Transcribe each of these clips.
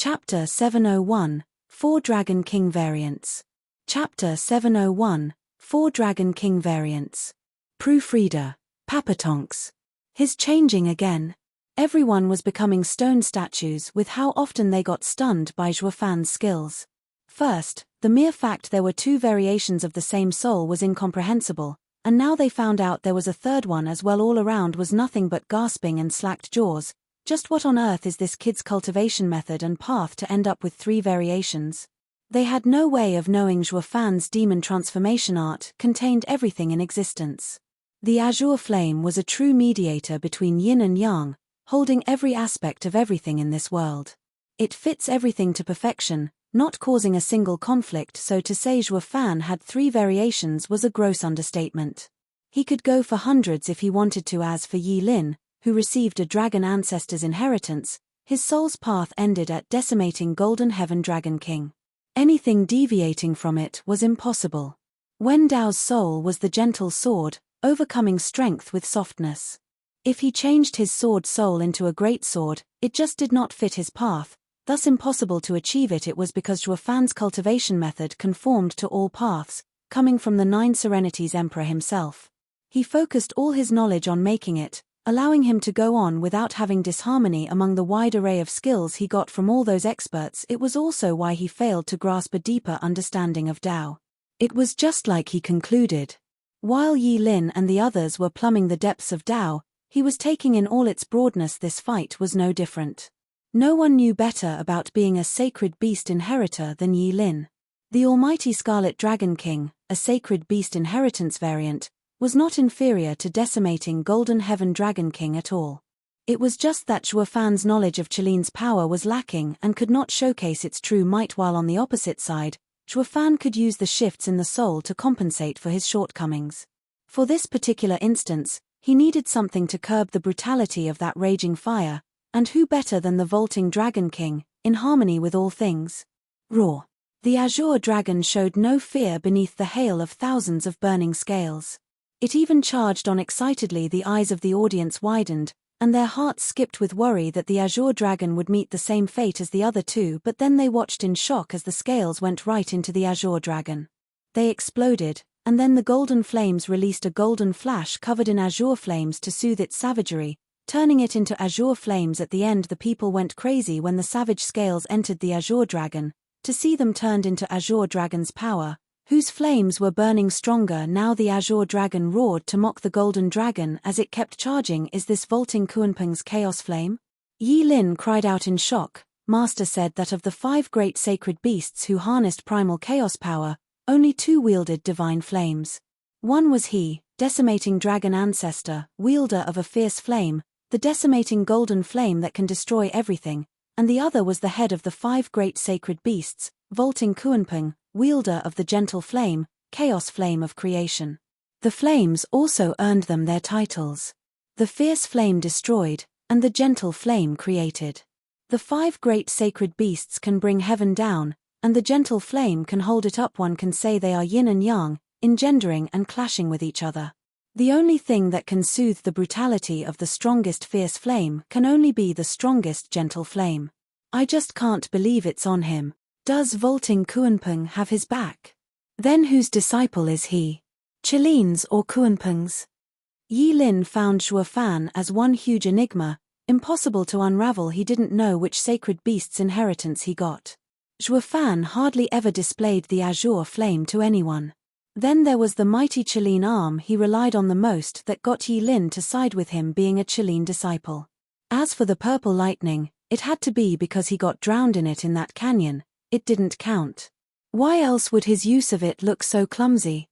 Chapter 701, 4 Dragon King Variants. Chapter 701, 4 Dragon King Variants. Proofreader, Papatonks. His changing again. Everyone was becoming stone statues with how often they got stunned by Zhuofan's skills. First, the mere fact there were 2 variations of the same soul was incomprehensible, and now they found out there was a third one as well. All around was nothing but gasping and slacked jaws. Just what on earth is this kid's cultivation method and path to end up with 3 variations? They had no way of knowing Zhuofan's demon transformation art contained everything in existence. The azure flame was a true mediator between yin and yang, holding every aspect of everything in this world. It fits everything to perfection, not causing a single conflict, so to say Zhuofan had 3 variations was a gross understatement. He could go for hundreds if he wanted to. As for Yi Lin, who received a dragon ancestor's inheritance, his soul's path ended at decimating Golden Heaven Dragon King. Anything deviating from it was impossible. Wen Dao's soul was the gentle sword, overcoming strength with softness. If he changed his sword soul into a great sword, it just did not fit his path, thus impossible to achieve it. It was because Zhuofan's cultivation method conformed to all paths, coming from the 9 Serenities Emperor himself. He focused all his knowledge on making it, allowing him to go on without having disharmony among the wide array of skills he got from all those experts. It was also why he failed to grasp a deeper understanding of Dao. It was just like he concluded. While Yi Lin and the others were plumbing the depths of Dao, he was taking in all its broadness. This fight was no different. No one knew better about being a sacred beast inheritor than Yi Lin. The almighty Scarlet Dragon King, a sacred beast inheritance variant, was not inferior to decimating Golden Heaven Dragon King at all. It was just that Zhuofan's knowledge of Qili's power was lacking and could not showcase its true might, while on the opposite side, Zhuofan could use the shifts in the soul to compensate for his shortcomings. For this particular instance, he needed something to curb the brutality of that raging fire, and who better than the vaulting Dragon King, in harmony with all things? Roar. The azure dragon showed no fear beneath the hail of thousands of burning scales. It even charged on excitedly. The eyes of the audience widened, and their hearts skipped with worry that the azure dragon would meet the same fate as the other 2, but then they watched in shock as the scales went right into the azure dragon. They exploded, and then the golden flames released a golden flash covered in azure flames to soothe its savagery, turning it into azure flames. At the end, the people went crazy when the savage scales entered the azure dragon, to see them turned into azure dragon's power, whose flames were burning stronger now. The azure dragon roared to mock the golden dragon as it kept charging. Is this vaulting Kunpeng's chaos flame? Yi Lin cried out in shock. Master said that of the 5 great sacred beasts who harnessed primal chaos power, only 2 wielded divine flames. One was he, decimating dragon ancestor, wielder of a fierce flame, the decimating golden flame that can destroy everything, and the other was the head of the 5 great sacred beasts, vaulting Kunpeng, wielder of the gentle flame, chaos flame of creation. The flames also earned them their titles. The fierce flame destroyed, and the gentle flame created. The 5 great sacred beasts can bring heaven down, and the gentle flame can hold it up. One can say they are yin and yang, engendering and clashing with each other. The only thing that can soothe the brutality of the strongest fierce flame can only be the strongest gentle flame. I just can't believe it's on him. Does vaulting Kunpeng have his back? Then whose disciple is he? Qili's or Kunpeng's? Yi Lin found Zhuofan as one huge enigma, impossible to unravel. He didn't know which sacred beast's inheritance he got. Zhuofan hardly ever displayed the azure flame to anyone. Then there was the mighty Qilin arm he relied on the most that got Yi Lin to side with him, being a Qilin disciple. As for the purple lightning, it had to be because he got drowned in it in that canyon. It didn't count. Why else would his use of it look so clumsy?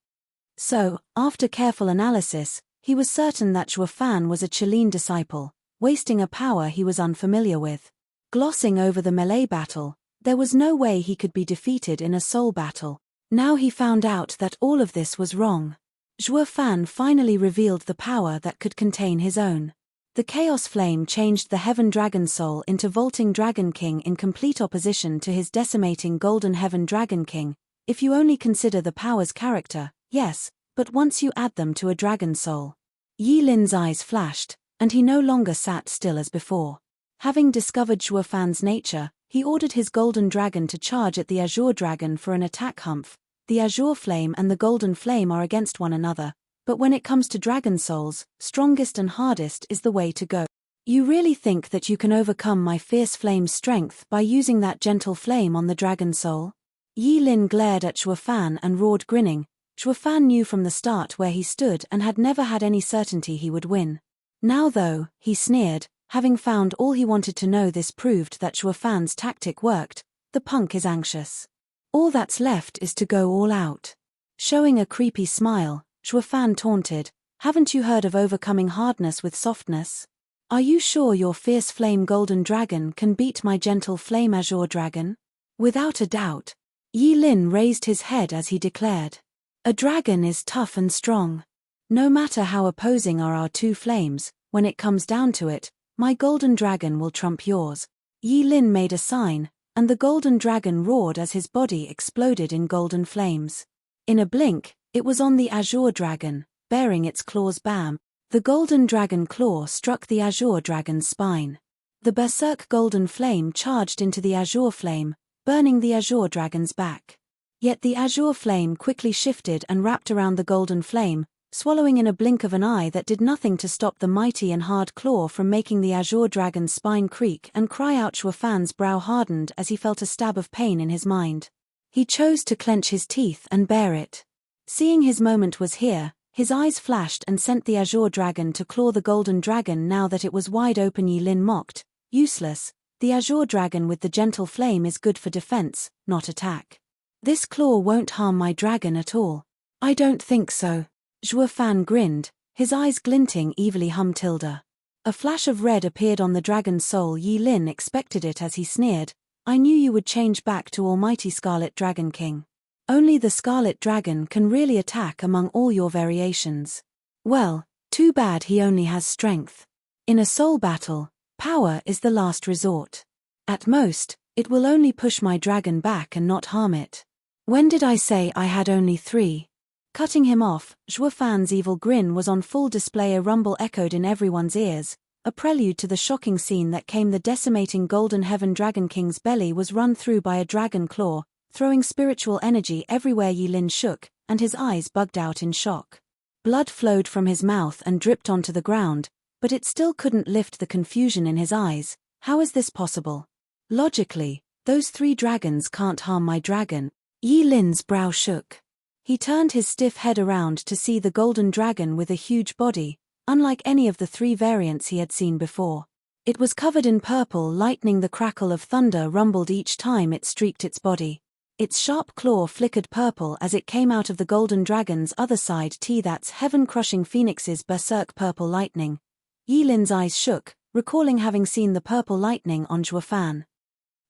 So, after careful analysis, he was certain that Zhuofan was a Qilin disciple, wasting a power he was unfamiliar with. Glossing over the melee battle, there was no way he could be defeated in a soul battle. Now he found out that all of this was wrong. Zhuofan finally revealed the power that could contain his own. The Chaos Flame changed the Heaven Dragon Soul into Vaulting Dragon King in complete opposition to his decimating Golden Heaven Dragon King. If you only consider the power's character, yes, but once you add them to a dragon soul. Yi Lin's eyes flashed, and he no longer sat still as before. Having discovered Zhuofan's nature, He ordered his golden dragon to charge at the azure dragon for an attack. Humph. The azure flame and the golden flame are against one another, but when it comes to dragon souls, strongest and hardest is the way to go. You really think that you can overcome my fierce flame's strength by using that gentle flame on the dragon soul? Yi Lin glared at Shuo Fan and roared, grinning. Shuo Fan knew from the start where he stood and had never had any certainty he would win. Now though, he sneered, having found all he wanted to know. This proved that Shuo Fan's tactic worked. The punk is anxious. All that's left is to go all out. Showing a creepy smile, Shuo Fan taunted, haven't you heard of overcoming hardness with softness? Are you sure your fierce flame golden dragon can beat my gentle flame azure dragon? Without a doubt. Yi Lin raised his head as he declared. A dragon is tough and strong. No matter how opposing are our two flames, when it comes down to it, my golden dragon will trump yours. Yi Lin made a sign, and the golden dragon roared as his body exploded in golden flames. In a blink, it was on the azure dragon, bearing its claws. Bam! The golden dragon claw struck the azure dragon's spine. The berserk golden flame charged into the azure flame, burning the azure dragon's back. Yet the azure flame quickly shifted and wrapped around the golden flame, swallowing in a blink of an eye that did nothing to stop the mighty and hard claw from making the azure dragon's spine creak and cry out. Shuo Fan's brow hardened as he felt a stab of pain in his mind. He chose to clench his teeth and bear it. Seeing his moment was here, his eyes flashed and sent the azure dragon to claw the golden dragon. Now that it was wide open, Yi Lin mocked, useless. The azure dragon with the gentle flame is good for defense, not attack. This claw won't harm my dragon at all. I don't think so. Shuo Fan grinned, his eyes glinting evilly. Tilda. A flash of red appeared on the dragon's soul. Yi Lin expected it as he sneered, I knew you would change back to almighty Scarlet Dragon King. Only the Scarlet Dragon can really attack among all your variations. Well, too bad he only has strength. In a soul battle, power is the last resort. At most, it will only push my dragon back and not harm it. When did I say I had only 3? Cutting him off, Shuo Fan's evil grin was on full display. A rumble echoed in everyone's ears, a prelude to the shocking scene that came. The decimating Golden Heaven Dragon King's belly was run through by a dragon claw, throwing spiritual energy everywhere. Yi Lin shook, and his eyes bugged out in shock. Blood flowed from his mouth and dripped onto the ground, but it still couldn't lift the confusion in his eyes. How is this possible? Logically, those 3 dragons can't harm my dragon. Yi Lin's brow shook. He turned his stiff head around to see the golden dragon with a huge body, unlike any of the 3 variants he had seen before. It was covered in purple lightning. The crackle of thunder rumbled each time it streaked its body. Its sharp claw flickered purple as it came out of the golden dragon's other side. That's heaven-crushing phoenix's berserk purple lightning. Yi Lin's eyes shook, recalling having seen the purple lightning on Shuo Fan.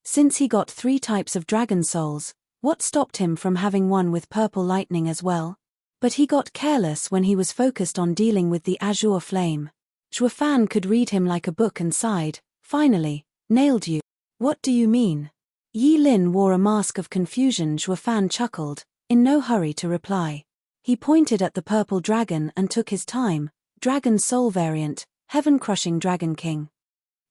Since he got 3 types of dragon souls, what stopped him from having one with purple lightning as well? But he got careless when he was focused on dealing with the azure flame. Shuo Fan could read him like a book and sighed, finally, nailed you. What do you mean? Yi Lin wore a mask of confusion. Shuo Fan chuckled, in no hurry to reply. He pointed at the purple dragon and took his time. Dragon soul variant, heaven-crushing Dragon King.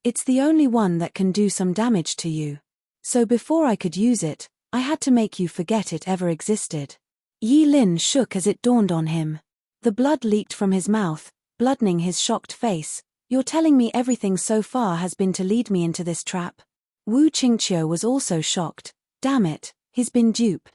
It's the only one that can do some damage to you. So before I could use it, I had to make you forget it ever existed. Yi Lin shook as it dawned on him. The blood leaked from his mouth, bloodening his shocked face. You're telling me everything so far has been to lead me into this trap? Wu Qingqiu was also shocked. Damn it, he's been duped.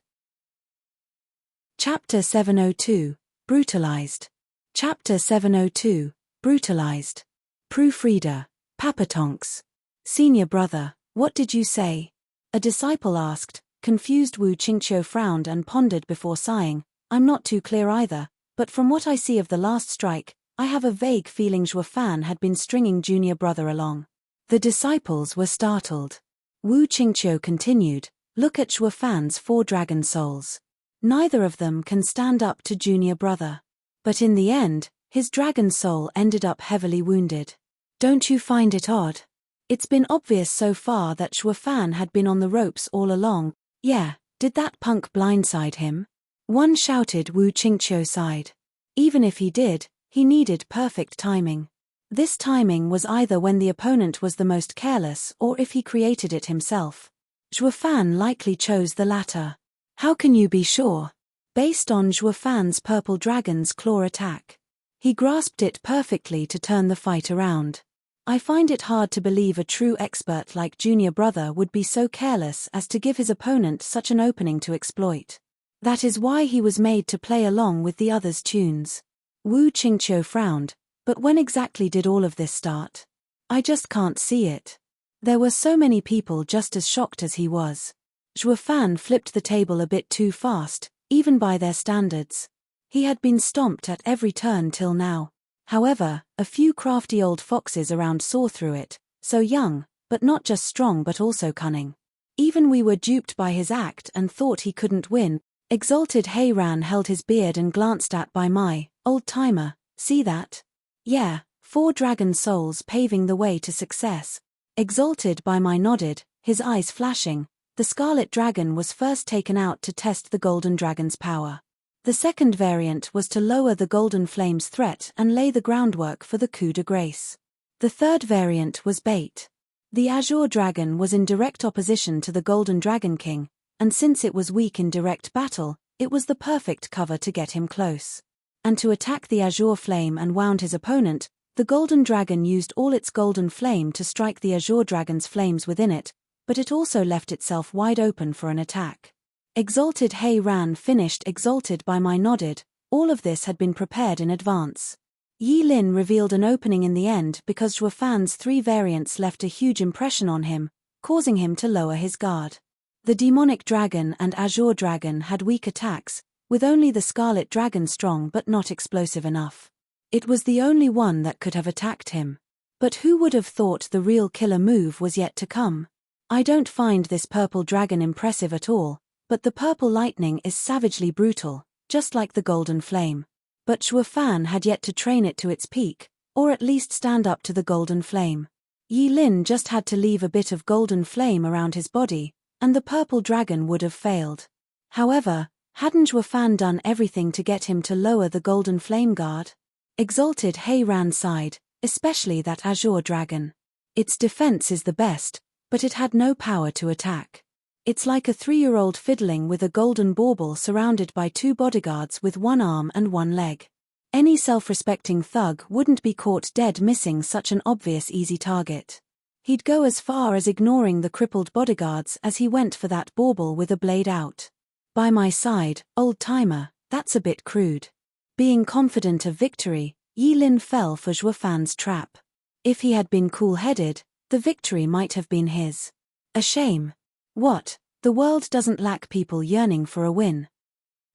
Chapter 702, Brutalized. Chapter 702, Brutalized. Proofreader, Papatonks. Senior brother, what did you say? A disciple asked. Confused Wu Qingqiu frowned and pondered before sighing. I'm not too clear either, but from what I see of the last strike, I have a vague feeling Shuo Fan had been stringing junior brother along. The disciples were startled. Wu Qingqiu continued, look at Shuo Fan's 4 dragon souls. Neither of them can stand up to junior brother. But in the end, his dragon soul ended up heavily wounded. Don't you find it odd? It's been obvious so far that Shuo Fan had been on the ropes all along. Yeah, did that punk blindside him? One shouted. Wu Qingqiu sighed. Even if he did, he needed perfect timing. This timing was either when the opponent was the most careless or if he created it himself. Zhuo Fan likely chose the latter. How can you be sure? Based on Zhuo Fan's purple dragon's claw attack. He grasped it perfectly to turn the fight around. I find it hard to believe a true expert like Junior Brother would be so careless as to give his opponent such an opening to exploit. That is why he was made to play along with the others' tunes. Wu Qingqiu frowned, but when exactly did all of this start? I just can't see it. There were so many people just as shocked as he was. Zhuo Fan flipped the table a bit too fast, even by their standards. He had been stomped at every turn till now. However, a few crafty old foxes around saw through it, so young, but not just strong but also cunning. Even we were duped by his act and thought he couldn't win. Exalted Heiran held his beard and glanced at by my old-timer, see that? Yeah, 4 dragon souls paving the way to success. Exalted by my nodded, his eyes flashing. The Scarlet Dragon was first taken out to test the Golden Dragon's power. The second variant was to lower the Golden Flame's threat and lay the groundwork for the coup de grace. The third variant was bait. The Azure Dragon was in direct opposition to the Golden Dragon King, and since it was weak in direct battle, it was the perfect cover to get him close. And to attack the Azure Flame and wound his opponent, the Golden Dragon used all its Golden Flame to strike the Azure Dragon's flames within it, but it also left itself wide open for an attack. Exalted Heiran finished. Exalted by my nodded, all of this had been prepared in advance. Yi Lin revealed an opening in the end because Zhuo Fan's 3 variants left a huge impression on him, causing him to lower his guard. The Demonic Dragon and Azure Dragon had weak attacks, with only the Scarlet Dragon strong but not explosive enough. It was the only one that could have attacked him. But who would have thought the real killer move was yet to come? I don't find this purple dragon impressive at all, but the purple lightning is savagely brutal, just like the Golden Flame. But Zhuo Fan had yet to train it to its peak, or at least stand up to the Golden Flame. Yi Lin just had to leave a bit of Golden Flame around his body, and the purple dragon would have failed. However, hadn't Zhuo Fan done everything to get him to lower the Golden Flame guard? Exalted Heiran sighed, especially that Azure Dragon. Its defense is the best, but it had no power to attack. It's like a 3-year-old fiddling with a golden bauble surrounded by 2 bodyguards with 1 arm and 1 leg. Any self-respecting thug wouldn't be caught dead missing such an obvious easy target. He'd go as far as ignoring the crippled bodyguards as he went for that bauble with a blade out. By my side, old-timer, that's a bit crude. Being confident of victory, Yi Lin fell for Zhuo Fan's trap. If he had been cool-headed, the victory might have been his. A shame. What? The world doesn't lack people yearning for a win.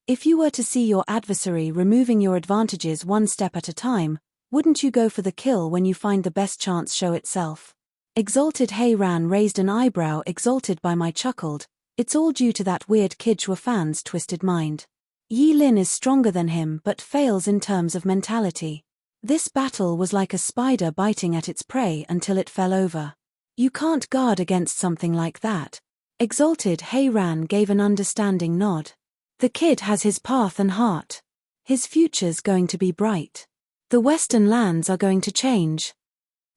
If you were to see your adversary removing your advantages one step at a time, wouldn't you go for the kill when you find the best chance show itself? Exalted Heiran raised an eyebrow. Exalted by my chuckled, it's all due to that weird kid Zhuo Fan's twisted mind. Yi Lin is stronger than him but fails in terms of mentality. This battle was like a spider biting at its prey until it fell over. You can't guard against something like that. Exalted Heiran gave an understanding nod. The kid has his path and heart. His future's going to be bright. The western lands are going to change.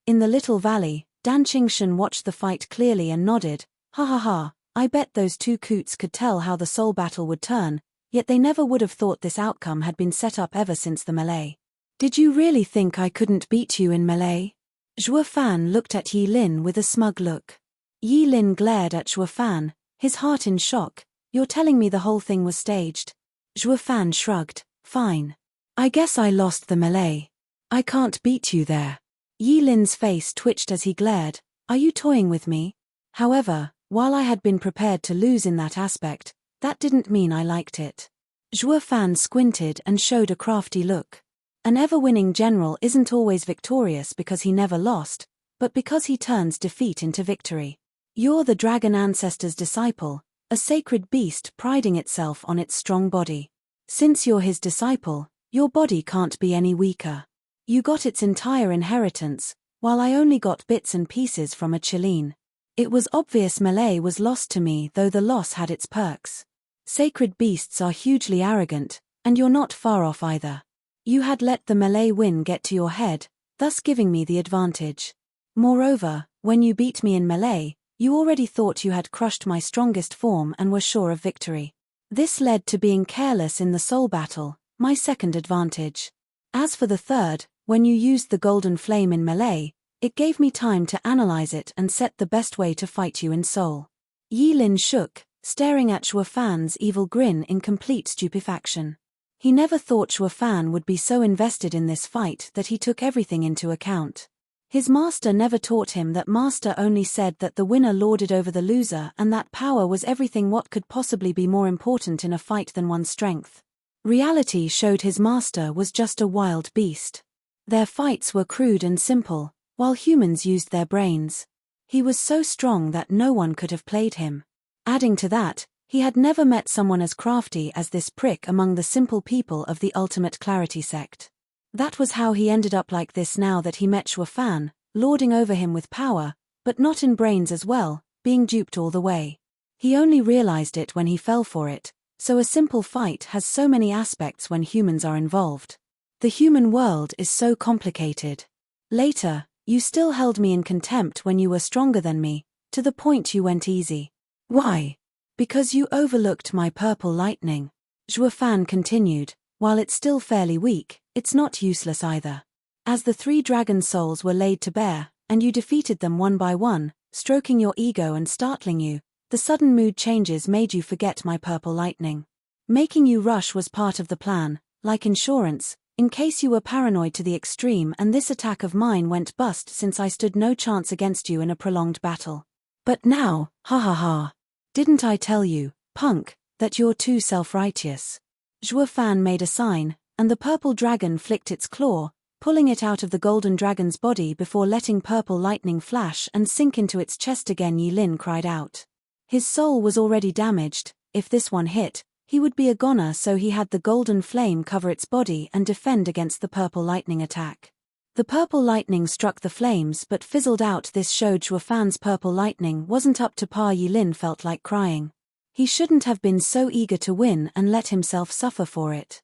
In the little valley, Dan Qingshan watched the fight clearly and nodded. Ha ha ha, I bet those 2 coots could tell how the soul battle would turn, yet they never would have thought this outcome had been set up ever since the melee. Did you really think I couldn't beat you in melee? Zhuo Fan looked at Yi Lin with a smug look. Yi Lin glared at Zhuo Fan, his heart in shock. You're telling me the whole thing was staged? Zhuo Fan shrugged. Fine. I guess I lost the melee. I can't beat you there. Yi Lin's face twitched as he glared. Are you toying with me? However, while I had been prepared to lose in that aspect, that didn't mean I liked it. Zhuo Fan squinted and showed a crafty look. An ever-winning general isn't always victorious because he never lost, but because he turns defeat into victory. You're the dragon ancestor's disciple, a sacred beast priding itself on its strong body. Since you're his disciple, your body can't be any weaker. You got its entire inheritance, while I only got bits and pieces from a Chileen. It was obvious melee was lost to me, though the loss had its perks. Sacred beasts are hugely arrogant, and you're not far off either. You had let the melee win get to your head, thus giving me the advantage. Moreover, when you beat me in melee, you already thought you had crushed my strongest form and were sure of victory. This led to being careless in the soul battle, my second advantage. As for the third, when you used the golden flame in melee, it gave me time to analyze it and set the best way to fight you in soul. Yi Lin shook, staring at Shuo Fan's evil grin in complete stupefaction. He never thought Shuo Fan would be so invested in this fight that he took everything into account. His master never taught him that. Master only said that the winner lorded over the loser and that power was everything. What could possibly be more important in a fight than one's strength? Reality showed his master was just a wild beast. Their fights were crude and simple, while humans used their brains. He was so strong that no one could have played him. Adding to that, he had never met someone as crafty as this prick among the simple people of the Ultimate Clarity sect. That was how he ended up like this now that he met Shuo Fan, lording over him with power, but not in brains as well, being duped all the way. He only realized it when he fell for it, so a simple fight has so many aspects when humans are involved. The human world is so complicated. Later, you still held me in contempt when you were stronger than me, to the point you went easy. Why? Because you overlooked my purple lightning. Shuo Fan continued, while it's still fairly weak, it's not useless either. As the 3 dragon souls were laid to bear, and you defeated them one by one, stroking your ego and startling you, the sudden mood changes made you forget my purple lightning. Making you rush was part of the plan, like insurance, in case you were paranoid to the extreme and this attack of mine went bust since I stood no chance against you in a prolonged battle. But now, ha ha ha. Didn't I tell you, punk, that you're too self-righteous? Shuo Fan made a sign, and the purple dragon flicked its claw, pulling it out of the golden dragon's body before letting purple lightning flash and sink into its chest again. Yi Lin cried out. His soul was already damaged. If this one hit, he would be a goner, so he had the golden flame cover its body and defend against the purple lightning attack. The purple lightning struck the flames but fizzled out. This showed Shuo Fan's purple lightning wasn't up to par. Yi Lin felt like crying. He shouldn't have been so eager to win and let himself suffer for it.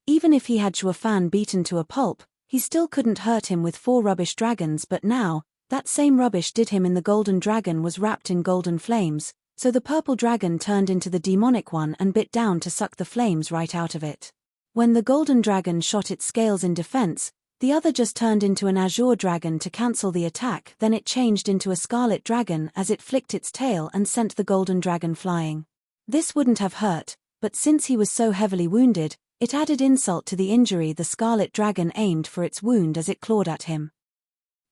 Even if he had Shuo Fan beaten to a pulp, he still couldn't hurt him with 4 rubbish dragons. But now, that same rubbish did him in. The golden dragon was wrapped in golden flames, so the purple dragon turned into the demonic one and bit down to suck the flames right out of it. When the golden dragon shot its scales in defense, the other just turned into an azure dragon to cancel the attack. Then it changed into a scarlet dragon as it flicked its tail and sent the golden dragon flying. This wouldn't have hurt, but since he was so heavily wounded, it added insult to the injury. The scarlet dragon aimed for its wound as it clawed at him.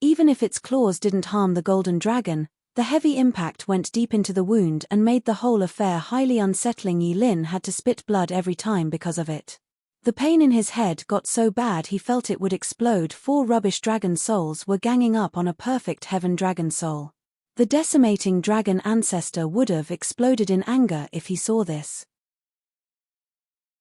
Even if its claws didn't harm the golden dragon, the heavy impact went deep into the wound and made the whole affair highly unsettling. Yi Lin had to spit blood every time because of it. The pain in his head got so bad he felt it would explode. 4 rubbish dragon souls were ganging up on a perfect heaven dragon soul. The decimating dragon ancestor would have exploded in anger if he saw this.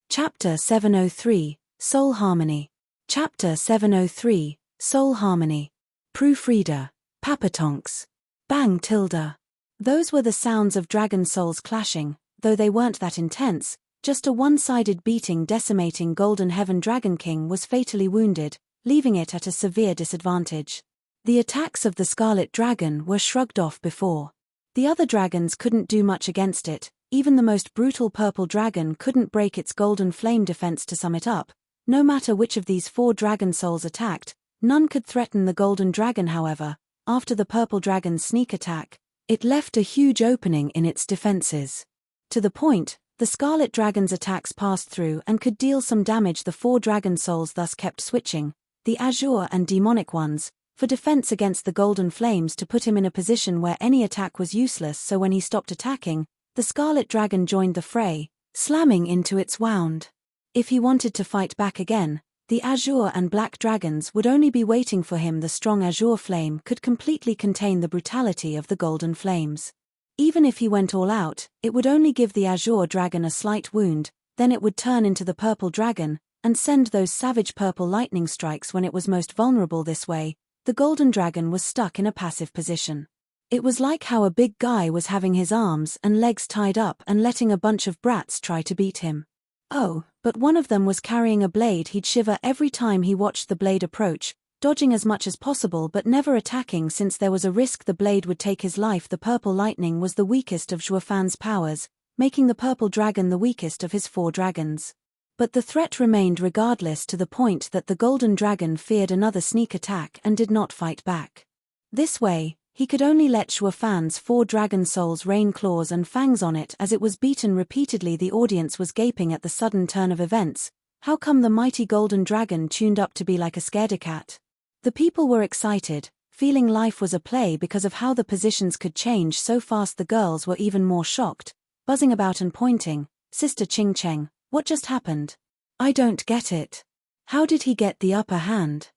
Chapter 703, Soul Harmony. Chapter 703, Soul Harmony. Proofreader. Papatonks. Bang tilde. Those were the sounds of dragon souls clashing, though they weren't that intense. Just a one-sided beating. Decimating Golden Heaven Dragon King was fatally wounded, leaving it at a severe disadvantage. The attacks of the Scarlet Dragon were shrugged off before. The other dragons couldn't do much against it. Even the most brutal purple dragon couldn't break its golden flame defense. To sum it up, no matter which of these 4 dragon souls attacked, none could threaten the golden dragon. However, after the purple dragon's sneak attack, it left a huge opening in its defenses. To the point, the Scarlet Dragon's attacks passed through and could deal some damage. The 4 dragon souls thus kept switching, the azure and demonic ones, for defense against the golden flames to put him in a position where any attack was useless. So when he stopped attacking, the Scarlet Dragon joined the fray, slamming into its wound. If he wanted to fight back again, the azure and black dragons would only be waiting for him. The strong azure flame could completely contain the brutality of the golden flames. Even if he went all out, it would only give the azure dragon a slight wound, then it would turn into the purple dragon, and send those savage purple lightning strikes when it was most vulnerable. This way, the golden dragon was stuck in a passive position. It was like how a big guy was having his arms and legs tied up and letting a bunch of brats try to beat him. Oh, but one of them was carrying a blade. He'd shiver every time he watched the blade approach, dodging as much as possible but never attacking since there was a risk the blade would take his life. The purple lightning was the weakest of Zhuofan's powers, making the purple dragon the weakest of his 4 dragons. But the threat remained regardless, to the point that the golden dragon feared another sneak attack and did not fight back. This way, he could only let Zhuofan's 4 dragon souls rain claws and fangs on it as it was beaten repeatedly. The audience was gaping at the sudden turn of events. How come the mighty golden dragon tuned up to be like a scaredy-cat? The people were excited, feeling life was a play because of how the positions could change so fast. The girls were even more shocked, buzzing about and pointing. Sister Ching Cheng, what just happened? I don't get it. How did he get the upper hand?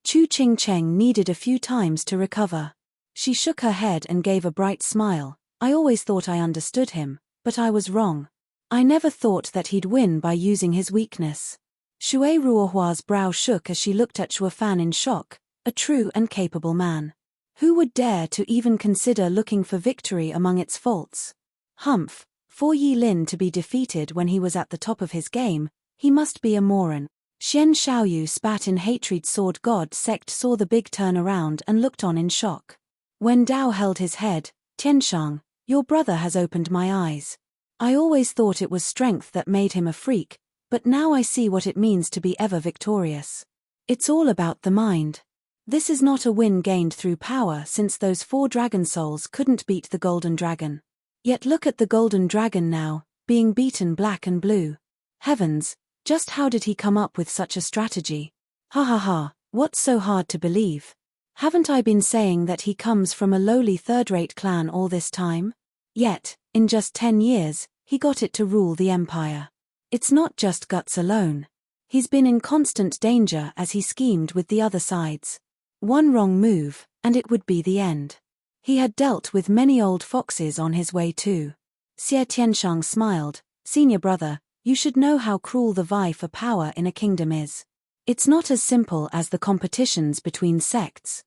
Chu Ching Cheng needed a few times to recover. She shook her head and gave a bright smile. I always thought I understood him, but I was wrong. I never thought that he'd win by using his weakness. Shui Ruohua's brow shook as she looked at Zhuofan in shock, a true and capable man. Who would dare to even consider looking for victory among its faults? Humph, for Yi Lin to be defeated when he was at the top of his game, he must be a moron. Xian Xiaoyu spat in hatred. Sword God Sect saw the big turn around and looked on in shock. Wen Dao held his head. Tianshang, your brother has opened my eyes. I always thought it was strength that made him a freak, but now I see what it means to be ever victorious. It's all about the mind. This is not a win gained through power, since those 4 dragon souls couldn't beat the golden dragon. Yet look at the golden dragon now, being beaten black and blue. Heavens, just how did he come up with such a strategy? Ha ha ha, what's so hard to believe? Haven't I been saying that he comes from a lowly third-rate clan all this time? Yet, in just 10 years, he got it to rule the empire. It's not just guts alone. He's been in constant danger as he schemed with the other sides. One wrong move, and it would be the end. He had dealt with many old foxes on his way too. Xie Tianshang smiled. Senior brother, you should know how cruel the vie for power in a kingdom is. It's not as simple as the competitions between sects.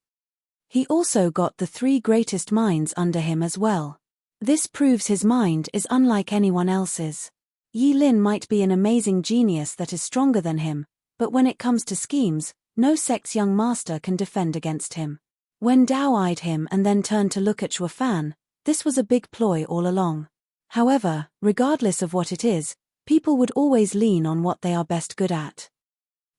He also got the 3 greatest minds under him as well. This proves his mind is unlike anyone else's. Yi Lin might be an amazing genius that is stronger than him, but when it comes to schemes, no sect's young master can defend against him. When Dao eyed him and then turned to look at Zhuofan, this was a big ploy all along. However, regardless of what it is, people would always lean on what they are best good at.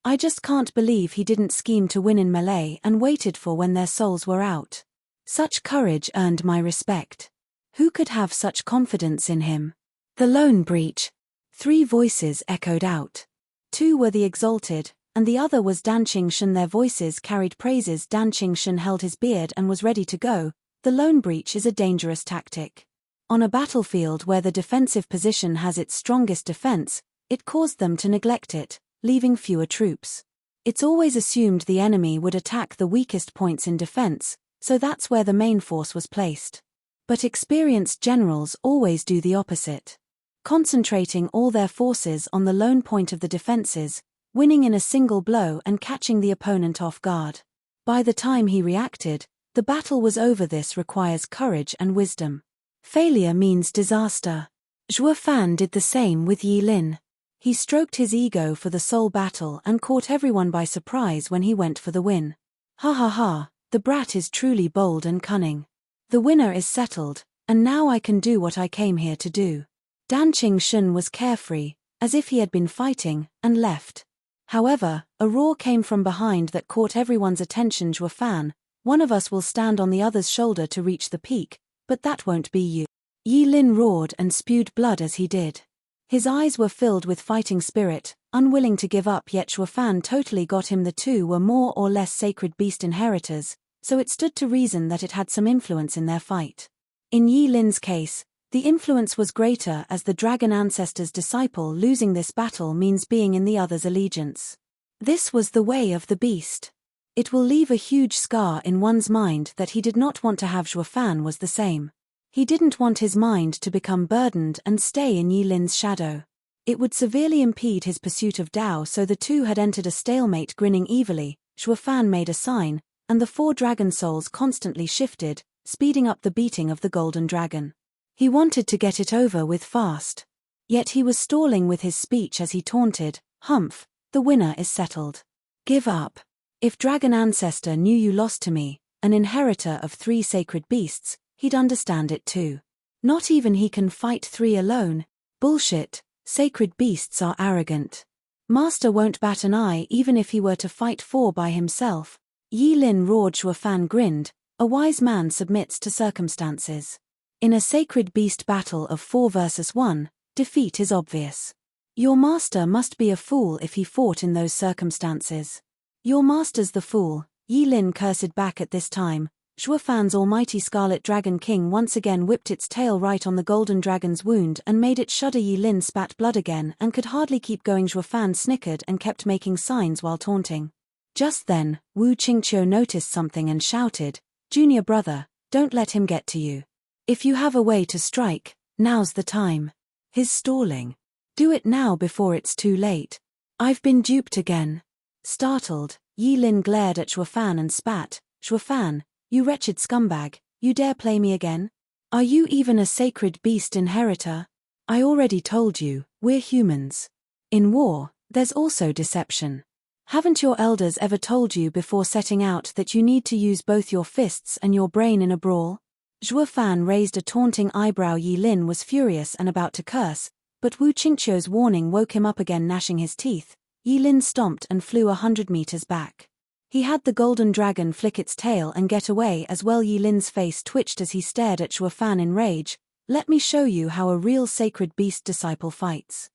I just can't believe he didn't scheme to win in melee and waited for when their souls were out. Such courage earned my respect. Who could have such confidence in him? The lone breach. 3 voices echoed out. 2 were the exalted, and the other was Dan Qingshan. Their voices carried praises. Dan Qingshan held his beard and was ready to go. The lone breach is a dangerous tactic. On a battlefield where the defensive position has its strongest defense, it caused them to neglect it, leaving fewer troops. It's always assumed the enemy would attack the weakest points in defense, so that's where the main force was placed. But experienced generals always do the opposite. Concentrating all their forces on the lone point of the defenses, winning in a single blow and catching the opponent off guard. By the time he reacted, the battle was over. This requires courage and wisdom. Failure means disaster. Zhuofan did the same with Yi Lin. He stroked his ego for the soul battle and caught everyone by surprise when he went for the win. Ha ha ha, the brat is truly bold and cunning. The winner is settled, and now I can do what I came here to do. Dan Qingshan was carefree, as if he had been fighting, and left. However, a roar came from behind that caught everyone's attention. Zhuofan, one of us will stand on the other's shoulder to reach the peak, but that won't be you. Yi Lin roared and spewed blood as he did. His eyes were filled with fighting spirit, unwilling to give up. Yet Zhuofan totally got him. The 2 were more or less sacred beast inheritors, so it stood to reason that it had some influence in their fight. In Yi Lin's case, the influence was greater as the dragon ancestor's disciple. Losing this battle means being in the other's allegiance. This was the way of the beast. It will leave a huge scar in one's mind that he did not want to have. Zhuofan was the same. He didn't want his mind to become burdened and stay in Yi Lin's shadow. It would severely impede his pursuit of Dao, so the 2 had entered a stalemate. Grinning evilly, Zhuofan made a sign, and the 4 dragon souls constantly shifted, speeding up the beating of the golden dragon. He wanted to get it over with fast. Yet he was stalling with his speech as he taunted, Humph, the winner is settled. Give up. If Dragon Ancestor knew you lost to me, an inheritor of 3 sacred beasts, he'd understand it too. Not even he can fight 3 alone. Bullshit, sacred beasts are arrogant. Master won't bat an eye even if he were to fight 4 by himself. Yi Lin roared. Zhuo Fan grinned. A wise man submits to circumstances. In a sacred beast battle of 4 versus 1, defeat is obvious. Your master must be a fool if he fought in those circumstances. Your master's the fool, Yi Lin cursed back at this time. Zhuo Fan's almighty Scarlet Dragon King once again whipped its tail right on the golden dragon's wound and made it shudder. Yi Lin spat blood again and could hardly keep going. Zhuo Fan snickered and kept making signs while taunting. Just then, Wu Qingqiu noticed something and shouted, "Junior brother, don't let him get to you. If you have a way to strike, now's the time." He's stalling. Do it now before it's too late. I've been duped again. Startled, Yi Lin glared at Zhuo Fan and spat, "Zhuo Fan, you wretched scumbag, you dare play me again? Are you even a sacred beast inheritor? I already told you, we're humans. In war, there's also deception. Haven't your elders ever told you before setting out that you need to use both your fists and your brain in a brawl?" Zhuo Fan raised a taunting eyebrow. Yi Lin was furious and about to curse, but Wu Qingqiu's warning woke him up again. Gnashing his teeth, Yi Lin stomped and flew 100 meters back. He had the golden dragon flick its tail and get away as well. Yi Lin's face twitched as he stared at Zhuo Fan in rage. "Let me show you how a real sacred beast disciple fights.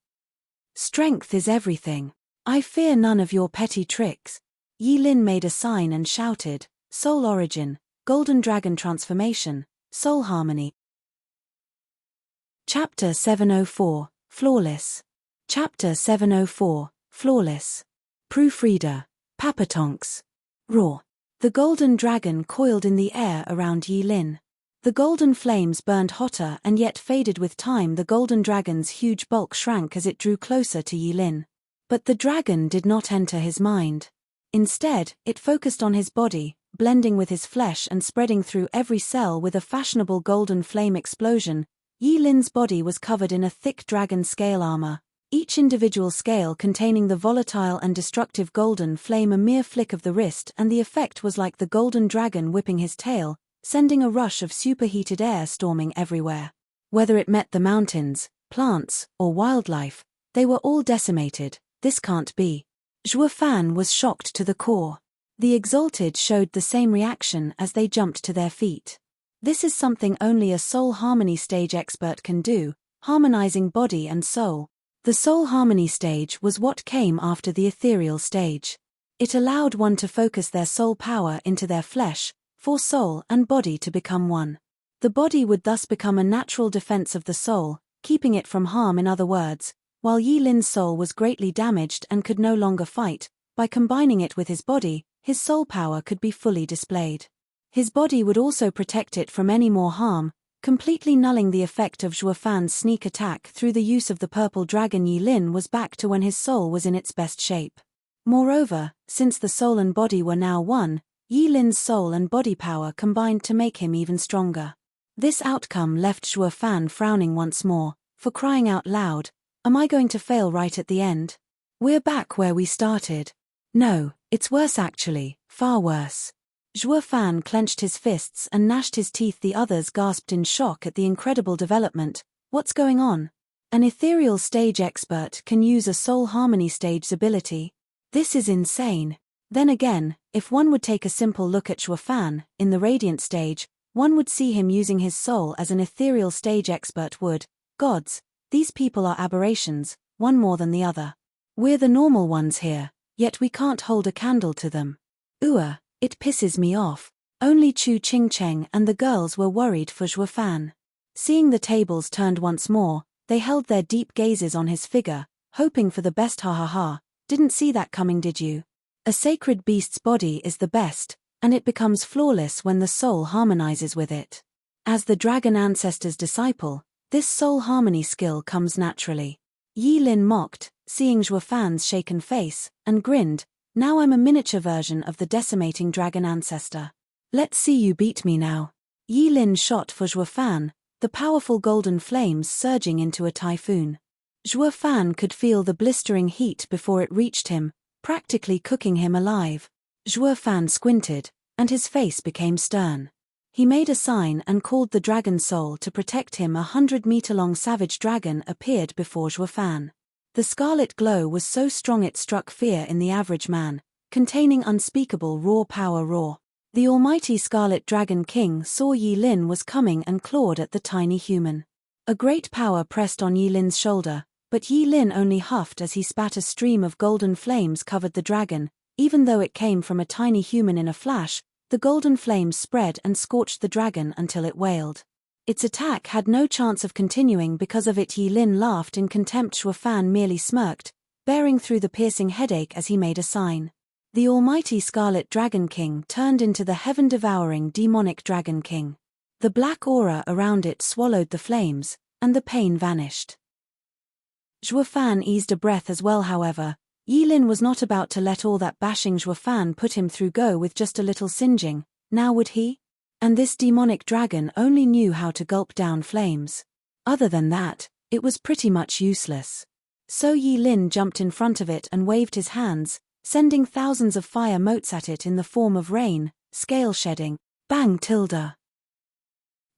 Strength is everything. I fear none of your petty tricks." Yi Lin made a sign and shouted, "Soul Origin, Golden Dragon Transformation, Soul Harmony." Chapter 704, Flawless. Chapter 704, Flawless. Proofreader, Papatonks. Roar. The golden dragon coiled in the air around Yi Lin. The golden flames burned hotter and yet faded with time. The golden dragon's huge bulk shrank as it drew closer to Yi Lin. But the dragon did not enter his mind. Instead, it focused on his body, blending with his flesh and spreading through every cell with a fashionable golden flame explosion. Yi Lin's body was covered in a thick dragon scale armor, each individual scale containing the volatile and destructive golden flame. A mere flick of the wrist and the effect was like the golden dragon whipping his tail, sending a rush of superheated air storming everywhere. Whether it met the mountains, plants, or wildlife, they were all decimated. This can't be. Zhuo Fan was shocked to the core. The exalted showed the same reaction as they jumped to their feet. This is something only a soul harmony stage expert can do, harmonizing body and soul. The soul harmony stage was what came after the ethereal stage. It allowed one to focus their soul power into their flesh, for soul and body to become one. The body would thus become a natural defense of the soul, keeping it from harm. In other words, while Yi Lin's soul was greatly damaged and could no longer fight, by combining it with his body, his soul power could be fully displayed. His body would also protect it from any more harm, completely nulling the effect of Zhuo Fan's sneak attack. Through the use of the purple dragon, Yi Lin was back to when his soul was in its best shape. Moreover, since the soul and body were now one, Yi Lin's soul and body power combined to make him even stronger. This outcome left Zhuo Fan frowning once more. For crying out loud, am I going to fail right at the end? We're back where we started. No, it's worse actually, far worse. Zhuo Fan clenched his fists and gnashed his teeth. The others gasped in shock at the incredible development. What's going on? An ethereal stage expert can use a soul harmony stage's ability? This is insane. Then again, if one would take a simple look at Zhuo Fan, in the radiant stage, one would see him using his soul as an ethereal stage expert would. Gods, these people are aberrations, one more than the other. We're the normal ones here, yet we can't hold a candle to them. It pisses me off. Only Chu Qingcheng and the girls were worried for Zhuo Fan. Seeing the tables turned once more, they held their deep gazes on his figure, hoping for the best. Ha ha ha, didn't see that coming, did you? A sacred beast's body is the best, and it becomes flawless when the soul harmonizes with it. As the dragon ancestor's disciple, this soul harmony skill comes naturally. Yi Lin mocked, seeing Zhuo Fan's shaken face, and grinned. Now I'm a miniature version of the decimating dragon ancestor. Let's see you beat me now. Yi Lin shot for Zhuo Fan, the powerful golden flames surging into a typhoon. Zhuo Fan could feel the blistering heat before it reached him, practically cooking him alive. Zhuo Fan squinted, and his face became stern. He made a sign and called the dragon soul to protect him. 100-meter-long savage dragon appeared before Zhuo Fan. The scarlet glow was so strong it struck fear in the average man, containing unspeakable raw power. The almighty Scarlet Dragon King saw Yi Lin was coming and clawed at the tiny human. A great power pressed on Yi Lin's shoulder, but Yi Lin only huffed as he spat. A stream of golden flames covered the dragon. Even though it came from a tiny human in a flash, the golden flames spread and scorched the dragon until it wailed. Its attack had no chance of continuing because of it. Yi Lin laughed in contempt. Zhuo Fan merely smirked, bearing through the piercing headache as he made a sign. The almighty Scarlet Dragon King turned into the heaven-devouring demonic Dragon King. The black aura around it swallowed the flames, and the pain vanished. Zhuo Fan eased a breath as well. However, Yi Lin was not about to let all that bashing Zhuo Fan put him through go with just a little singeing, now would he? And this demonic dragon only knew how to gulp down flames. Other than that, it was pretty much useless. So Yi Lin jumped in front of it and waved his hands, sending thousands of fire motes at it in the form of rain, scale shedding, bang tilde.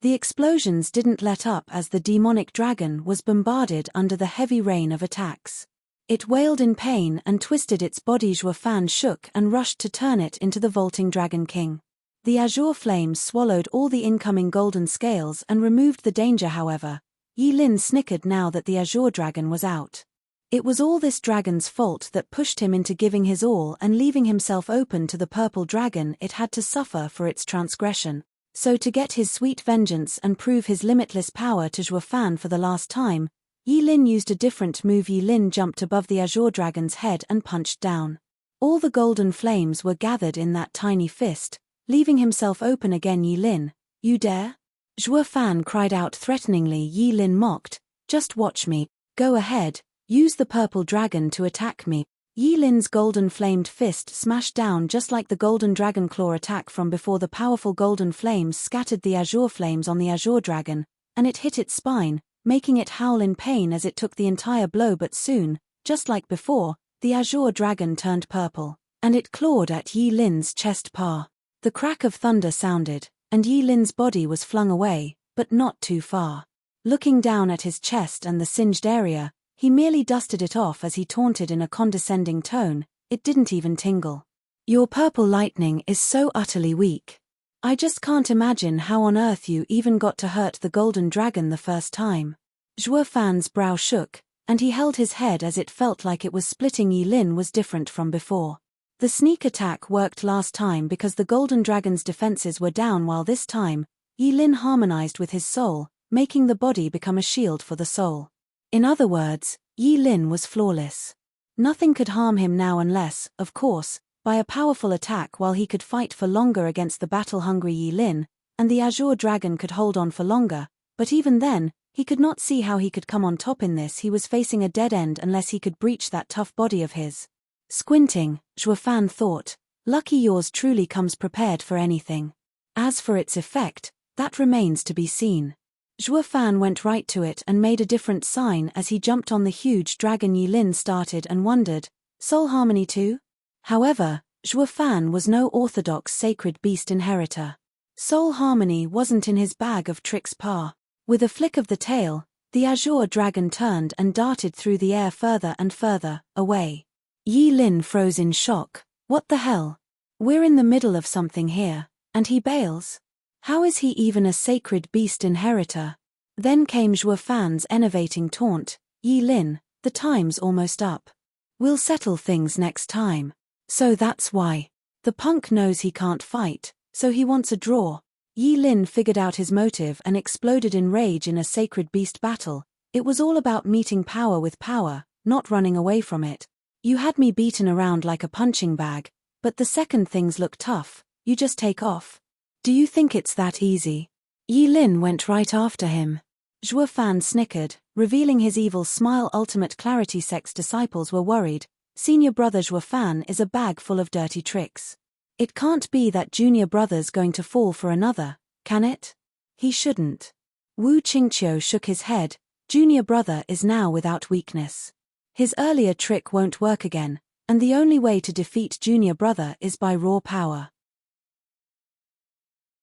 The explosions didn't let up as the demonic dragon was bombarded under the heavy rain of attacks. It wailed in pain and twisted its body. Zhuo Fan shook and rushed to turn it into the vaulting Dragon King. The azure flames swallowed all the incoming golden scales and removed the danger. However, Yi Lin snickered now that the azure dragon was out. It was all this dragon's fault that pushed him into giving his all and leaving himself open to the purple dragon. It had to suffer for its transgression. So to get his sweet vengeance and prove his limitless power to Zhuo Fan for the last time, Yi Lin used a different move. Yi Lin jumped above the azure dragon's head and punched down. All the golden flames were gathered in that tiny fist, leaving himself open again. Yi Lin, you dare? Zhuo Fan cried out threateningly. Yi Lin mocked, just watch me, go ahead. Use the purple dragon to attack me. Yi Lin's golden flamed fist smashed down just like the golden dragon claw attack from before. The powerful golden flames scattered the azure flames on the azure dragon, and it hit its spine, making it howl in pain as it took the entire blow. But soon, just like before, the azure dragon turned purple, and it clawed at Yi Lin's chest. The crack of thunder sounded, and Yi Lin's body was flung away, but not too far. Looking down at his chest and the singed area, he merely dusted it off as he taunted in a condescending tone. It didn't even tingle. Your purple lightning is so utterly weak. I just can't imagine how on earth you even got to hurt the golden dragon the first time. Zhuo Fan's brow shook, and he held his head as it felt like it was splitting. Yi Lin was different from before. The sneak attack worked last time because the golden dragon's defenses were down, while this time, Yi Lin harmonized with his soul, making the body become a shield for the soul. In other words, Yi Lin was flawless. Nothing could harm him now unless, of course, by a powerful attack. While he could fight for longer against the battle-hungry Yi Lin, and the azure dragon could hold on for longer, but even then, he could not see how he could come on top in this. He was facing a dead end unless he could breach that tough body of his. Squinting, Zhuo Fan thought, lucky yours truly comes prepared for anything. As for its effect, that remains to be seen. Zhuo Fan went right to it and made a different sign as he jumped on the huge dragon. Yi Lin started and wondered, soul harmony too? However, Zhuo Fan was no orthodox sacred beast inheritor. Soul harmony wasn't in his bag of tricks. With a flick of the tail, the azure dragon turned and darted through the air further and further away. Yi Lin froze in shock. What the hell? We're in the middle of something here, and he bails? How is he even a sacred beast inheritor? Then came Zhuo Fan's enervating taunt, Yi Lin, the time's almost up. We'll settle things next time. So that's why. The punk knows he can't fight, so he wants a draw. Yi Lin figured out his motive and exploded in rage. In a sacred beast battle, it was all about meeting power with power, not running away from it. You had me beaten around like a punching bag, but the second things look tough, you just take off. Do you think it's that easy? Yi Lin went right after him. Zhuo Fan snickered, revealing his evil smile. Ultimate clarity. Sect's disciples were worried. Senior brother Zhuo Fan is a bag full of dirty tricks. It can't be that junior brother's going to fall for another, can it? He shouldn't. Wu Qingqiu shook his head. Junior brother is now without weakness. His earlier trick won't work again, And the only way to defeat junior brother is by raw power.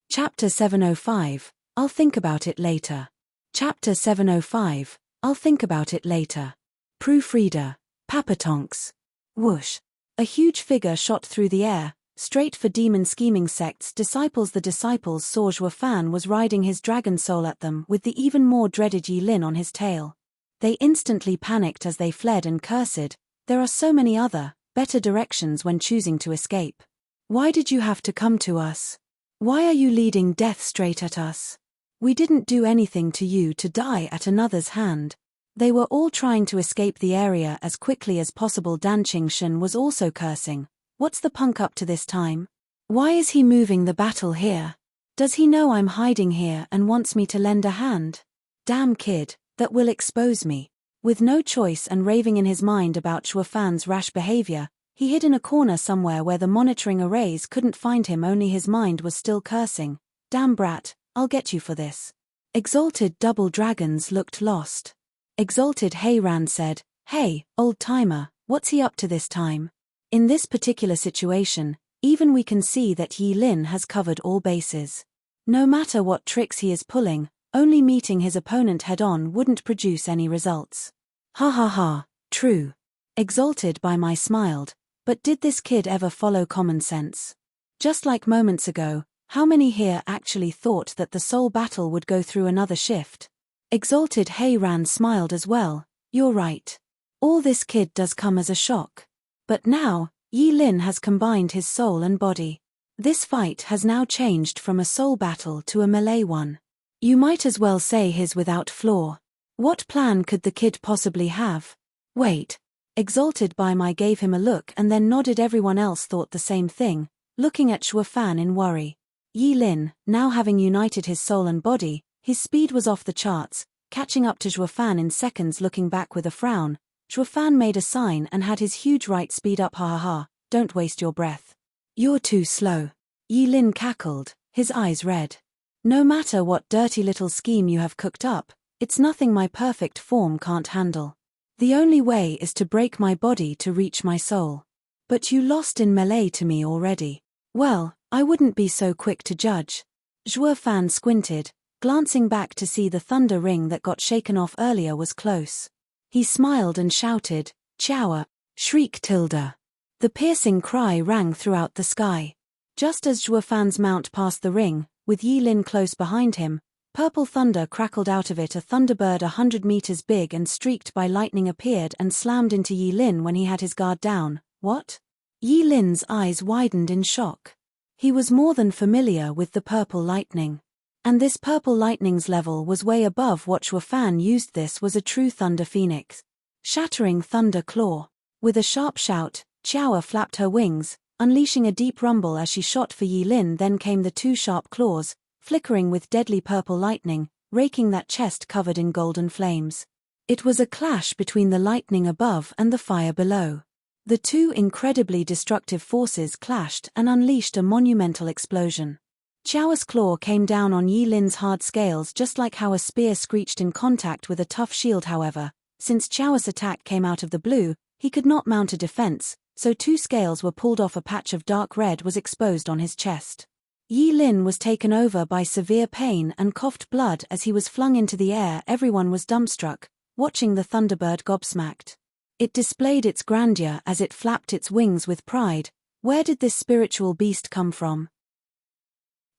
Chapter 705, I'll think about it later. Chapter 705, I'll think about it later. Proofreader, Papatonks. Whoosh. A huge figure shot through the air, straight for demon scheming sect's disciples. The disciples saw Zhuo Fan was riding his dragon soul at them with the even more dreaded Yi Lin on his tail. They instantly panicked as they fled and cursed, there are so many other, better directions when choosing to escape. Why did you have to come to us? Why are you leading death straight at us? We didn't do anything to you to die at another's hand. They were all trying to escape the area as quickly as possible. Dan Qingshan was also cursing. What's the punk up to this time? Why is he moving the battle here? Does he know I'm hiding here and wants me to lend a hand? Damn kid, that will expose me. With no choice and raving in his mind about Zhuo Fan's rash behavior, he hid in a corner somewhere where the monitoring arrays couldn't find him. Only his mind was still cursing. Damn brat, I'll get you for this. Exalted double dragons looked lost. Exalted Heiran said, "Hey, old-timer, what's he up to this time?" In this particular situation, even we can see that Yi Lin has covered all bases. No matter what tricks he is pulling, only meeting his opponent head-on wouldn't produce any results. Ha ha ha, true. Exalted by my smiled, but did this kid ever follow common sense? Just like moments ago, how many here actually thought that the soul battle would go through another shift? Exalted Heiran smiled as well. You're right. All this kid does come as a shock. But now, Yi Lin has combined his soul and body. This fight has now changed from a soul battle to a melee one. You might as well say his without flaw. What plan could the kid possibly have? Wait. Exalted by my gave him a look and then nodded. Everyone else thought the same thing, looking at Zhuo Fan in worry. Yi Lin, now having united his soul and body, his speed was off the charts, catching up to Zhuo Fan in seconds. Looking back with a frown, Zhuo Fan made a sign and had his huge right speed up. Ha ha ha, don't waste your breath. You're too slow. Yi Lin cackled, his eyes red. No matter what dirty little scheme you have cooked up, it's nothing my perfect form can't handle. The only way is to break my body to reach my soul. But you lost in melee to me already. Well, I wouldn't be so quick to judge. Zhuo Fan squinted, glancing back to see the thunder ring that got shaken off earlier was close. He smiled and shouted, "Chower!" Shriek tilde. The piercing cry rang throughout the sky. Just as Zhuo Fan's mount passed the ring, with Yi Lin close behind him, purple thunder crackled out of it. A thunderbird 100 meters big and streaked by lightning appeared and slammed into Yi Lin when he had his guard down. What? Yi Lin's eyes widened in shock. He was more than familiar with the purple lightning. And this purple lightning's level was way above what Zhuo Fan used. This was a true thunder phoenix. Shattering thunder claw. With a sharp shout, Chower flapped her wings, unleashing a deep rumble as she shot for Yi Lin. Then came the two sharp claws, flickering with deadly purple lightning, raking that chest covered in golden flames. It was a clash between the lightning above and the fire below. The two incredibly destructive forces clashed and unleashed a monumental explosion. Chower's claw came down on Yi Lin's hard scales just like how a spear screeched in contact with a tough shield. However, since Chower's attack came out of the blue, he could not mount a defense, so two scales were pulled off. A patch of dark red was exposed on his chest. Yi Lin was taken over by severe pain and coughed blood as he was flung into the air. Everyone was dumbstruck, watching the Thunderbird gobsmacked. It displayed its grandeur as it flapped its wings with pride. Where did this spiritual beast come from?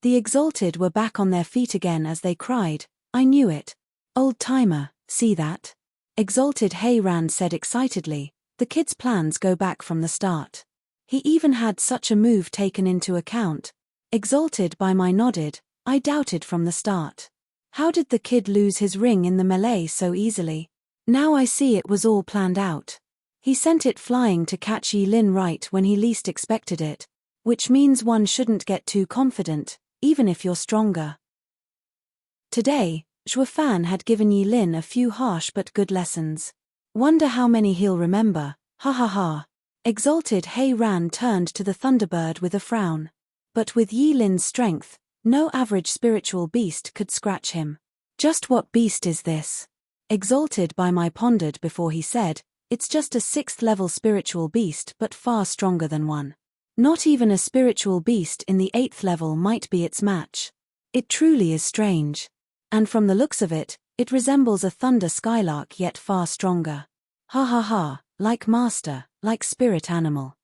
The Exalted were back on their feet again as they cried, "I knew it. Old-timer, see that?" Exalted Heiran said excitedly, "The kid's plans go back from the start. He even had such a move taken into account." Exalted by my nodded, "I doubted from the start. How did the kid lose his ring in the melee so easily? Now I see it was all planned out. He sent it flying to catch Yi Lin right when he least expected it, which means one shouldn't get too confident, even if you're stronger." Today, Zhuo Fan had given Yi Lin a few harsh but good lessons. Wonder how many he'll remember, ha ha ha. Exalted Heiran turned to the Thunderbird with a frown. But with Yi Lin's strength, no average spiritual beast could scratch him. Just what beast is this? Exalted by my pondered before he said, It's just a 6th level spiritual beast but far stronger than one. Not even a spiritual beast in the 8th level might be its match. It truly is strange. And from the looks of it, it resembles a thunder skylark yet far stronger. Ha ha ha, like master, like spirit animal.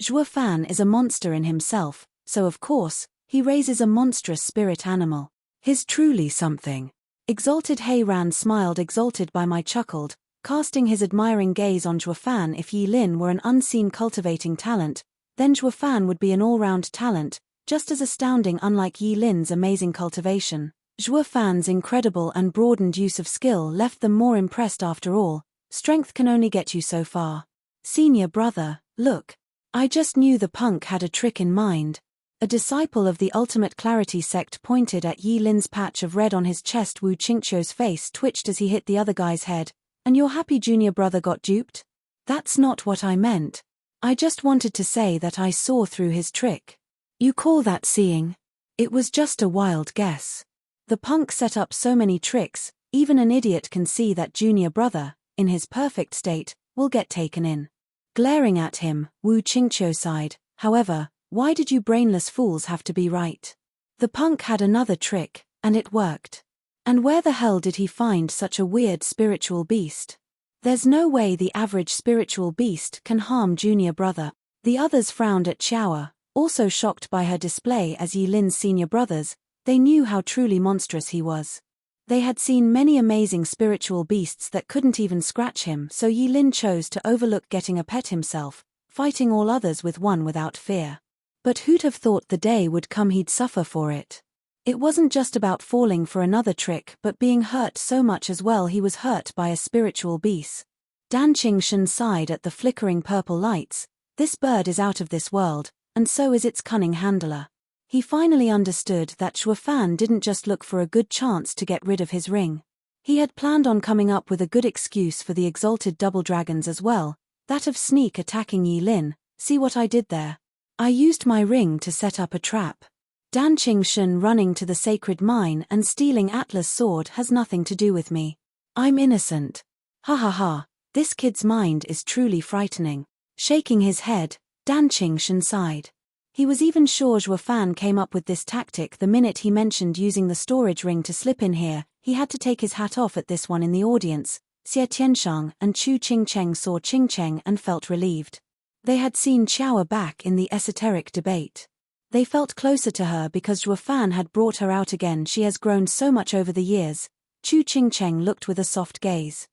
Zhuo Fan is a monster in himself, so of course, he raises a monstrous spirit animal. He's truly something. Exalted Heiran smiled exalted by my chuckled, casting his admiring gaze on Zhuo Fan. If Yi Lin were an unseen cultivating talent, then Zhuo Fan would be an all-round talent, just as astounding. Unlike Yi Lin's amazing cultivation, Zhuo Fan's incredible and broadened use of skill left them more impressed. After all, strength can only get you so far. Senior brother, look. I just knew the punk had a trick in mind. A disciple of the Ultimate Clarity sect pointed at Yi Lin's patch of red on his chest. Wu Qingqiu's face twitched as he hit the other guy's head. And your happy junior brother got duped? That's not what I meant. I just wanted to say that I saw through his trick. You call that seeing? It was just a wild guess. The punk set up so many tricks, even an idiot can see that junior brother, in his perfect state, will get taken in. Glaring at him, Wu Qingqiu sighed. However, why did you brainless fools have to be right? The punk had another trick, and it worked. And where the hell did he find such a weird spiritual beast? There's no way the average spiritual beast can harm junior brother. The others frowned at Xiao, also shocked by her display as Yi Lin's senior brothers. They knew how truly monstrous he was. They had seen many amazing spiritual beasts that couldn't even scratch him, so Yi Lin chose to overlook getting a pet himself, fighting all others with one without fear. But who'd have thought the day would come he'd suffer for it? It wasn't just about falling for another trick but being hurt so much as well. He was hurt by a spiritual beast. Dan Qingshan sighed at the flickering purple lights. This bird is out of this world, and so is its cunning handler. He finally understood that Zhuo Fan didn't just look for a good chance to get rid of his ring. He had planned on coming up with a good excuse for the exalted double dragons as well, that of sneak attacking Yi Lin. See what I did there? I used my ring to set up a trap. Dan Qingshan running to the sacred mine and stealing Atlas' sword has nothing to do with me. I'm innocent. Ha ha ha, this kid's mind is truly frightening. Shaking his head, Dan Qingshan sighed. He was even sure Zhuo Fan came up with this tactic the minute he mentioned using the storage ring to slip in here. He had to take his hat off at this one in the audience. Xie Tianshang and Chu Qingcheng saw Qingcheng and felt relieved. They had seen Xiao back in the esoteric debate. They felt closer to her because Zhuo Fan had brought her out again. She has grown so much over the years. Chu Qingcheng looked with a soft gaze.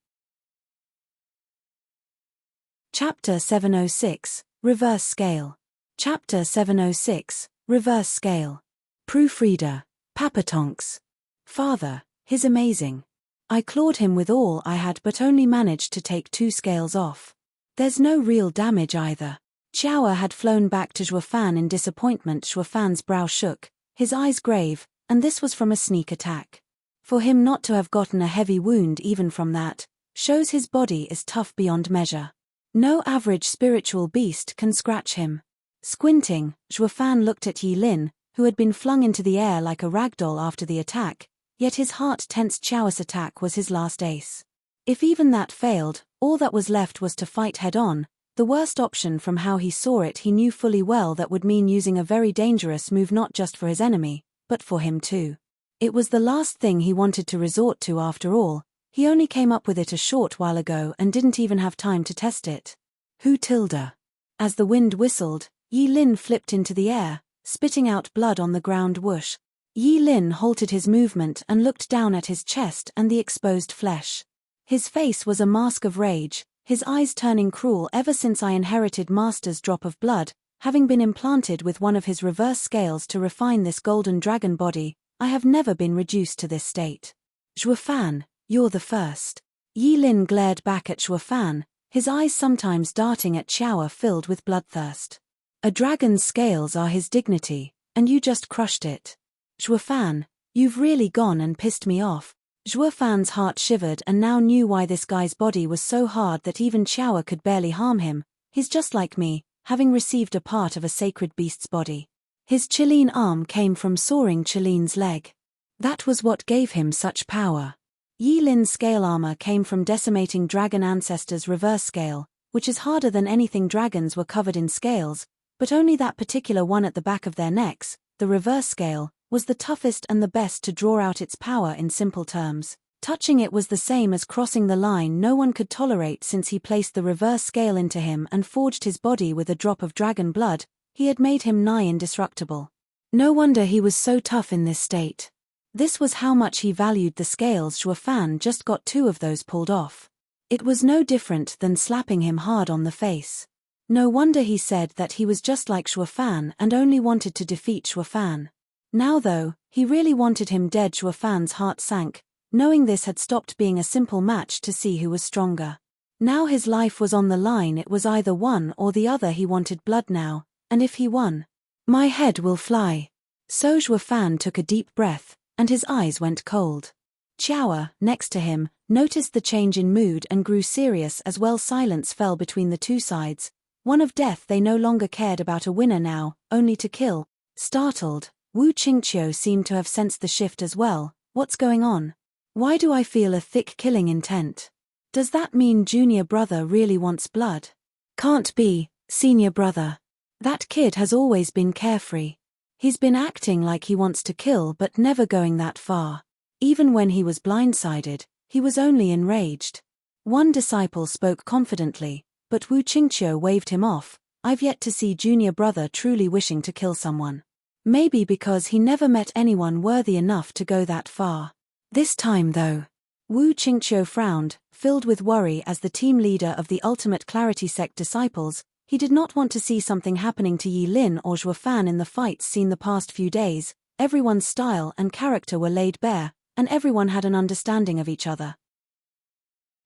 Chapter 706, Reverse Scale. Chapter 706, Reverse Scale. Proofreader, Papatonks. Father, he's amazing. I clawed him with all I had but only managed to take 2 scales off. There's no real damage either. Xiao had flown back to Zhuo Fan in disappointment. Zhuo Fan's brow shook, his eyes grave, and this was from a sneak attack. For him not to have gotten a heavy wound even from that, shows his body is tough beyond measure. No average spiritual beast can scratch him. Squinting, Zhuo Fan looked at Yi Lin, who had been flung into the air like a ragdoll after the attack, yet his heart tensed. Xiao's attack was his last ace. If even that failed, all that was left was to fight head-on. The worst option from how he saw it. He knew fully well that would mean using a very dangerous move not just for his enemy, but for him too. It was the last thing he wanted to resort to after all. He only came up with it a short while ago and didn't even have time to test it. Who tilde? As the wind whistled, Yi Lin flipped into the air, spitting out blood on the ground. Whoosh. Yi Lin halted his movement and looked down at his chest and the exposed flesh. His face was a mask of rage, his eyes turning cruel. Ever since I inherited Master's drop of blood, having been implanted with one of his reverse scales to refine this golden dragon body, I have never been reduced to this state. Zhuo Fan, you're the first. Yi Lin glared back at Zhuo Fan, his eyes sometimes darting at Xiao filled with bloodthirst. A dragon's scales are his dignity, and you just crushed it. Zhuo Fan, you've really gone and pissed me off. Zhuo Fan's heart shivered and now knew why this guy's body was so hard that even Xiao could barely harm him. He's just like me, having received a part of a sacred beast's body. His Qilin arm came from soaring Qilin's leg. That was what gave him such power. Yi Lin's scale armor came from decimating dragon ancestors' reverse scale, which is harder than anything. Dragons were covered in scales, but only that particular one at the back of their necks, the reverse scale, was the toughest and the best to draw out its power. In simple terms, touching it was the same as crossing the line no one could tolerate. Since he placed the reverse scale into him and forged his body with a drop of dragon blood, he had made him nigh indestructible. No wonder he was so tough in this state. This was how much he valued the scales. Shuo Fan just got 2 of those pulled off. It was no different than slapping him hard on the face. No wonder he said that he was just like Shuo Fan and only wanted to defeat Shuo Fan. Now though, he really wanted him dead. Shuo Fan's heart sank, knowing this had stopped being a simple match to see who was stronger. Now his life was on the line. It was either one or the other. He wanted blood now, and if he won, my head will fly. So Shuo Fan took a deep breath, and his eyes went cold. Qiao, next to him, noticed the change in mood and grew serious as well. Silence fell between the two sides, one of death. They no longer cared about a winner now, only to kill. Startled, Wu Qingqiu seemed to have sensed the shift as well. What's going on? Why do I feel a thick killing intent? Does that mean junior brother really wants blood? Can't be, senior brother. That kid has always been carefree. He's been acting like he wants to kill but never going that far. Even when he was blindsided, he was only enraged. One disciple spoke confidently, but Wu Qingqiu waved him off. I've yet to see junior brother truly wishing to kill someone. Maybe because he never met anyone worthy enough to go that far. This time though. Wu Qingqiu frowned, filled with worry. As the team leader of the Ultimate Clarity Sect disciples, he did not want to see something happening to Yi Lin or Shuo Fan in the fights seen the past few days. Everyone's style and character were laid bare, and everyone had an understanding of each other.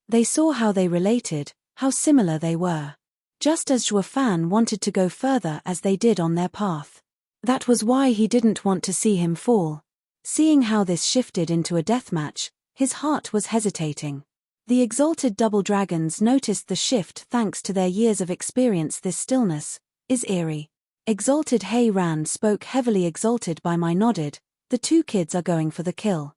They saw how they related, how similar they were. Just as Shuo Fan wanted to go further as they did on their path. That was why he didn't want to see him fall. Seeing how this shifted into a deathmatch, his heart was hesitating. The exalted double dragons noticed the shift thanks to their years of experience. This stillness is eerie. Exalted Hei Ran spoke heavily. Exalted by my nodded. The 2 kids are going for the kill.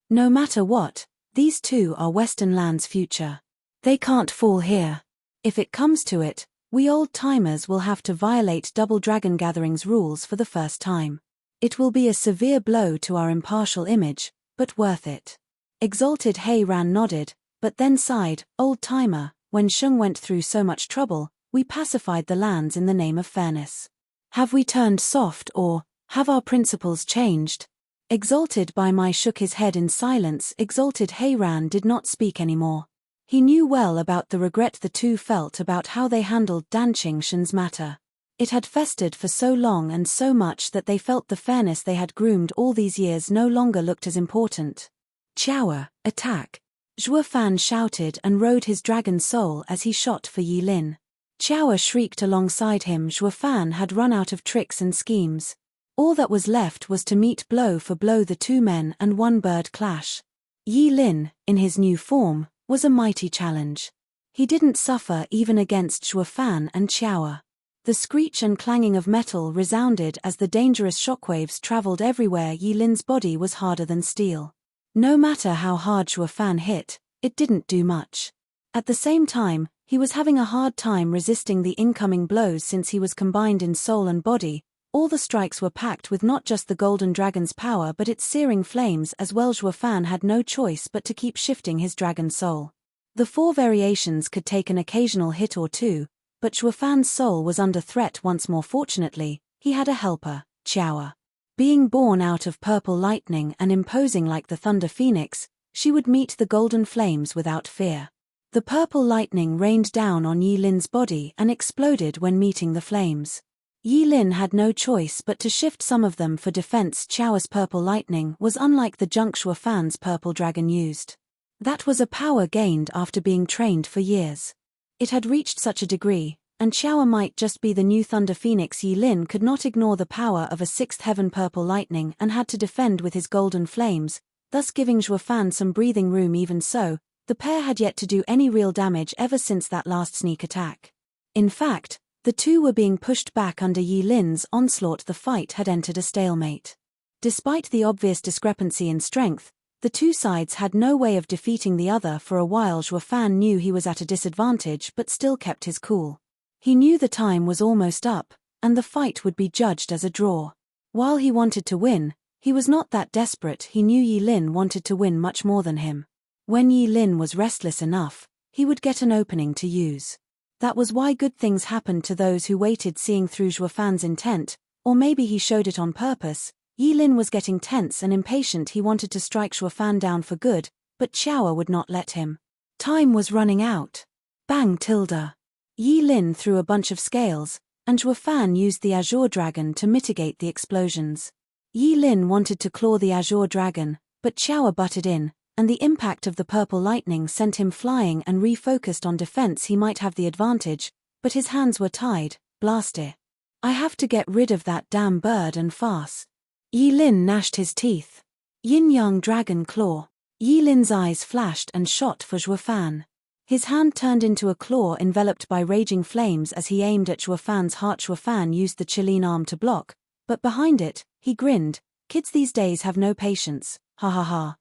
No matter what, these 2 are Western Land's future. They can't fall here. If it comes to it, we old-timers will have to violate Double Dragon Gathering's rules for the first time. It will be a severe blow to our impartial image, but worth it. Exalted Hei Ran nodded, but then sighed. Old-timer, when Sheng went through so much trouble, we pacified the lands in the name of fairness. Have we turned soft or have our principles changed? Exalted by my shook his head in silence. Exalted Hei Ran did not speak anymore. He knew well about the regret the 2 felt about how they handled Danqing Shen's matter. It had festered for so long and so much that they felt the fairness they had groomed all these years no longer looked as important. Qiao, attack! Shuo Fan shouted and rode his dragon soul as he shot for Yi Lin. Qiao shrieked alongside him. Shuo Fan had run out of tricks and schemes. All that was left was to meet blow for blow. The 2 men and 1 bird clash. Yi Lin, in his new form, was a mighty challenge. He didn't suffer even against Shuo Fan and Qiao. The screech and clanging of metal resounded as the dangerous shockwaves traveled everywhere. Yi Lin's body was harder than steel. No matter how hard Shuo Fan hit, it didn't do much. At the same time, he was having a hard time resisting the incoming blows since he was combined in soul and body. All the strikes were packed with not just the golden dragon's power but its searing flames as well. Shuo Fan had no choice but to keep shifting his dragon soul. The 4 variations could take an occasional hit or 2, but Shuo Fan's soul was under threat once more. Fortunately, he had a helper, Qiao. Being born out of purple lightning and imposing like the thunder phoenix, she would meet the golden flames without fear. The purple lightning rained down on Yi Lin's body and exploded when meeting the flames. Yi Lin had no choice but to shift some of them for defense. Qiao's purple lightning was unlike the junk Shuo Fan's purple dragon used. That was a power gained after being trained for years. It had reached such a degree, and Qiao might just be the new Thunder Phoenix. Yi Lin could not ignore the power of a 6th heaven purple lightning and had to defend with his golden flames, thus giving Shuo Fan some breathing room. Even so, the pair had yet to do any real damage ever since that last sneak attack. In fact, the 2 were being pushed back under Yi Lin's onslaught. The fight had entered a stalemate. Despite the obvious discrepancy in strength, The two sides had no way of defeating the other. For a while Zhuo Fan knew he was at a disadvantage but still kept his cool. He knew the time was almost up, and the fight would be judged as a draw. While he wanted to win, he was not that desperate. He knew Yi Lin wanted to win much more than him. When Yi Lin was restless enough, he would get an opening to use. That was why good things happened to those who waited, seeing through Zhuo Fan's intent, or maybe he showed it on purpose. Yi Lin was getting tense and impatient. He wanted to strike Zhuo Fan down for good, but Qiao would not let him. Time was running out. Bang tilde. Yi Lin threw a bunch of scales, and Zhuo Fan used the Azure Dragon to mitigate the explosions. Yi Lin wanted to claw the Azure Dragon, but Qiao butted in, and the impact of the purple lightning sent him flying and refocused on defense. He might have the advantage, but his hands were tied. Blast it. I have to get rid of that damn bird and fast. Yi Lin gnashed his teeth. Yin-Yang Dragon Claw. Yi Lin's eyes flashed and shot for Zhuo Fan. His hand turned into a claw enveloped by raging flames as he aimed at Zhuo Fan's heart. Zhuo Fan used the Qilin arm to block, but behind it, he grinned. Kids these days have no patience, ha ha ha.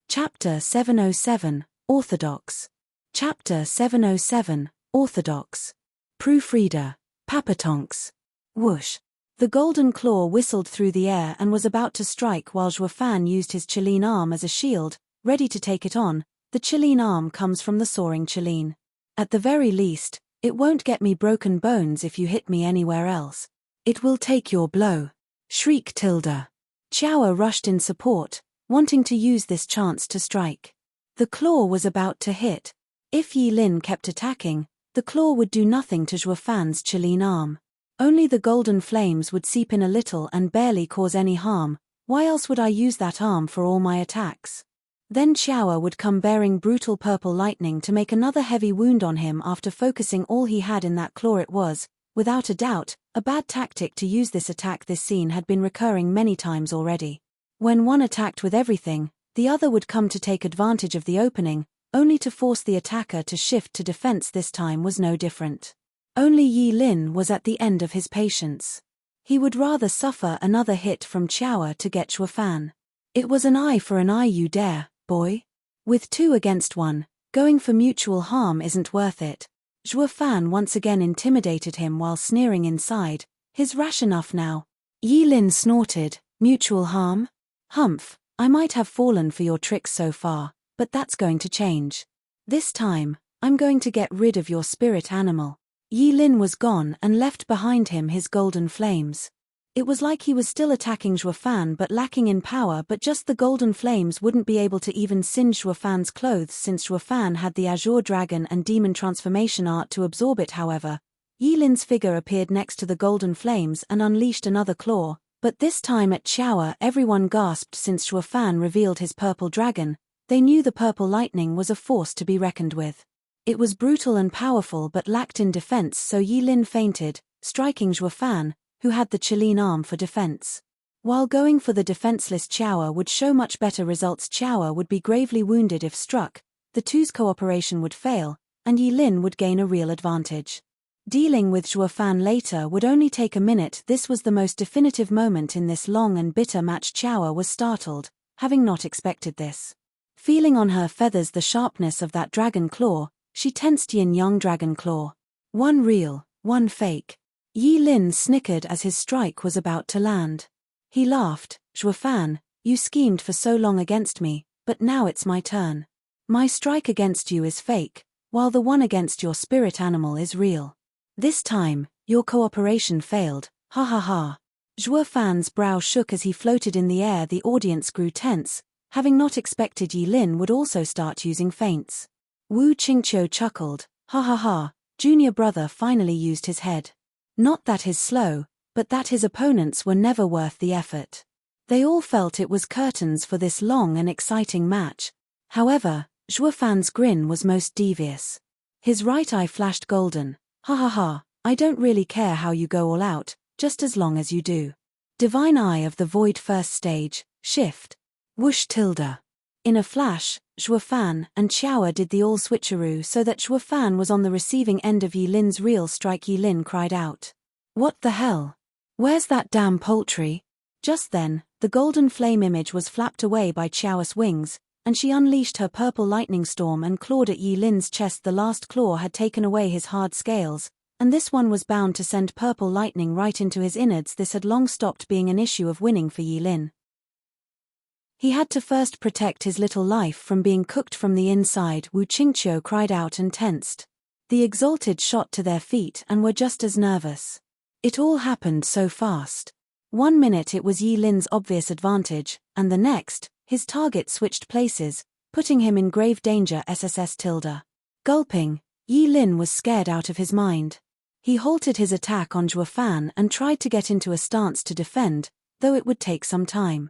Chapter 707, Orthodox. Chapter 707, Orthodox. Proofreader, Papatonks. Whoosh. The golden claw whistled through the air and was about to strike while Zhuo Fan used his Qilin arm as a shield, ready to take it on. The Qilin arm comes from the soaring Qilin. At the very least, it won't get me broken bones if you hit me anywhere else. It will take your blow. Shriek tilde. Qiao rushed in support, wanting to use this chance to strike. The claw was about to hit. If Yi Lin kept attacking, the claw would do nothing to Zhuo Fan's Qilin arm. Only the golden flames would seep in a little and barely cause any harm. Why else would I use that arm for all my attacks? Then Qiao would come bearing brutal purple lightning to make another heavy wound on him after focusing all he had in that claw. It was, without a doubt, a bad tactic to use this attack. This scene had been recurring many times already. When one attacked with everything, the other would come to take advantage of the opening, only to force the attacker to shift to defense. This time was no different. Only Yi Lin was at the end of his patience. He would rather suffer another hit from Qiao to get Zhuo Fan. It was an eye for an eye. You dare, boy? With 2 against 1, going for mutual harm isn't worth it. Zhuo Fan once again intimidated him while sneering inside. His rash enough now. Yi Lin snorted. Mutual harm? Humph, I might have fallen for your tricks so far, but that's going to change. This time, I'm going to get rid of your spirit animal. Yi Lin was gone and left behind him his golden flames. It was like he was still attacking Zhuo Fan but lacking in power, but just the golden flames wouldn't be able to even singe Zhuo Fan's clothes since Zhuo Fan had the Azure Dragon and Demon Transformation art to absorb it. However, Yi Lin's figure appeared next to the golden flames and unleashed another claw, but this time at Qiao. Everyone gasped since Zhuo Fan revealed his purple dragon. They knew the purple lightning was a force to be reckoned with. It was brutal and powerful but lacked in defense, so Yi Lin fainted, striking Zhuo Fan, who had the Qilin arm for defense. While going for the defenseless Qiao would show much better results, Qiao would be gravely wounded if struck, the two's cooperation would fail, and Yi Lin would gain a real advantage. Dealing with Zhuo Fan later would only take a minute. This was the most definitive moment in this long and bitter match. Qiao was startled, having not expected this. Feeling on her feathers the sharpness of that dragon claw, she tensed. Yin-Yang Dragon Claw. One real, one fake. Yi Lin snickered as his strike was about to land. He laughed. Zhuo Fan, you schemed for so long against me, but now it's my turn. My strike against you is fake, while the one against your spirit animal is real. This time, your cooperation failed, ha ha ha. Zhuo Fan's brow shook as he floated in the air. The audience grew tense, having not expected Yi Lin would also start using feints. Wu Qingqiu chuckled, ha ha ha, junior brother finally used his head. Not that he's slow, but that his opponents were never worth the effort. They all felt it was curtains for this long and exciting match. However, Zhuo Fan's grin was most devious. His right eye flashed golden, ha ha ha, I don't really care how you go all out, just as long as you do. Divine Eye of the Void first stage, shift. Whoosh tilde. In a flash, Zhuo Fan and Qiao did the all switcheroo so that Zhuo Fan was on the receiving end of Yi Lin's real strike. Yi Lin cried out. What the hell? Where's that damn poultry? Just then, the golden flame image was flapped away by Chiao's wings, and she unleashed her purple lightning storm and clawed at Yi Lin's chest. The last claw had taken away his hard scales, and this one was bound to send purple lightning right into his innards. This had long stopped being an issue of winning for Yi Lin. He had to first protect his little life from being cooked from the inside. Wu Qingqiu cried out and tensed. The exalted shot to their feet and were just as nervous. It all happened so fast. 1 minute it was Yi Lin's obvious advantage, and the next, his target switched places, putting him in grave danger. Gulping, Yi Lin was scared out of his mind. He halted his attack on Zhuo Fan and tried to get into a stance to defend, though it would take some time.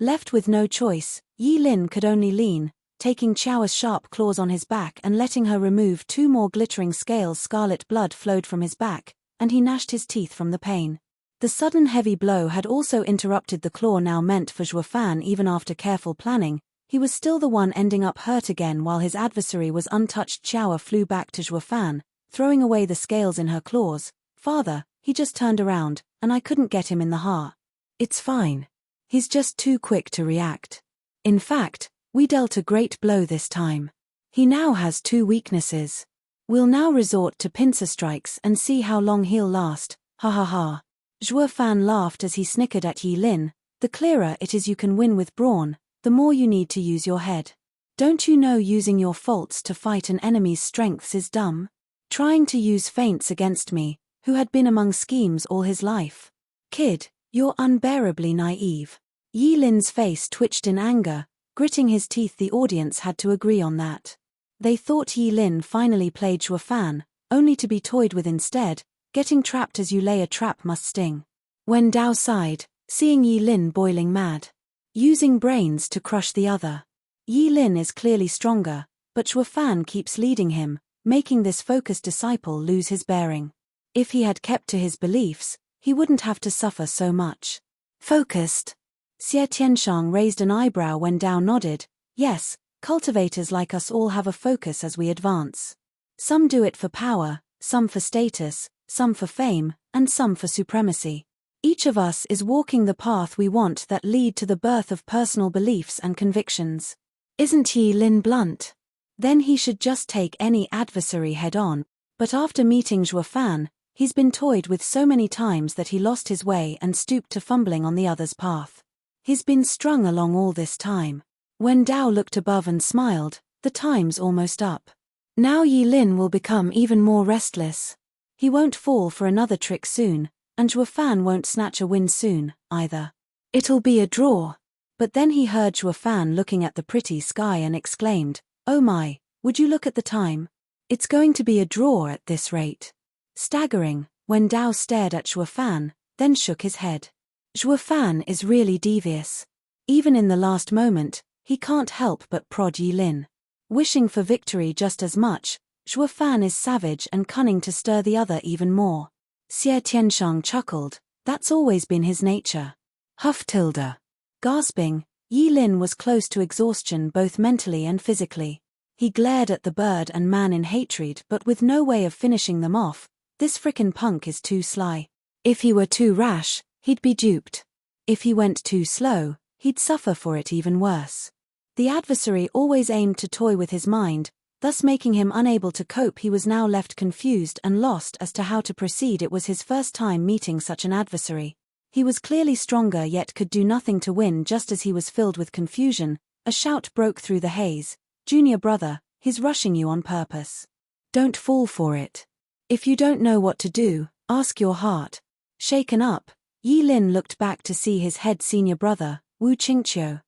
Left with no choice, Yi Lin could only lean, taking Chiao's sharp claws on his back and letting her remove 2 more glittering scales. Scarlet blood flowed from his back, and he gnashed his teeth from the pain. The sudden heavy blow had also interrupted the claw now meant for Zhuo Fan. Even after careful planning, he was still the one ending up hurt again while his adversary was untouched. Chiao flew back to Zhuo Fan, throwing away the scales in her claws. Father, he just turned around, and I couldn't get him in the heart. It's fine. He's just too quick to react. In fact, we dealt a great blow this time. He now has 2 weaknesses. We'll now resort to pincer strikes and see how long he'll last. Ha ha ha. Zhuo Fan laughed as he snickered at Yi Lin. The clearer it is you can win with brawn, the more you need to use your head. Don't you know using your faults to fight an enemy's strengths is dumb? Trying to use feints against me, who had been among schemes all his life. Kid, you're unbearably naive. Yi Lin's face twitched in anger, gritting his teeth. The audience had to agree on that. They thought Yi Lin finally played Zhuo Fan, only to be toyed with instead. Getting trapped as you lay a trap must sting. Wen Dao sighed, seeing Yi Lin boiling mad. Using brains to crush the other. Yi Lin is clearly stronger, but Zhuo Fan keeps leading him, making this focused disciple lose his bearing. If he had kept to his beliefs, he wouldn't have to suffer so much. Focused. Xie Tianshang raised an eyebrow. Wen Dao nodded. Yes, cultivators like us all have a focus as we advance. Some do it for power, some for status, some for fame, and some for supremacy. Each of us is walking the path we want that lead to the birth of personal beliefs and convictions. Isn't Yi Lin blunt? Then he should just take any adversary head on, but after meeting Zhuo Fan, he's been toyed with so many times that he lost his way and stooped to fumbling on the other's path. He's been strung along all this time. Wen Dao looked above and smiled. The time's almost up. Now Yi Lin will become even more restless. He won't fall for another trick soon, and Zhuo Fan won't snatch a win soon, either. It'll be a draw. But then he heard Zhuo Fan looking at the pretty sky and exclaimed, "Oh my, would you look at the time? It's going to be a draw at this rate." Staggering, Wen Dao stared at Zhuo Fan, then shook his head. Zhuo Fan is really devious. Even in the last moment, he can't help but prod Yi Lin. Wishing for victory just as much, Zhuo Fan is savage and cunning to stir the other even more. Xie Tianshang chuckled. That's always been his nature. Huff tilde. Gasping, Yi Lin was close to exhaustion both mentally and physically. He glared at the bird and man in hatred but with no way of finishing them off. This frickin' punk is too sly. If he were too rash, he'd be duped. If he went too slow, he'd suffer for it even worse. The adversary always aimed to toy with his mind, thus making him unable to cope. He was now left confused and lost as to how to proceed. It was his first time meeting such an adversary. He was clearly stronger yet could do nothing to win. Just as he was filled with confusion, a shout broke through the haze. "Junior brother, he's rushing you on purpose. Don't fall for it. If you don't know what to do, ask your heart." Shaken up, Yi Lin looked back to see his head senior brother, Wu Qingqiu.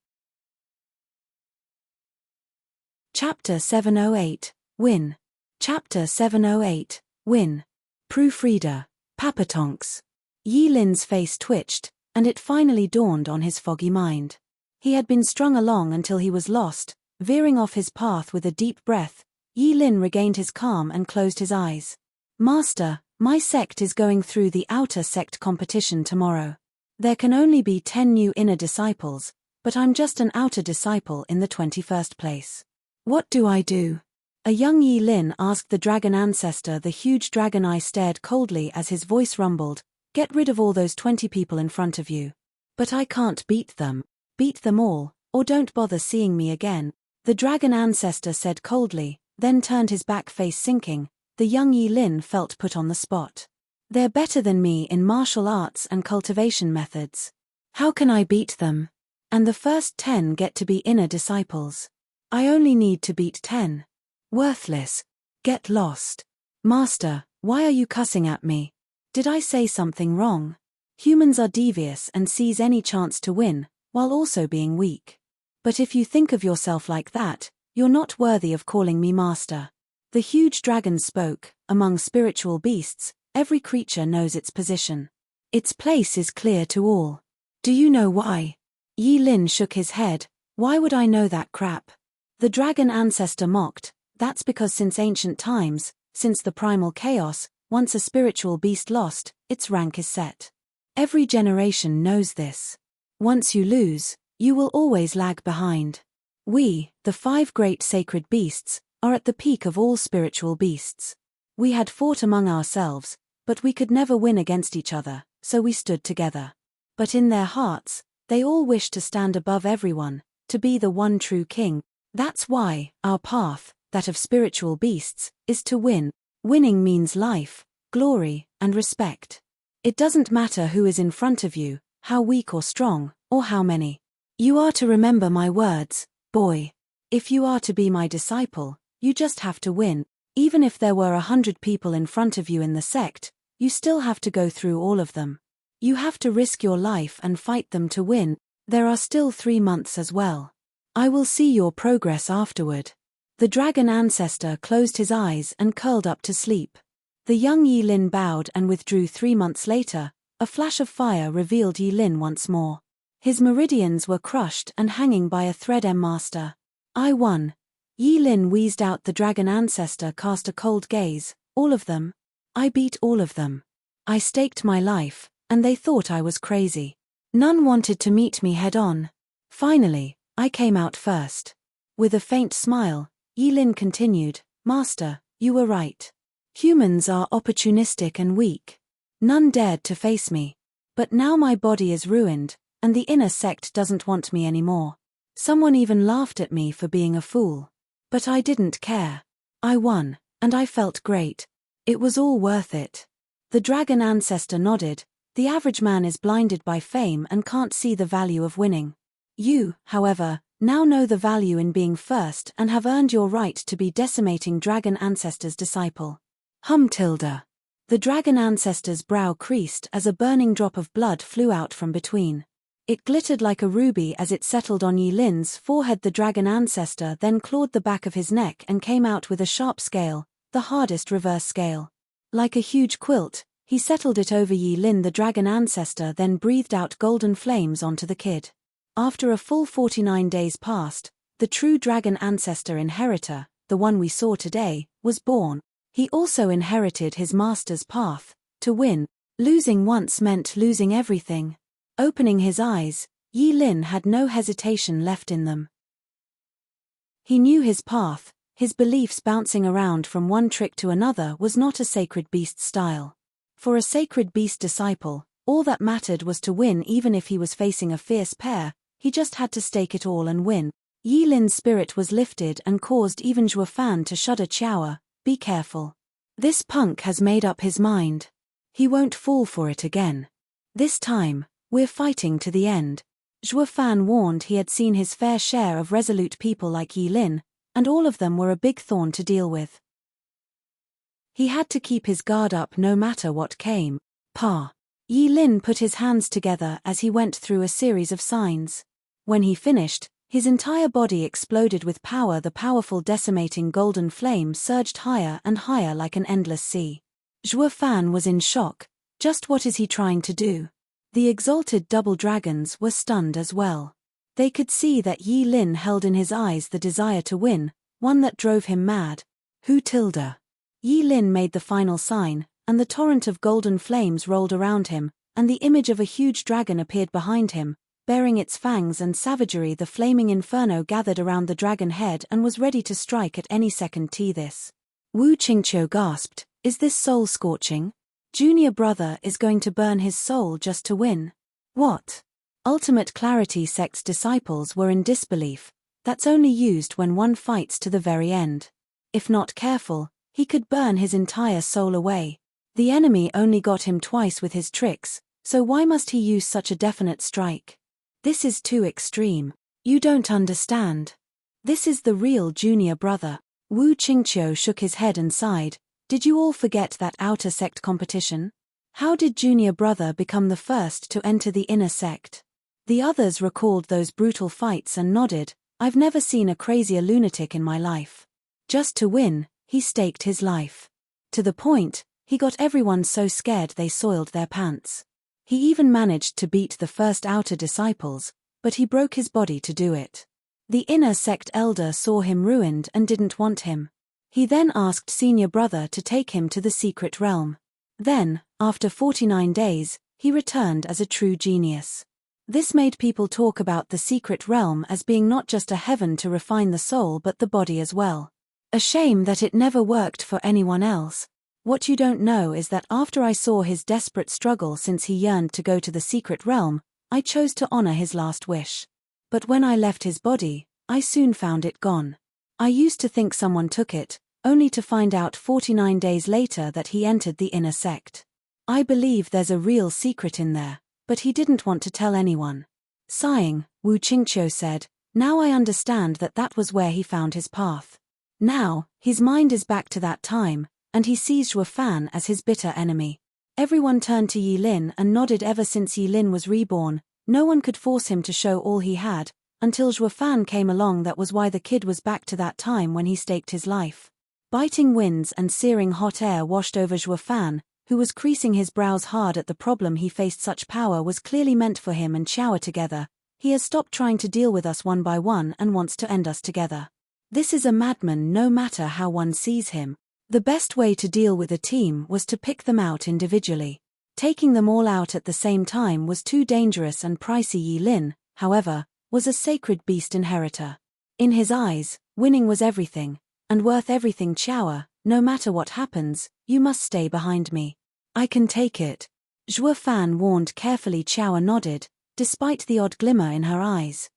Chapter 708, Win. Chapter 708, Win. Proofreader, Papatonks. Yi Lin's face twitched, and it finally dawned on his foggy mind. He had been strung along until he was lost. Veering off his path with a deep breath, Yi Lin regained his calm and closed his eyes. "Master, my sect is going through the outer sect competition tomorrow. There can only be 10 new inner disciples, but I'm just an outer disciple in the 21st place. What do I do?" A young Yi Lin asked the dragon ancestor. The huge dragon eye stared coldly as his voice rumbled, Get rid of all those 20 people in front of you. But I can't beat them. Beat them all, or don't bother seeing me again, the dragon ancestor said coldly, then turned his back, face sinking. The young Yi Lin felt put on the spot. They're better than me in martial arts and cultivation methods. How can I beat them? And the first 10 get to be inner disciples. I only need to beat 10. Worthless. Get lost. Master, why are you cussing at me? Did I say something wrong? Humans are devious and seize any chance to win, while also being weak. But if you think of yourself like that, you're not worthy of calling me master. The huge dragon spoke. Among spiritual beasts, every creature knows its position. Its place is clear to all. Do you know why? Yi Lin shook his head. Why would I know that crap? The dragon ancestor mocked. That's because since ancient times, since the primal chaos, once a spiritual beast lost, its rank is set. Every generation knows this. Once you lose, you will always lag behind. We, the 5 great sacred beasts, are at the peak of all spiritual beasts. We had fought among ourselves, but we could never win against each other, so we stood together. But in their hearts, they all wished to stand above everyone, to be the one true king. That's why, our path, that of spiritual beasts, is to win. Winning means life, glory, and respect. It doesn't matter who is in front of you, how weak or strong, or how many. You are to remember my words, boy. If you are to be my disciple, you just have to win. Even if there were 100 people in front of you in the sect, you still have to go through all of them. You have to risk your life and fight them to win. There are still 3 months as well. I will see your progress afterward. The dragon ancestor closed his eyes and curled up to sleep. The young Yi Lin bowed and withdrew. 3 months later, a flash of fire revealed Yi Lin once more. His meridians were crushed and hanging by a thread. Master. I won. Yi Lin wheezed out. The dragon ancestor cast a cold gaze. All of them? I beat all of them. I staked my life, and they thought I was crazy. None wanted to meet me head on. Finally, I came out first. With a faint smile, Yi Lin continued, Master, you were right. Humans are opportunistic and weak. None dared to face me. But now my body is ruined, and the inner sect doesn't want me anymore. Someone even laughed at me for being a fool. But I didn't care. I won, and I felt great. It was all worth it. The dragon ancestor nodded. The average man is blinded by fame and can't see the value of winning. You, however, now know the value in being first and have earned your right to be decimating dragon ancestor's disciple. Tilda. The dragon ancestor's brow creased as a burning drop of blood flew out from between. It glittered like a ruby as it settled on Yi Lin's forehead. The dragon ancestor then clawed the back of his neck and came out with a sharp scale, the hardest reverse scale. Like a huge quilt, he settled it over Yi Lin. The dragon ancestor then breathed out golden flames onto the kid. After a full 49 days passed, the true dragon ancestor inheritor, the one we saw today, was born. He also inherited his master's path. To win, losing once meant losing everything. Opening his eyes, Yi Lin had no hesitation left in them. He knew his path. His beliefs bouncing around from one trick to another was not a sacred beast style. For a sacred beast disciple, all that mattered was to win. Even if he was facing a fierce pair, he just had to stake it all and win. Yi Lin's spirit was lifted and caused even Zhuo Fan to shudder. Chower, be careful. This punk has made up his mind. He won't fall for it again. This time, we're fighting to the end. Zhuo Fan warned. He had seen his fair share of resolute people like Yi Lin, and all of them were a big thorn to deal with. He had to keep his guard up no matter what came. Yi Lin put his hands together as he went through a series of signs. When he finished, his entire body exploded with power. The powerful decimating golden flame surged higher and higher like an endless sea. Zhuo Fan was in shock. Just what is he trying to do? The exalted double dragons were stunned as well. They could see that Yi Lin held in his eyes the desire to win, one that drove him mad. Tilda. Yi Lin made the final sign, and the torrent of golden flames rolled around him, and the image of a huge dragon appeared behind him, bearing its fangs and savagery. The flaming inferno gathered around the dragon head and was ready to strike at any second. This. Wu Qingqiu gasped, is this soul-scorching? Junior brother is going to burn his soul just to win. What? Ultimate Clarity sect's disciples were in disbelief. That's only used when one fights to the very end. If not careful, he could burn his entire soul away. The enemy only got him twice with his tricks, so why must he use such a definite strike? This is too extreme. You don't understand. This is the real junior brother. Wu Qingqiu shook his head and sighed. Did you all forget that outer sect competition? How did junior brother become the first to enter the inner sect? The others recalled those brutal fights and nodded. I've never seen a crazier lunatic in my life. Just to win, he staked his life. To the point, he got everyone so scared they soiled their pants. He even managed to beat the first outer disciples, but he broke his body to do it. The inner sect elder saw him ruined and didn't want him. He then asked senior brother to take him to the secret realm. Then, after 49 days, he returned as a true genius. This made people talk about the secret realm as being not just a heaven to refine the soul but the body as well. A shame that it never worked for anyone else. What you don't know is that after I saw his desperate struggle since he yearned to go to the secret realm, I chose to honor his last wish. But when I left his body, I soon found it gone. I used to think someone took it, only to find out 49 days later that he entered the inner sect. I believe there's a real secret in there, but he didn't want to tell anyone. Sighing, Wu Qingqiu said, now I understand that was where he found his path. Now, his mind is back to that time, and he sees Zhuo Fan as his bitter enemy. Everyone turned to Yi Lin and nodded. Ever since Yi Lin was reborn, no one could force him to show all he had, until Zhuo Fan came along. That was why the kid was back to that time when he staked his life. Biting winds and searing hot air washed over Zhuo Fan, who was creasing his brows hard at the problem he faced. Such power was clearly meant for him and Xiao together. He has stopped trying to deal with us one by one and wants to end us together. This is a madman no matter how one sees him. The best way to deal with a team was to pick them out individually. Taking them all out at the same time was too dangerous and pricey. Yi Lin, however, was a sacred beast inheritor. In his eyes, winning was everything, and worth everything. Xiao, no matter what happens, you must stay behind me. I can take it. Zhuo Fan warned carefully. Xiao nodded, despite the odd glimmer in her eyes.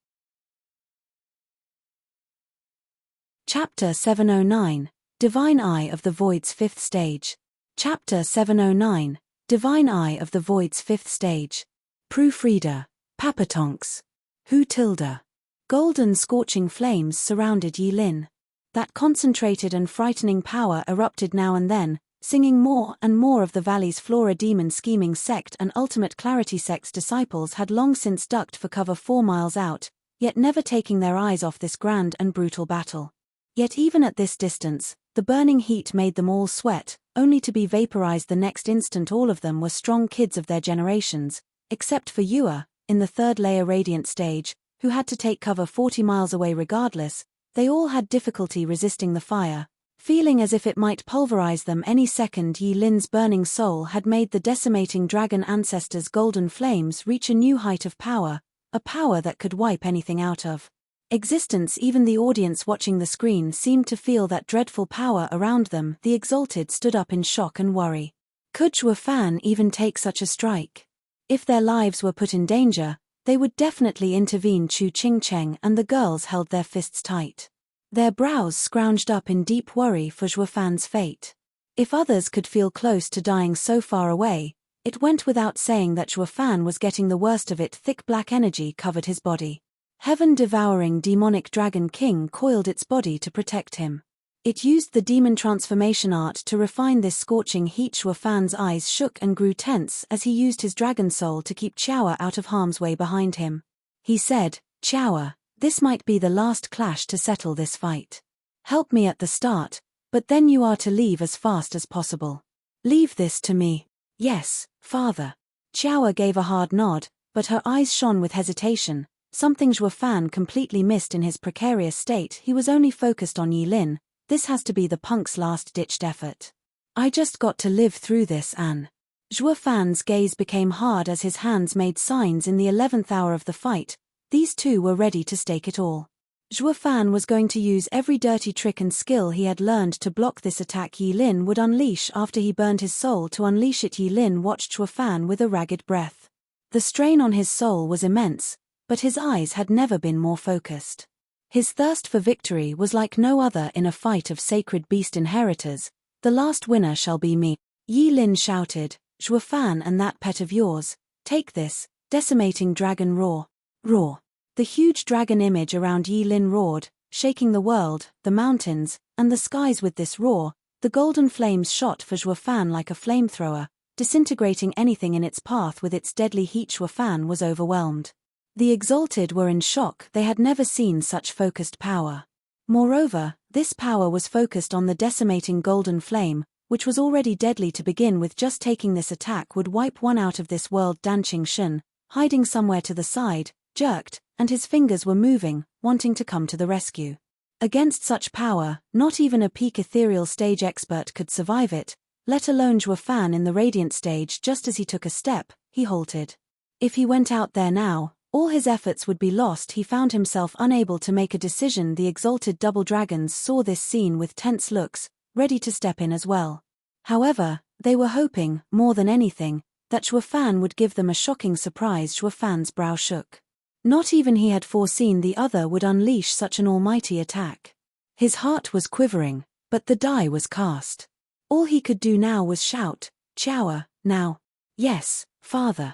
Chapter 709, Divine Eye of the Void's Fifth Stage. Chapter 709, Divine Eye of the Void's Fifth Stage. Proofreader, Papatonks. Hu tilde. Golden scorching flames surrounded Yi Lin. That concentrated and frightening power erupted now and then, singing more and more of the valley's Flora Demon Scheming Sect and Ultimate Clarity Sect's disciples had long since ducked for cover 4 miles out, yet never taking their eyes off this grand and brutal battle. Yet even at this distance, the burning heat made them all sweat, only to be vaporized the next instant. All of them were strong kids of their generations, except for Yua, in the third layer radiant stage, who had to take cover 40 miles away regardless. They all had difficulty resisting the fire, feeling as if it might pulverize them any second. Yi Lin's burning soul had made the decimating dragon ancestors' golden flames reach a new height of power, a power that could wipe anything out of existence. Even the audience watching the screen seemed to feel that dreadful power around them. The exalted stood up in shock and worry. Could Zhuo Fan even take such a strike? If their lives were put in danger, they would definitely intervene. Chu Qingcheng and the girls held their fists tight. Their brows scrounged up in deep worry for Zhuo Fan's fate. If others could feel close to dying so far away, it went without saying that Zhuo Fan was getting the worst of it. Thick black energy covered his body. Heaven-devouring demonic Dragon King coiled its body to protect him. It used the demon transformation art to refine this scorching heat. Zhuo Fan's eyes shook and grew tense as he used his dragon soul to keep Xiao out of harm's way behind him. He said, Xiao, this might be the last clash to settle this fight. Help me at the start, but then you are to leave as fast as possible. Leave this to me. Yes, father. Xiao gave a hard nod, but her eyes shone with hesitation, something Zhuo Fan completely missed in his precarious state. He was only focused on Yi Lin. This has to be the punk's last-ditched effort. I just got to live through this, Anne. Zhuo Fan's gaze became hard as his hands made signs. In the 11th hour of the fight, these two were ready to stake it all. Zhuo Fan was going to use every dirty trick and skill he had learned to block this attack Yi Lin would unleash after he burned his soul to unleash it. Yi Lin watched Zhuo Fan with a ragged breath. The strain on his soul was immense, but his eyes had never been more focused. His thirst for victory was like no other in a fight of sacred beast inheritors. The last winner shall be me. Yi Lin shouted, Zhuo Fan and that pet of yours, take this, decimating dragon roar. Roar. The huge dragon image around Yi Lin roared, shaking the world, the mountains, and the skies with this roar. The golden flames shot for Zhuo Fan like a flamethrower, disintegrating anything in its path with its deadly heat. Zhuo Fan was overwhelmed. The exalted were in shock. They had never seen such focused power. Moreover, this power was focused on the decimating golden flame, which was already deadly to begin with. Just taking this attack would wipe one out of this world. Danqing Shen, hiding somewhere to the side, jerked, and his fingers were moving, wanting to come to the rescue. Against such power, not even a peak ethereal stage expert could survive it, let alone Zhuo Fan in the radiant stage. Just as he took a step, he halted. If he went out there now, all his efforts would be lost. He found himself unable to make a decision. The exalted double dragons saw this scene with tense looks, ready to step in as well. However, they were hoping, more than anything, that Zhuo Fan would give them a shocking surprise. Zhuo Fan's brow shook. Not even he had foreseen the other would unleash such an almighty attack. His heart was quivering, but the die was cast. All he could do now was shout, Qiaoer, now. Yes, father.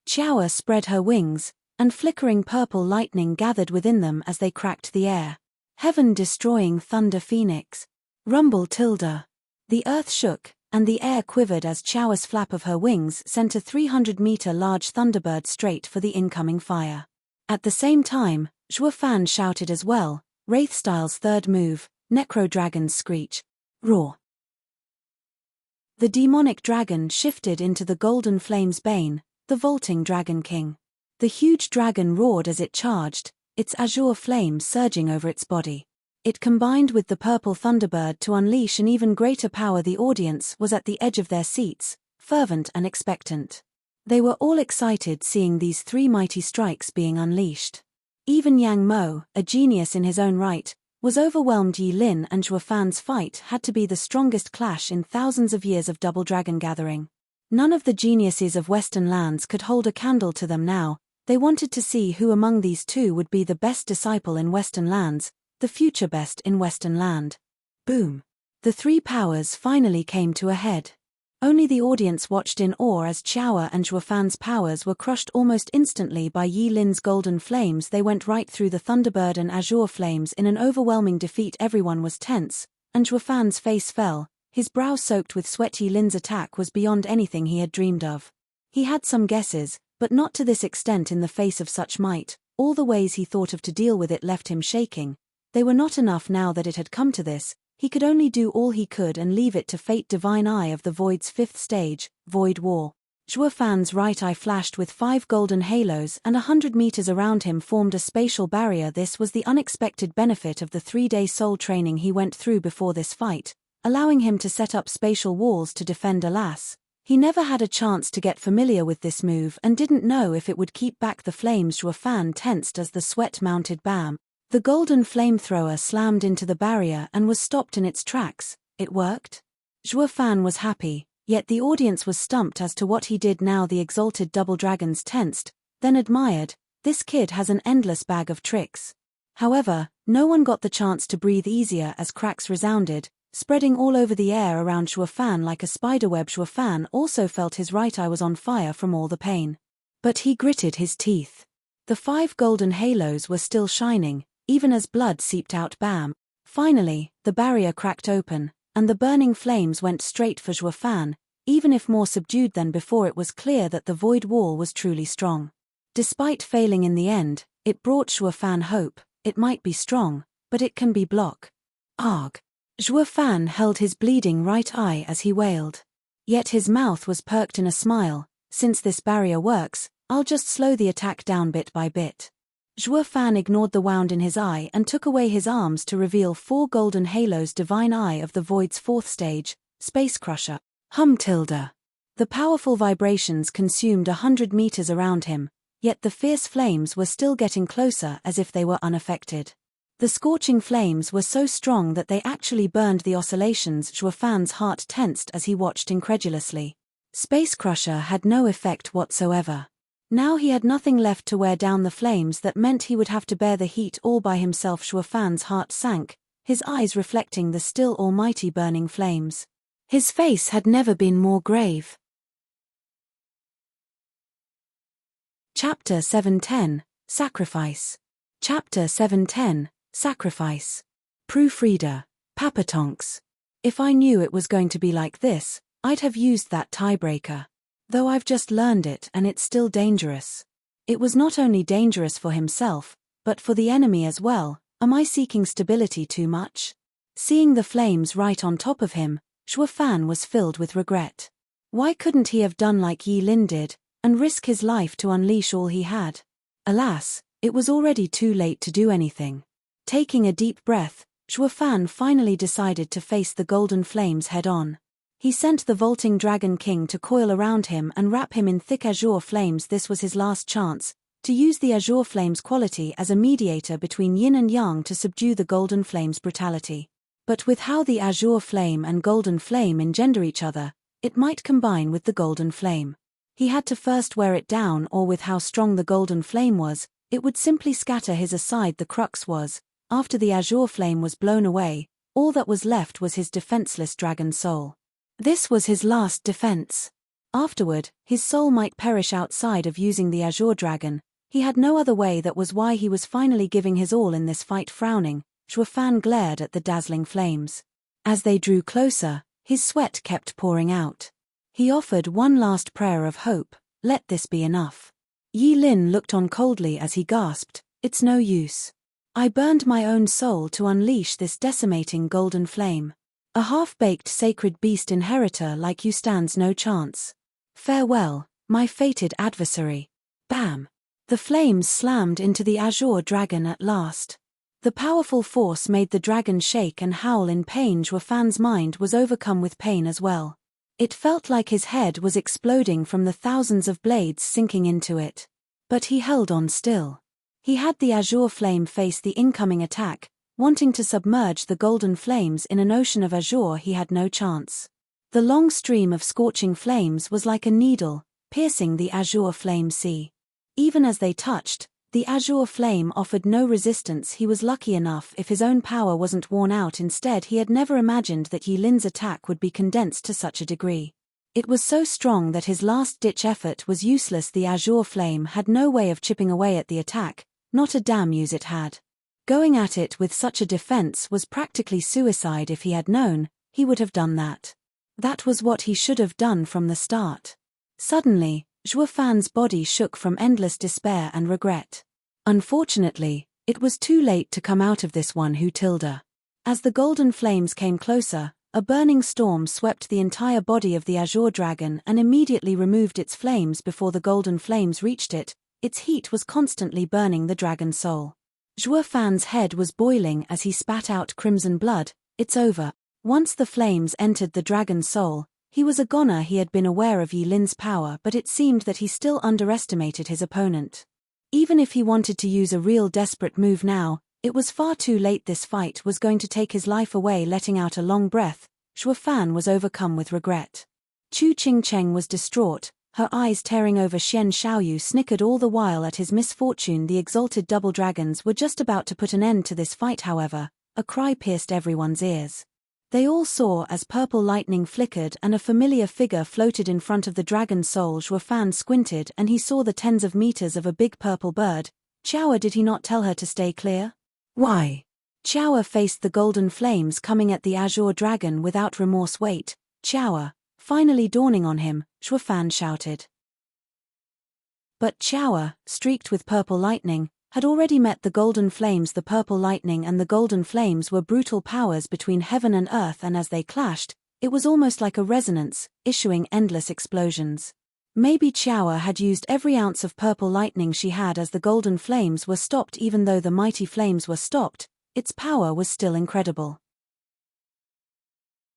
Qiaoer spread her wings, and flickering purple lightning gathered within them as they cracked the air. Heaven-destroying thunder phoenix. Rumble tilde. The earth shook, and the air quivered as Qiaoer's flap of her wings sent a 300-meter large thunderbird straight for the incoming fire. At the same time, Zhuo Fan shouted as well, Wraith-style's third move, Necro Dragon's screech. Roar. The demonic dragon shifted into the golden flame's bane, the vaulting Dragon King. The huge dragon roared as it charged, its azure flame surging over its body. It combined with the purple thunderbird to unleash an even greater power. The audience was at the edge of their seats, fervent and expectant. They were all excited seeing these three mighty strikes being unleashed. Even Yang Mo, a genius in his own right, was overwhelmed. Yi Lin and Zhuo Fan's fight had to be the strongest clash in thousands of years of double dragon gathering. None of the geniuses of Western lands could hold a candle to them now. They wanted to see who among these two would be the best disciple in Western lands, the future best in Western land. Boom. The three powers finally came to a head. Only the audience watched in awe as Qiaoer and Zhuo Fan's powers were crushed almost instantly by Yi Lin's golden flames. They went right through the thunderbird and azure flames in an overwhelming defeat. Everyone was tense, and Zhuo Fan's face fell, his brow soaked with sweat. Yi Lin's attack was beyond anything he had dreamed of. He had some guesses, but not to this extent. In the face of such might, all the ways he thought of to deal with it left him shaking. They were not enough now that it had come to this. He could only do all he could and leave it to fate. Divine Eye of the Void's fifth stage, Void Wall. Zhuo Fan's right eye flashed with 5 golden halos, and 100 meters around him formed a spatial barrier. This was the unexpected benefit of the 3-day soul training he went through before this fight, allowing him to set up spatial walls to defend. Alas, he never had a chance to get familiar with this move and didn't know if it would keep back the flames. Zhuo Fan tensed as the sweat mounted. Bam! The golden flamethrower slammed into the barrier and was stopped in its tracks. It worked? Zhuo Fan was happy, yet the audience was stumped as to what he did now. The exalted double dragons tensed, then admired. This kid has an endless bag of tricks. However, no one got the chance to breathe easier as cracks resounded, spreading all over the air around Zhuo Fan like a spiderweb. Zhuo Fan also felt his right eye was on fire from all the pain. But he gritted his teeth. The 5 golden halos were still shining, even as blood seeped out. Bam! Finally, the barrier cracked open, and the burning flames went straight for Zhuo Fan. Even if more subdued than before, it was clear that the void wall was truly strong. Despite failing in the end, it brought Zhuo Fan hope. It might be strong, but it can be blocked. Arg! Zhuo Fan held his bleeding right eye as he wailed. Yet his mouth was perked in a smile. Since this barrier works, I'll just slow the attack down bit by bit. Zhuo Fan ignored the wound in his eye and took away his arms to reveal 4 golden halos. Divine Eye of the Void's 4th stage, Space Crusher. The powerful vibrations consumed 100 meters around him, yet the fierce flames were still getting closer as if they were unaffected. The scorching flames were so strong that they actually burned the oscillations. Zhuo Fan's heart tensed as he watched incredulously. Space Crusher had no effect whatsoever. Now he had nothing left to wear down the flames. That meant he would have to bear the heat all by himself. Zhuo Fan's heart sank, his eyes reflecting the still almighty burning flames. His face had never been more grave. Chapter 710, Sacrifice. Chapter 710, Sacrifice. Proofreader, Papatonks. If I knew it was going to be like this, I'd have used that tiebreaker. Though I've just learned it and it's still dangerous. It was not only dangerous for himself, but for the enemy as well. Am I seeking stability too much? Seeing the flames right on top of him, Zhuo Fan was filled with regret. Why couldn't he have done like Yi Lin did, and risk his life to unleash all he had? Alas, it was already too late to do anything. Taking a deep breath, Zhuo Fan finally decided to face the golden flames head-on. He sent the vaulting Dragon King to coil around him and wrap him in thick azure flames. This was his last chance, to use the azure flame's quality as a mediator between yin and yang to subdue the golden flame's brutality. But with how the azure flame and golden flame engender each other, it might combine with the golden flame. He had to first wear it down, or with how strong the golden flame was, it would simply scatter his aside. The crux was, after the azure flame was blown away, all that was left was his defenseless dragon soul. This was his last defense. Afterward, his soul might perish outside of using the azure dragon. He had no other way. That was why he was finally giving his all in this fight. Frowning, Zhuo Fan glared at the dazzling flames. As they drew closer, his sweat kept pouring out. He offered one last prayer of hope, let this be enough. Yi Lin looked on coldly as he gasped, it's no use. I burned my own soul to unleash this decimating golden flame. A half-baked sacred beast inheritor like you stands no chance. Farewell, my fated adversary. Bam! The flames slammed into the azure dragon at last. The powerful force made the dragon shake and howl in pain. Zhuo Fan's mind was overcome with pain as well. It felt like his head was exploding from the thousands of blades sinking into it. But he held on still. He had the azure flame face the incoming attack, wanting to submerge the golden flames in an ocean of azure. He had no chance. The long stream of scorching flames was like a needle, piercing the azure flame sea. Even as they touched, the azure flame offered no resistance. He was lucky enough if his own power wasn't worn out. Instead, he had never imagined that Yi Lin's attack would be condensed to such a degree. It was so strong that his last-ditch effort was useless. The azure flame had no way of chipping away at the attack, not a damn use it had. Going at it with such a defense was practically suicide. If he had known, he would have done that. That was what he should have done from the start. Suddenly, Zhuo Fan's body shook from endless despair and regret. Unfortunately, it was too late to come out of this one. Who tilde. As the golden flames came closer, a burning storm swept the entire body of the azure dragon and immediately removed its flames before the golden flames reached it. Its heat was constantly burning the dragon's soul. Zhuo Fan's head was boiling as he spat out crimson blood. It's over. Once the flames entered the dragon's soul, he was a goner. He had been aware of Yi Lin's power, but it seemed that he still underestimated his opponent. Even if he wanted to use a real desperate move now, it was far too late. This fight was going to take his life away. Letting out a long breath, Zhuo Fan was overcome with regret. Chu Qingcheng was distraught, her eyes tearing over. Xian Xiaoyu snickered all the while at his misfortune. The exalted double dragons were just about to put an end to this fight. However, a cry pierced everyone's ears. They all saw as purple lightning flickered and a familiar figure floated in front of the dragon's soul. Zhuo Fan squinted and he saw the tens of meters of a big purple bird. Qiaoer, did he not tell her to stay clear? Why? Qiaoer faced the golden flames coming at the azure dragon without remorse. Wait, Qiaoer. Finally dawning on him, Zhuo Fan shouted. But Qiaoer, streaked with purple lightning, had already met the golden flames. The purple lightning and the golden flames were brutal powers between heaven and earth, and as they clashed, it was almost like a resonance, issuing endless explosions. Maybe Qiaoer had used every ounce of purple lightning she had as the golden flames were stopped. Even though the mighty flames were stopped, its power was still incredible.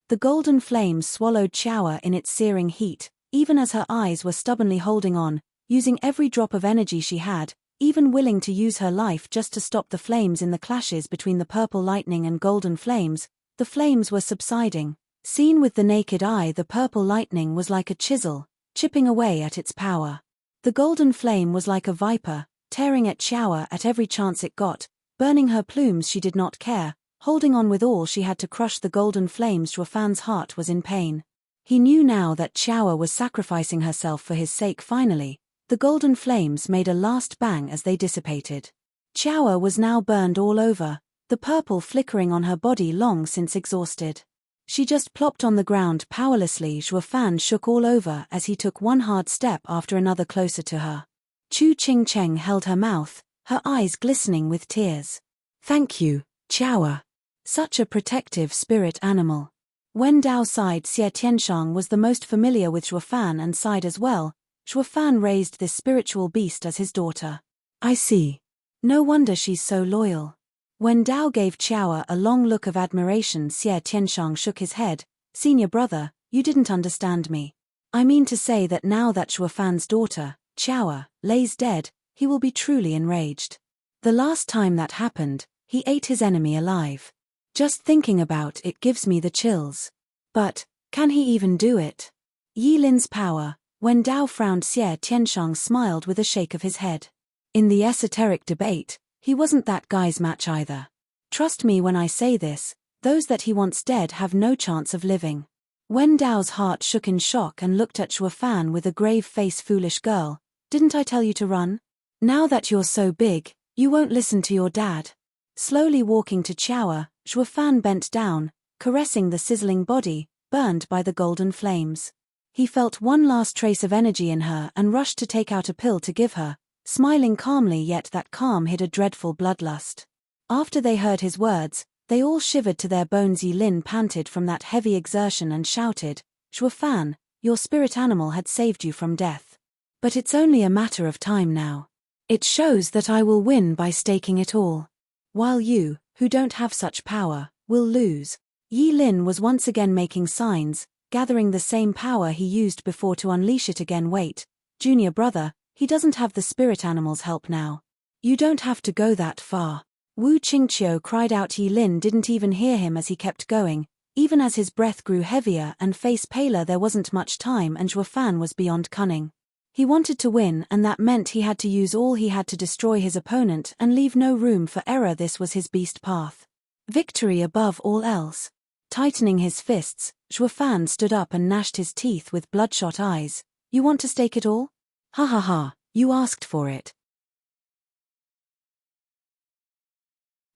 The golden flames swallowed Qiaoer in its searing heat. Even as her eyes were stubbornly holding on, using every drop of energy she had, even willing to use her life just to stop the flames in the clashes between the purple lightning and golden flames. The flames were subsiding. Seen with the naked eye, the purple lightning was like a chisel, chipping away at its power. The golden flame was like a viper, tearing at Xiao at every chance it got, burning her plumes. She did not care, holding on with all she had to crush the golden flames. Shuafan's heart was in pain. He knew now that Xiao was sacrificing herself for his sake. Finally, the golden flames made a last bang as they dissipated. Xiao was now burned all over, the purple flickering on her body long since exhausted. She just plopped on the ground powerlessly. Shuafan shook all over as he took one hard step after another closer to her. Chu Qingcheng held her mouth, her eyes glistening with tears. "Thank you, Xiao. Such a protective spirit animal." Wen Dao sighed. Xie Tianshang was the most familiar with Shuafan and sighed as well. Shuafan raised this spiritual beast as his daughter. "I see. No wonder she's so loyal." When Dao gave Xiao a long look of admiration, Xie Tianshang shook his head. "Senior brother, you didn't understand me. I mean to say that now that Shuafan's daughter, Xiao, lays dead, he will be truly enraged. The last time that happened, he ate his enemy alive. Just thinking about it gives me the chills. But, can he even do it?" Yi Lin's power. When Dao frowned, Xie Tianshang smiled with a shake of his head. In the esoteric debate, he wasn't that guy's match either. Trust me when I say this, those that he wants dead have no chance of living. Wen Dao's heart shook in shock and looked at Shuafan with a grave face. "Foolish girl, didn't I tell you to run? Now that you're so big, you won't listen to your dad." Slowly walking to Xiao, Shuafan bent down, caressing the sizzling body, burned by the golden flames. He felt one last trace of energy in her and rushed to take out a pill to give her, smiling calmly, yet that calm hid a dreadful bloodlust. After they heard his words, they all shivered to their bones. Yi Lin panted from that heavy exertion and shouted, "Shuafan, your spirit animal had saved you from death. But it's only a matter of time now. It shows that I will win by staking it all. While you, who don't have such power, will lose." Yi Lin was once again making signs, gathering the same power he used before to unleash it again. "Wait, junior brother, he doesn't have the spirit animal's help now. You don't have to go that far." Wu Qingqiu cried out. Yi Lin didn't even hear him as he kept going, even as his breath grew heavier and face paler. There wasn't much time and Shuafan was beyond cunning. He wanted to win, and that meant he had to use all he had to destroy his opponent and leave no room for error. This was his beast path. Victory above all else. Tightening his fists, Shuafan stood up and gnashed his teeth with bloodshot eyes. "You want to stake it all? Ha ha ha, you asked for it."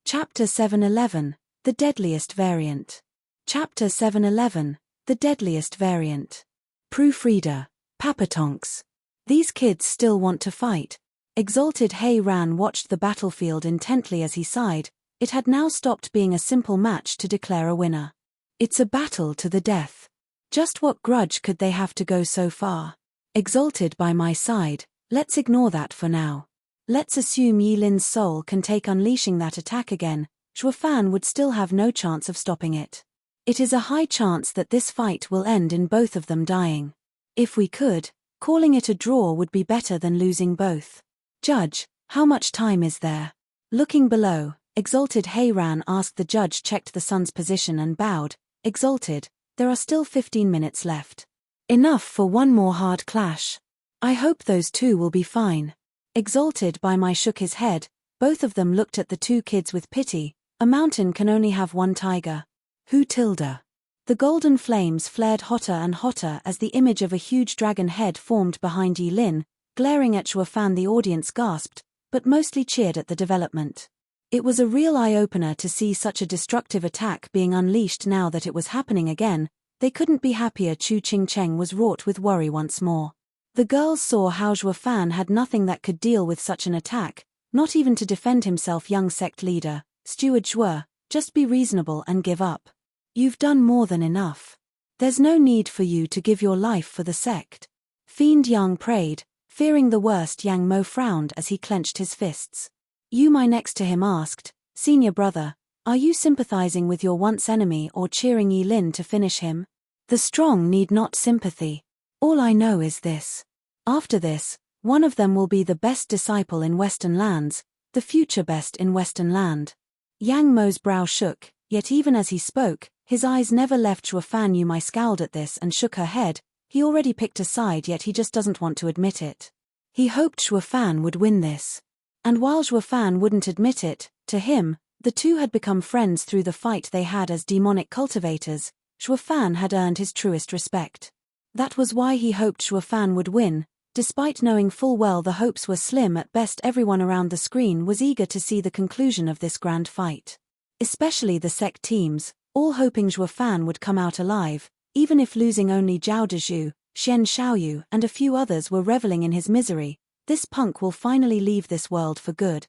Chapter 711, The Deadliest Variant. Chapter 711, The Deadliest Variant. Proofreader, Papa Tonks. These kids still want to fight. Exalted Hei Ran watched the battlefield intently as he sighed. It had now stopped being a simple match to declare a winner. It's a battle to the death. Just what grudge could they have to go so far? Exalted by my side, let's ignore that for now. Let's assume Yi Lin's soul can take unleashing that attack again. Shuafan would still have no chance of stopping it. It is a high chance that this fight will end in both of them dying. If we could, calling it a draw would be better than losing both. "Judge, how much time is there?" Looking below, Exalted Hei Ran asked. The judge checked the sun's position and bowed. "Exalted, there are still 15 minutes left. Enough for one more hard clash. I hope those two will be fine." Exalted by my shook his head. Both of them looked at the two kids with pity. A mountain can only have one tiger. Who tilde? The golden flames flared hotter and hotter as the image of a huge dragon head formed behind Yi Lin, glaring at Shuafan. The audience gasped, but mostly cheered at the development. It was a real eye-opener to see such a destructive attack being unleashed. Now that it was happening again, they couldn't be happier. Chu Qingcheng was wrought with worry once more. The girls saw how Shuafan had nothing that could deal with such an attack, not even to defend himself. "Young sect leader, Steward Zhuo, just be reasonable and give up. You've done more than enough. There's no need for you to give your life for the sect." Fiend Yang prayed. Fearing the worst, Yang Mo frowned as he clenched his fists. Yu Mai next to him asked, "Senior brother, are you sympathizing with your once enemy or cheering Yi Lin to finish him?" "The strong need not sympathy. All I know is this. After this, One of them will be the best disciple in Western lands, the future best in Western land. Yang Mo's brow shook, yet even as he spoke, his eyes never left Zhuo Fan. Yu Mai scowled at this and shook her head. He already picked a side, yet he just doesn't want to admit it. He hoped Zhuo Fan would win this. And while Zhuo Fan wouldn't admit it, to him, the two had become friends through the fight they had as demonic cultivators. Zhuo Fan had earned his truest respect. That was why he hoped Zhuo Fan would win. Despite knowing full well the hopes were slim at best, everyone around the screen was eager to see the conclusion of this grand fight. Especially the sect teams, all hoping Zhuo Fan would come out alive, even if losing. Only Zhao Dezhu, Xian Xiaoyu and a few others were reveling in his misery. This punk will finally leave this world for good.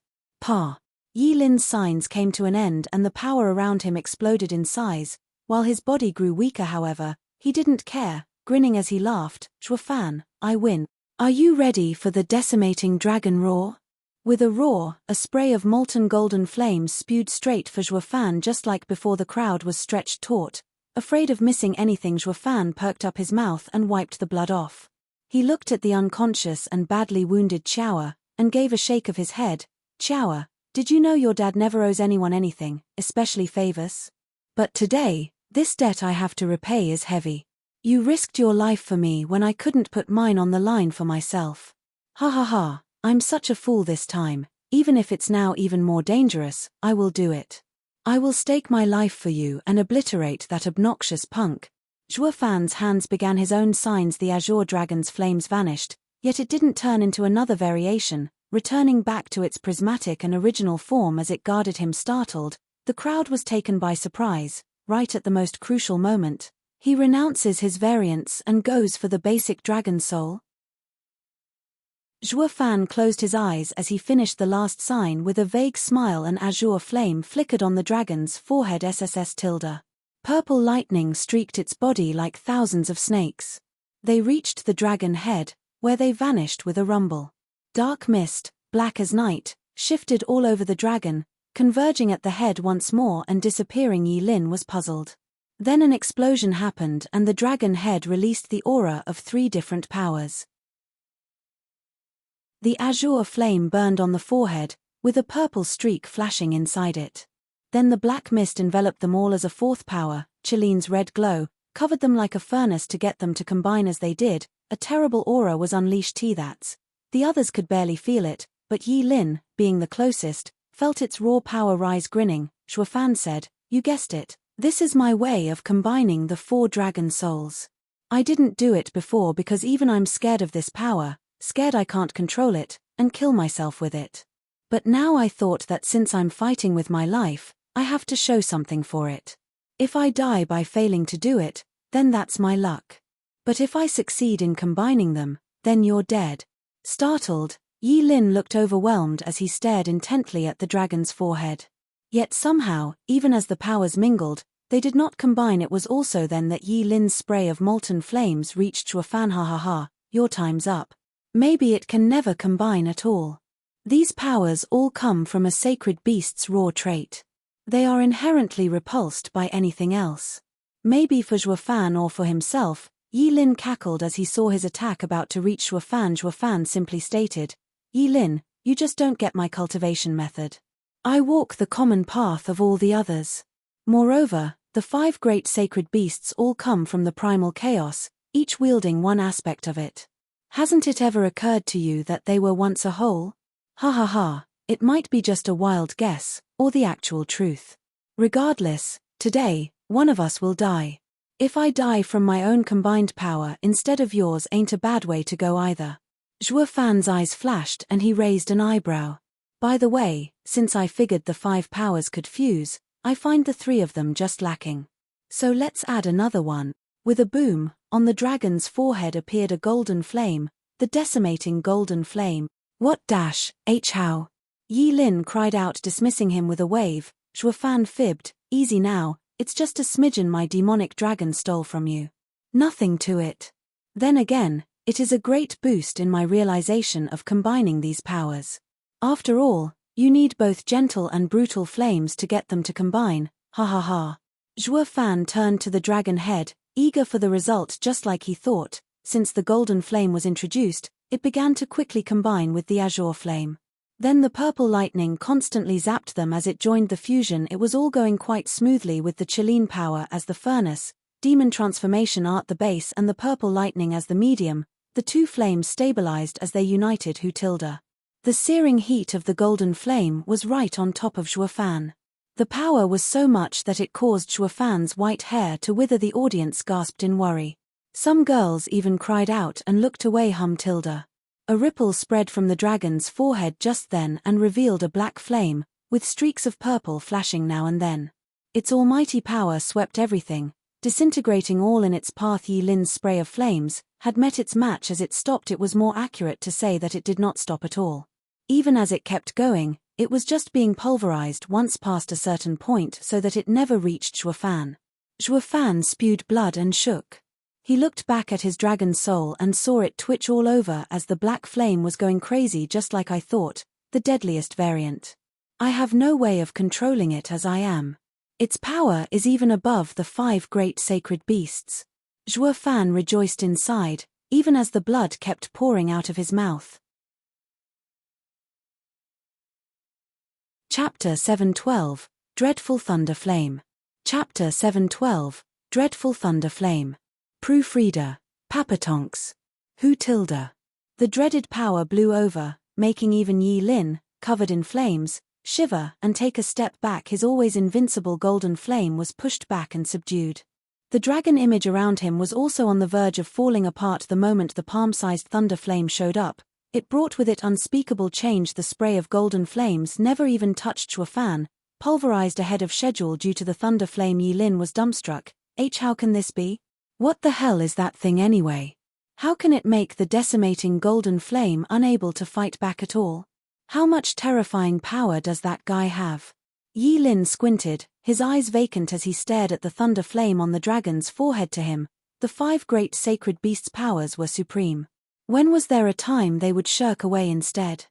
Yi Lin's signs came to an end and the power around him exploded in size. While his body grew weaker, however, he didn't care, grinning as he laughed. Zhuo Fan, I win. Are you ready for the decimating dragon roar? With a roar, a spray of molten golden flames spewed straight for Zhuo Fan. Just like before, the crowd was stretched taut. Afraid of missing anything, Zhuo Fan perked up his mouth and wiped the blood off. He looked at the unconscious and badly wounded Qiaoer, and gave a shake of his head. Qiaoer, did you know your dad never owes anyone anything, especially favors? But today, this debt I have to repay is heavy. You risked your life for me when I couldn't put mine on the line for myself. Ha ha ha, I'm such a fool this time. Even if it's now even more dangerous, I will do it. I will stake my life for you and obliterate that obnoxious punk. Zhuo Fan's hands began his own signs. The azure dragon's flames vanished, yet it didn't turn into another variation, returning back to its prismatic and original form as it guarded him. Startled, the crowd was taken by surprise. Right at the most crucial moment, he renounces his variants and goes for the basic dragon soul. Zhuo Fan closed his eyes as he finished the last sign. With a vague smile, an azure flame flickered on the dragon's forehead. Purple lightning streaked its body like thousands of snakes. They reached the dragon head, where they vanished with a rumble. Dark mist, black as night, shifted all over the dragon, converging at the head once more and disappearing. Yi Lin was puzzled. Then an explosion happened and the dragon head released the aura of 3 different powers. The azure flame burned on the forehead, with a purple streak flashing inside it. Then the black mist enveloped them all as a 4th power. Chiline's red glow covered them like a furnace. To get them to combine as they did, a terrible aura was unleashed. The others could barely feel it, but Yi Lin, being the closest, felt its raw power rise. Grinning, Zhuo Fan said, "You guessed it. This is my way of combining the 4 dragon souls. I didn't do it before because even I'm scared of this power, scared I can't control it, and kill myself with it. But now I thought that since I'm fighting with my life, I have to show something for it. If I die by failing to do it, then that's my luck. But if I succeed in combining them, then you're dead." Startled, Yi Lin looked overwhelmed as he stared intently at the dragon's forehead. Yet somehow, even as the powers mingled, they did not combine. It was also then that Yi Lin's spray of molten flames reached Zhuo Fan. Ha ha ha, your time's up. Maybe it can never combine at all. These powers all come from a sacred beast's raw trait. They are inherently repulsed by anything else. Maybe for Zhuo Fan or for himself. Yi Lin cackled as he saw his attack about to reach Zhuo Fan. Zhuo Fan simply stated, "Yi Lin, you just don't get my cultivation method. I walk the common path of all the others. Moreover, the 5 great sacred beasts all come from the primal chaos, each wielding one aspect of it. Hasn't it ever occurred to you that they were once a whole? Ha ha ha, it might be just a wild guess, or the actual truth. Regardless, today, one of us will die. If I die from my own combined power instead of yours, ain't a bad way to go either." Zhuo Fan's eyes flashed and he raised an eyebrow. "By the way, since I figured the 5 powers could fuse, I find the 3 of them just lacking. So let's add another one." With a boom, on the dragon's forehead appeared a golden flame, the decimating golden flame. "What how?" Yi Lin cried out, dismissing him with a wave. Zhuo Fan fibbed, "Easy now, it's just a smidgen my demonic dragon stole from you. Nothing to it. Then again, it is a great boost in my realization of combining these powers. After all, you need both gentle and brutal flames to get them to combine. Ha ha ha." Zhuo Fan turned to the dragon head, eager for the result. Just like he thought, since the golden flame was introduced, it began to quickly combine with the azure flame. Then the purple lightning constantly zapped them as it joined the fusion. It was all going quite smoothly with the Chilean power as the furnace, demon transformation at the base and the purple lightning as the medium. The two flames stabilized as they united. Hutilda. The searing heat of the golden flame was right on top of Zhuofan. The power was so much that it caused Zhuofan's white hair to wither. The audience gasped in worry. Some girls even cried out and looked away. Tilda. A ripple spread from the dragon's forehead just then and revealed a black flame, with streaks of purple flashing now and then. Its almighty power swept everything, disintegrating all in its path. Yi Lin's spray of flames had met its match as it stopped. It was more accurate to say that it did not stop at all. Even as it kept going, it was just being pulverized once past a certain point so that it never reached Zhuofan. Zhuofan spewed blood and shook. He looked back at his dragon soul and saw it twitch all over as the black flame was going crazy. Just like I thought, the deadliest variant. I have no way of controlling it as I am. Its power is even above the 5 great sacred beasts. Zhuofan rejoiced inside, even as the blood kept pouring out of his mouth. Chapter 7:12, Dreadful Thunder Flame. Chapter 7:12, Dreadful Thunder Flame. Proofreader, Papatonks. Hutilda. The dreaded power blew over, making even Yi Lin, covered in flames, shiver and take a step back. His always invincible golden flame was pushed back and subdued. The dragon image around him was also on the verge of falling apart the moment the palm-sized thunder flame showed up. It brought with it unspeakable change. The spray of golden flames never even touched Zhuofan, pulverized ahead of schedule due to the thunder flame. Yi Lin was dumbstruck. How can this be? What the hell is that thing anyway? How can it make the decimating golden flame unable to fight back at all? How much terrifying power does that guy have? Yi Lin squinted, his eyes vacant as he stared at the thunder flame on the dragon's forehead. To him, the 5 great sacred beasts' powers were supreme. When was there a time they would shirk away instead?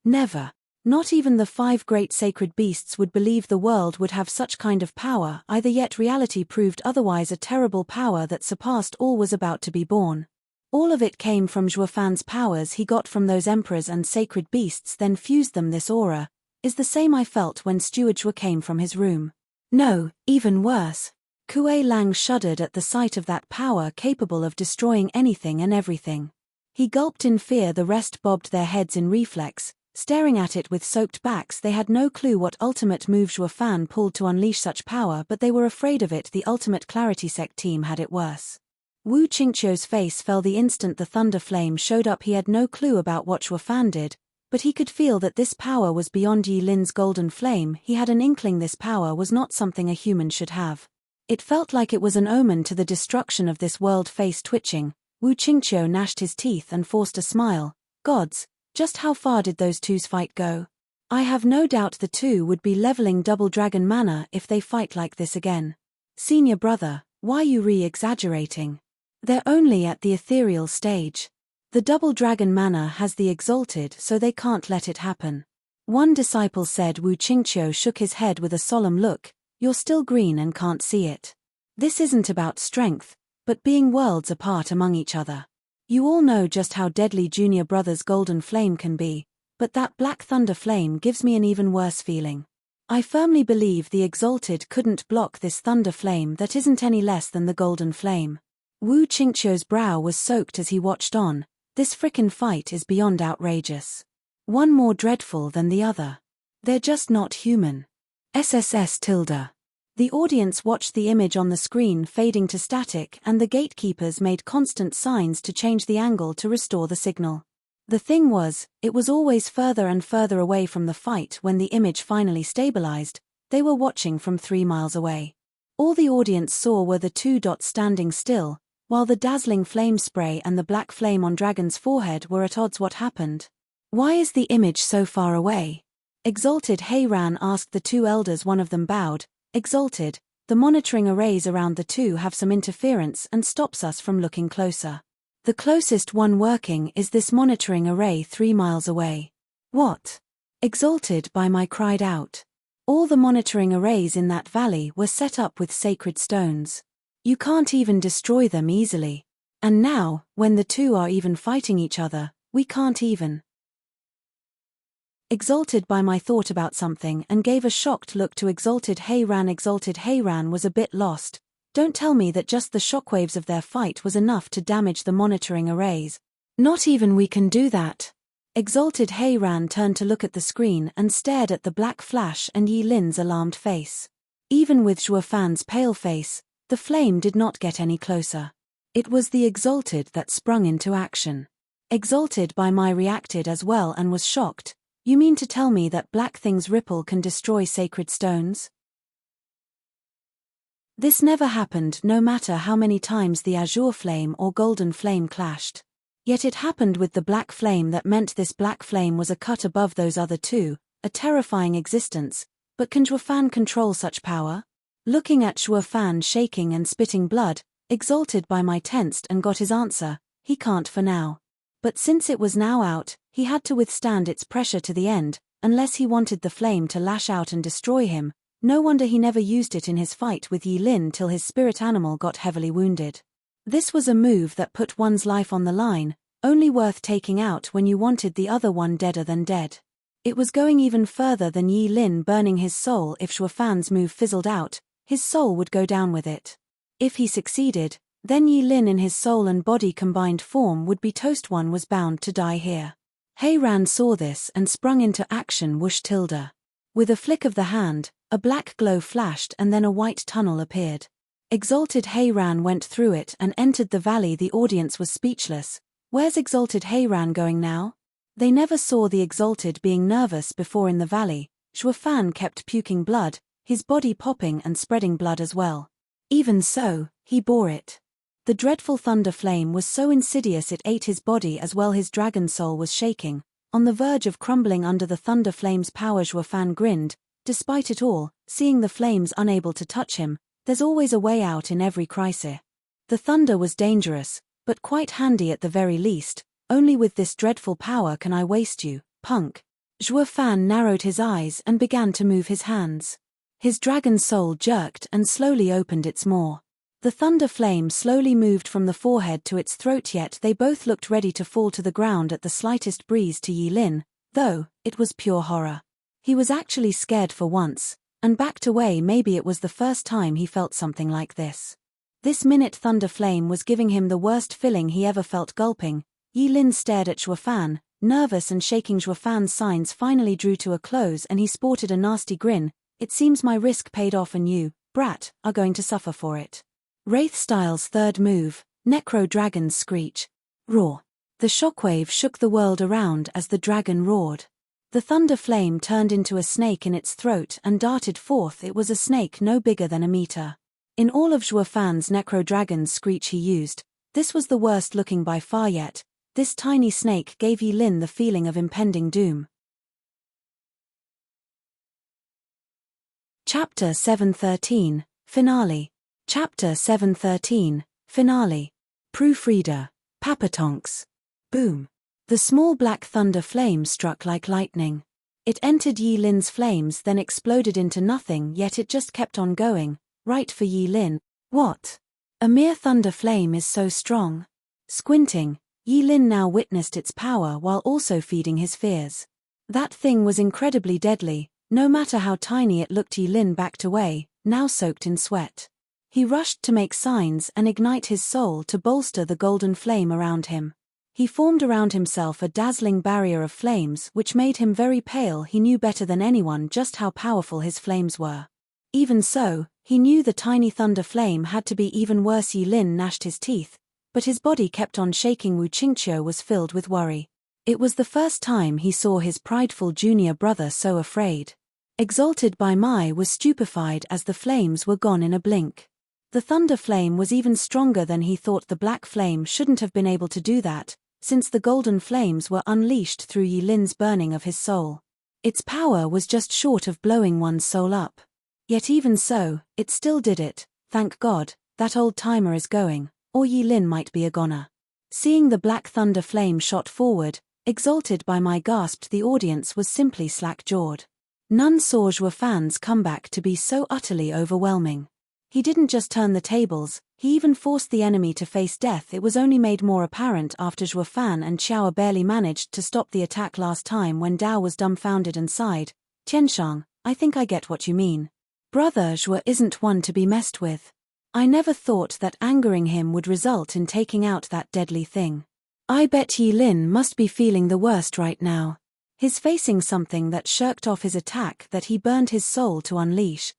Never. Not even the 5 great sacred beasts would believe the world would have such kind of power either, yet reality proved otherwise. A terrible power that surpassed all was about to be born. All of it came from Zhuofan's powers he got from those emperors and sacred beasts, then fused them. This aura is the same I felt when Steward Zhuo came from his room. No, even worse. Kuei Lang shuddered at the sight of that power capable of destroying anything and everything. He gulped in fear. The rest bobbed their heads in reflex, staring at it with soaked backs. They had no clue what ultimate move Zhuofan pulled to unleash such power, but they were afraid of it. The ultimate clarity sect team had it worse. Wu Qingqiu's face fell the instant the thunder flame showed up. He had no clue about what Zhuofan did, but he could feel that this power was beyond Yi Lin's golden flame. He had an inkling this power was not something a human should have. It felt like it was an omen to the destruction of this world. Face twitching, Wu Qingqiu gnashed his teeth and forced a smile. Gods, just how far did those two's fight go? I have no doubt the two would be leveling double dragon mana if they fight like this again. Senior brother, why you re-exaggerating? They're only at the ethereal stage. The double dragon mana has the exalted, so they can't let it happen. One disciple said. Wu Qingqiu shook his head with a solemn look. You're still green and can't see it. This isn't about strength, but being worlds apart among each other. You all know just how deadly Junior Brother's golden flame can be, but that black thunder flame gives me an even worse feeling. I firmly believe the exalted couldn't block this thunder flame that isn't any less than the golden flame. Wu Qingqiu's brow was soaked as he watched on. This frickin' fight is beyond outrageous. One more dreadful than the other. They're just not human. SSS tilde. The audience watched the image on the screen fading to static, and the gatekeepers made constant signs to change the angle to restore the signal. The thing was, it was always further and further away from the fight. When the image finally stabilized, they were watching from 3 miles away. All the audience saw were the 2 dots standing still, while the dazzling flame spray and the black flame on Dragon's forehead were at odds. What happened? Why is the image so far away? Exalted Heiran asked the 2 elders. One of them bowed. Exalted, the monitoring arrays around the 2 have some interference and stops us from looking closer. The closest one working is this monitoring array 3 miles away. What? Exalted by my cried out. All the monitoring arrays in that valley were set up with sacred stones. You can't even destroy them easily. And now, when the 2 are even fighting each other, We can't even. Exalted by my thought about something and gave a shocked look to Exalted Hayran. Exalted Hayran was a bit lost. Don't tell me that just the shockwaves of their fight was enough to damage the monitoring arrays. Not even we can do that. Exalted Hayran turned to look at the screen and stared at the black flash and Yi Lin's alarmed face. Even with Zhuo Fan's pale face, the flame did not get any closer. It was the Exalted that sprung into action. Exalted by my reacted as well and was shocked. You mean to tell me that black things ripple can destroy sacred stones? This never happened no matter how many times the azure flame or golden flame clashed. Yet it happened with the black flame. That meant this black flame was a cut above those other two, a terrifying existence. But can Zhuo Fan control such power? Looking at Zhuo Fan shaking and spitting blood, Exalted by my tensed and got his answer, he can't for now. But since it was now out, he had to withstand its pressure to the end, unless he wanted the flame to lash out and destroy him. No wonder he never used it in his fight with Yi Lin till his spirit animal got heavily wounded. This was a move that put one's life on the line, only worth taking out when you wanted the other one deader than dead. It was going even further than Yi Lin burning his soul. If Zhuo Fan's move fizzled out, his soul would go down with it. If he succeeded, then Yi Lin in his soul and body combined form would be toast. One was bound to die here. Hayran saw this and sprung into action. Whoosh tilde. With a flick of the hand, a black glow flashed and then a white tunnel appeared. Exalted Hayran went through it and entered the valley. The audience was speechless. Where's Exalted Hayran going now? They never saw the Exalted being nervous before in the valley. Zhuo Fan kept puking blood, his body popping and spreading blood as well. Even so, he bore it. The dreadful thunder flame was so insidious it ate his body as well. His dragon soul was shaking, on the verge of crumbling under the thunder flame's power. Zhuo Fan grinned. Despite it all, seeing the flames unable to touch him, there's always a way out in every crisis. The thunder was dangerous, but quite handy at the very least. Only with this dreadful power can I waste you, punk. Zhuo Fan narrowed his eyes and began to move his hands. His dragon soul jerked and slowly opened its maw. The thunder flame slowly moved from the forehead to its throat, yet they both looked ready to fall to the ground at the slightest breeze. To Yi Lin, though, it was pure horror. He was actually scared for once, and backed away. Maybe it was the first time he felt something like this. This minute thunder flame was giving him the worst feeling he ever felt. Gulping, Yi Lin stared at Zhuo Fan, nervous and shaking. Zhuo Fan's signs finally drew to a close and he sported a nasty grin. It seems my risk paid off and you, brat, are going to suffer for it. Wraith Style's third move, Necro Dragon's Screech. Roar. The shockwave shook the world around as the dragon roared. The thunder flame turned into a snake in its throat and darted forth. It was a snake no bigger than a meter. In all of Zhuo Fan's Necro Dragon's Screech he used, this was the worst looking by far. Yet this tiny snake gave Yi Lin the feeling of impending doom. Chapter 713, Finale. Chapter 713, Finale. Proofreader. Papatonks. Boom. The small black thunder flame struck like lightning. It entered Yi Lin's flames, then exploded into nothing, yet it just kept on going, right for Yi Lin. What? A mere thunder flame is so strong. Squinting, Yi Lin now witnessed its power while also feeding his fears. That thing was incredibly deadly, no matter how tiny it looked. Yi Lin backed away, now soaked in sweat. He rushed to make signs and ignite his soul to bolster the golden flame around him. He formed around himself a dazzling barrier of flames which made him very pale. He knew better than anyone just how powerful his flames were. Even so, he knew the tiny thunder flame had to be even worse. Yi Lin gnashed his teeth, but his body kept on shaking. Wu Qingqiu was filled with worry. It was the first time he saw his prideful junior brother so afraid. Exalted by Mai was stupefied as the flames were gone in a blink. The thunder flame was even stronger than he thought. The black flame shouldn't have been able to do that, since the golden flames were unleashed through Yi Lin's burning of his soul. Its power was just short of blowing one's soul up. Yet even so, it still did it. Thank God, that old timer is going, or Yi Lin might be a goner. Seeing the black thunder flame shot forward, Exalted by Mai gasped. The audience was simply slack-jawed. None saw Zhuo Fan's comeback to be so utterly overwhelming. He didn't just turn the tables, he even forced the enemy to face death. It was only made more apparent after Zhuo Fan and Xiao barely managed to stop the attack last time when Dao was dumbfounded and sighed. Qianshang, I think I get what you mean. Brother Zhuo isn't one to be messed with. I never thought that angering him would result in taking out that deadly thing. I bet Yi Lin must be feeling the worst right now. He's facing something that shirked off his attack that he burned his soul to unleash.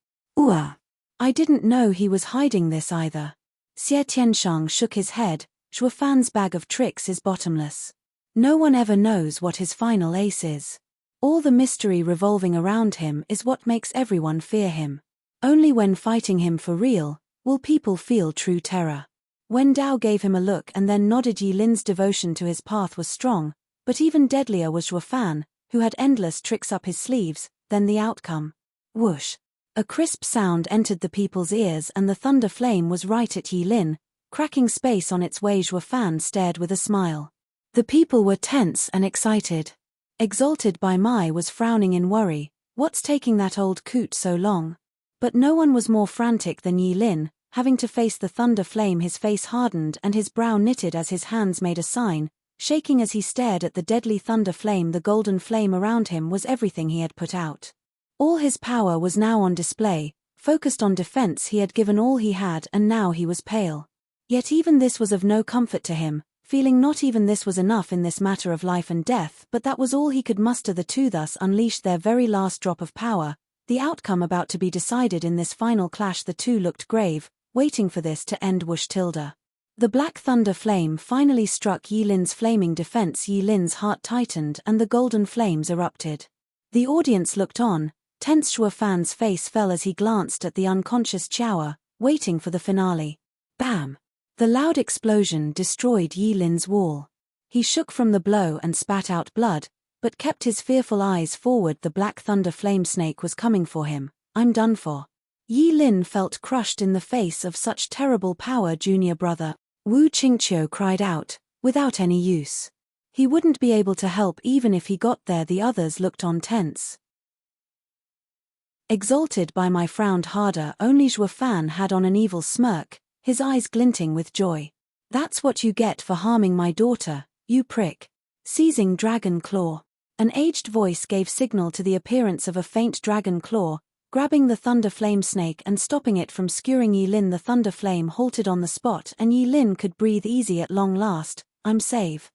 I didn't know he was hiding this either. Xie Tianshang shook his head. Zhuo Fan's bag of tricks is bottomless. No one ever knows what his final ace is. All the mystery revolving around him is what makes everyone fear him. Only when fighting him for real will people feel true terror. When Dao gave him a look and then nodded, Yi Lin's devotion to his path was strong, but even deadlier was Zhuo Fan, who had endless tricks up his sleeves. Then the outcome. Whoosh. A crisp sound entered the people's ears and the thunder flame was right at Yi Lin, cracking space on its way. Zhuo Fan stared with a smile. The people were tense and excited. Exalted by Mai was frowning in worry. What's taking that old coot so long? But no one was more frantic than Yi Lin, having to face the thunder flame. His face hardened and his brow knitted as his hands made a sign, shaking as he stared at the deadly thunder flame. The golden flame around him was everything he had put out. All his power was now on display, focused on defense. He had given all he had and now he was pale. Yet even this was of no comfort to him, feeling not even this was enough in this matter of life and death, but that was all he could muster. The two thus unleashed their very last drop of power, the outcome about to be decided in this final clash. The two looked grave, waiting for this to end. Whoosh tilde. The black thunder flame finally struck Yi Lin's flaming defense. Yi Lin's heart tightened and the golden flames erupted. The audience looked on, tense. Zhuo Fan's face fell as he glanced at the unconscious Qiao, waiting for the finale. Bam! The loud explosion destroyed Yi Lin's wall. He shook from the blow and spat out blood, but kept his fearful eyes forward. The black thunder flame snake was coming for him. I'm done for. Yi Lin felt crushed in the face of such terrible power. Junior brother, Wu Qingqiu cried out, without any use. He wouldn't be able to help even if he got there. The others looked on tense. Exalted by Mai frowned harder. Only Zhuo Fan had on an evil smirk, his eyes glinting with joy. That's what you get for harming my daughter, you prick. Seizing dragon claw. An aged voice gave signal to the appearance of a faint dragon claw, grabbing the thunder flame snake and stopping it from skewering Yi Lin. The thunder flame halted on the spot and Yi Lin could breathe easy at long last. I'm safe.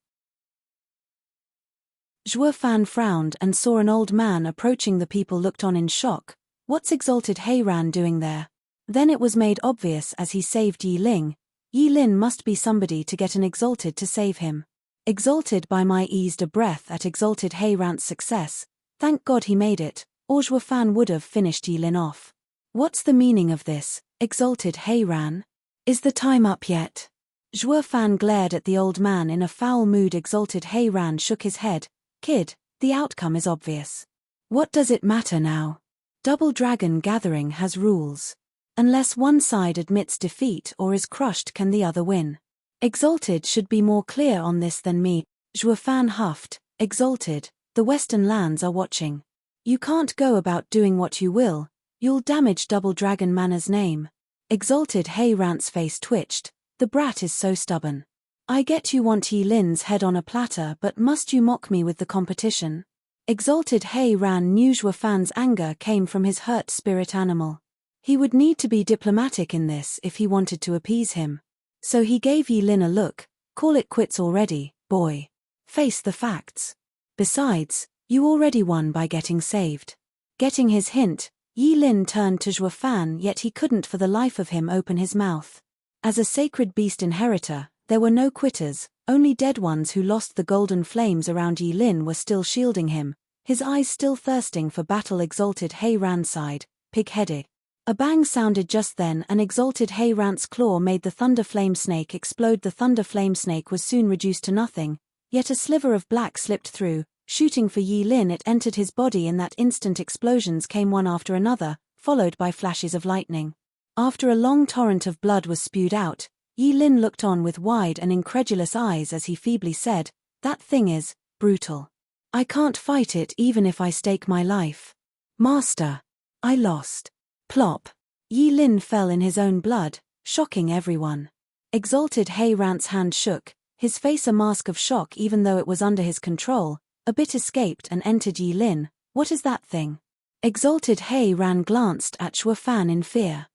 Zhuo Fan frowned and saw an old man approaching. The people looked on in shock. What's Exalted Heiran doing there? Then it was made obvious as he saved Yi Ling. Yi Lin must be somebody to get an Exalted to save him. Exalted by Mai eased a breath at Exalted Heiran's success. Thank God he made it, or Zhuo Fan would have finished Yi Lin off. What's the meaning of this, Exalted Heiran? Is the time up yet? Zhuo Fan glared at the old man in a foul mood. Exalted Heiran shook his head. Kid, the outcome is obvious. What does it matter now? Double Dragon Gathering has rules. Unless one side admits defeat or is crushed, can the other win? Exalted should be more clear on this than me. Zhuo Fan huffed. Exalted, the Western lands are watching. You can't go about doing what you will, you'll damage Double Dragon Manor's name. Exalted Heiran's face twitched. The brat is so stubborn. I get you want Yi Lin's head on a platter, but must you mock me with the competition? Exalted Heiran knew Zhuo Fan's anger came from his hurt spirit animal. He would need to be diplomatic in this if he wanted to appease him. So he gave Yi Lin a look. Call it quits already, boy. Face the facts. Besides, you already won by getting saved. Getting his hint, Yi Lin turned to Zhuo Fan, yet he couldn't for the life of him open his mouth. As a sacred beast inheritor, there were no quitters, only dead ones who lost. The golden flames around Yi Lin were still shielding him, his eyes still thirsting for battle. Exalted Heiran sighed, pig-headed. A bang sounded just then and Exalted Heiran's claw made the thunder flame snake explode. The thunder flame snake was soon reduced to nothing, yet a sliver of black slipped through, shooting for Yi Lin. It entered his body. In that instant explosions came one after another, followed by flashes of lightning. After a long torrent of blood was spewed out, Yi Lin looked on with wide and incredulous eyes as he feebly said, that thing is brutal. I can't fight it even if I stake my life. Master. I lost. Plop. Yi Lin fell in his own blood, shocking everyone. Exalted Hei Ran's hand shook, his face a mask of shock even though it was under his control. A bit escaped and entered Yi Lin. What is that thing? Exalted Hei Ran glanced at Shuo Fan in fear.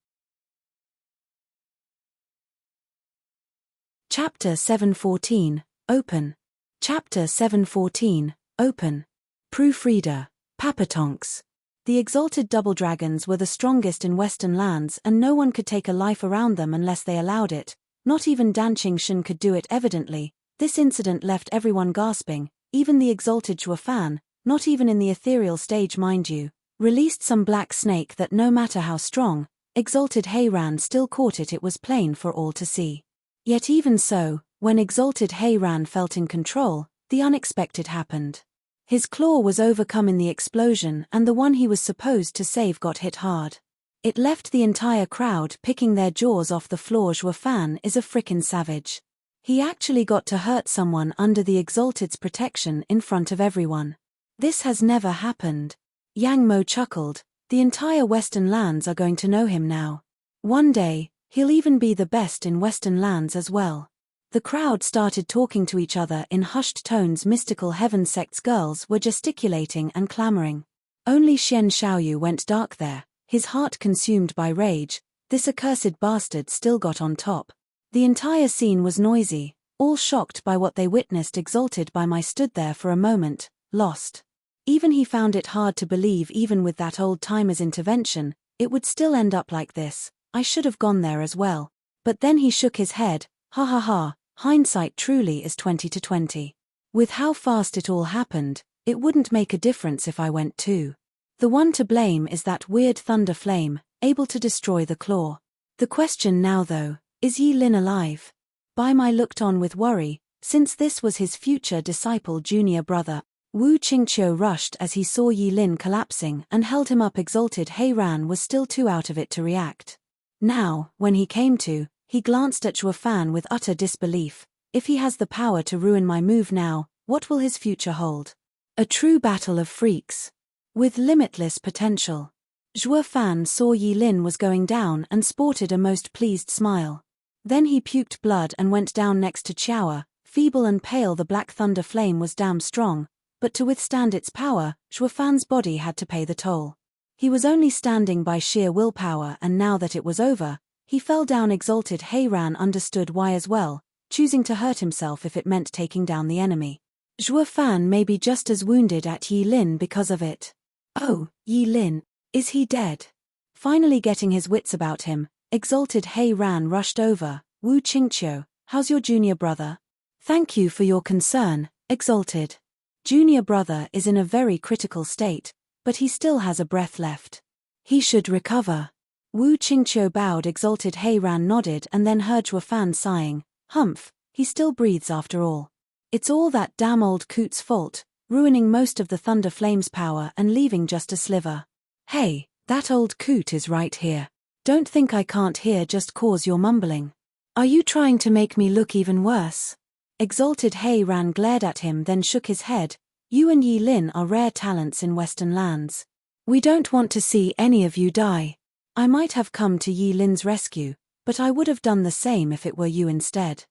Chapter 714, Open. Chapter 714, Open. Proofreader, Papatonks. The exalted double dragons were the strongest in Western lands and no one could take a life around them unless they allowed it. Not even Danqing Shen could do it evidently. This incident left everyone gasping, even the exalted Shuo Fan, not even in the ethereal stage mind you, released some black snake that no matter how strong, exalted Hei Ran still caught it was plain for all to see. Yet even so, when exalted Hei Ran felt in control, the unexpected happened. His claw was overcome in the explosion and the one he was supposed to save got hit hard. It left the entire crowd picking their jaws off the floor. Shuo Fan is a frickin' savage. He actually got to hurt someone under the Exalted's protection in front of everyone. This has never happened. Yang Mo chuckled, the entire Western lands are going to know him now. One day, he'll even be the best in Western lands as well. The crowd started talking to each other in hushed tones. Mystical Heaven Sect's girls were gesticulating and clamoring. Only Xian Xiaoyu went dark there, his heart consumed by rage. This accursed bastard still got on top. The entire scene was noisy, all shocked by what they witnessed. Exalted by my stood there for a moment, lost. Even he found it hard to believe even with that old-timer's intervention, it would still end up like this. I should have gone there as well. But then he shook his head, ha ha ha. Hindsight truly is 20/20. With how fast it all happened, it wouldn't make a difference if I went too. The one to blame is that weird thunder flame, able to destroy the claw. The question now though, is Yi Lin alive? Bai Mai looked on with worry, since this was his future disciple junior brother. Wu Qingqiu rushed as he saw Yi Lin collapsing and held him up. Exalted Hei Ran was still too out of it to react. Now, when he came to, he glanced at Shuo Fan with utter disbelief. If he has the power to ruin my move now, what will his future hold? A true battle of freaks. With limitless potential. Shuo Fan saw Yi Lin was going down and sported a most pleased smile. Then he puked blood and went down next to Qiaoer. Feeble and pale, the black thunder flame was damn strong, but to withstand its power, Shuo Fan's body had to pay the toll. He was only standing by sheer willpower, and now that it was over, he fell down. Exalted Hei Ran understood why as well, choosing to hurt himself if it meant taking down the enemy. Shuo Fan may be just as wounded at Yi Lin because of it. Oh, Yi Lin, is he dead? Finally getting his wits about him, Exalted Hei Ran rushed over. Wu Qingqiu, how's your junior brother? Thank you for your concern, Exalted. Junior brother is in a very critical state, but he still has a breath left. He should recover. Wu Qingqiu bowed. Exalted Hei Ran nodded and then heard Shuo Fan sighing, humph, he still breathes after all. It's all that damn old coot's fault, ruining most of the thunder flame's power and leaving just a sliver. Hey, that old coot is right here. Don't think I can't hear just cause you're mumbling. Are you trying to make me look even worse? Exalted Hei Ran glared at him then shook his head. You and Yi Lin are rare talents in Western lands. We don't want to see any of you die. I might have come to Yi Lin's rescue, but I would have done the same if it were you instead.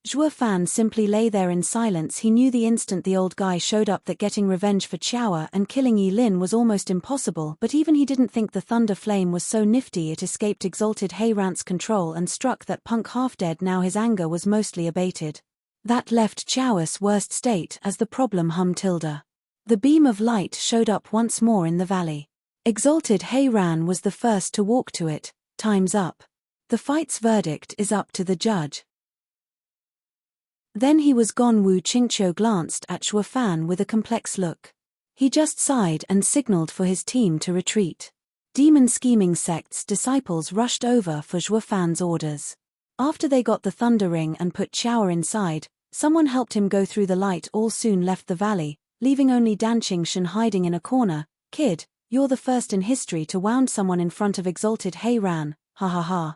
Shuo Fan simply lay there in silence. He knew the instant the old guy showed up that getting revenge for Qiaoer and killing Yi Lin was almost impossible, but even he didn't think the thunder flame was so nifty it escaped Exalted Hei Ran's control and struck that punk half dead. Now his anger was mostly abated. That left Qiaoer's worst state as the problem tilde. The beam of light showed up once more in the valley. Exalted Hei Ran was the first to walk to it. Time's up. The fight's verdict is up to the judge. Then he was gone. Wu Qingqiu glanced at Shuo Fan with a complex look. He just sighed and signaled for his team to retreat. Demon Scheming Sect's disciples rushed over for Shuo Fan's orders. After they got the thunder ring and put Qiaoer inside, someone helped him go through the light. All soon left the valley, leaving only Danqing Shen hiding in a corner. Kid, you're the first in history to wound someone in front of Exalted Hei Ran, ha ha ha.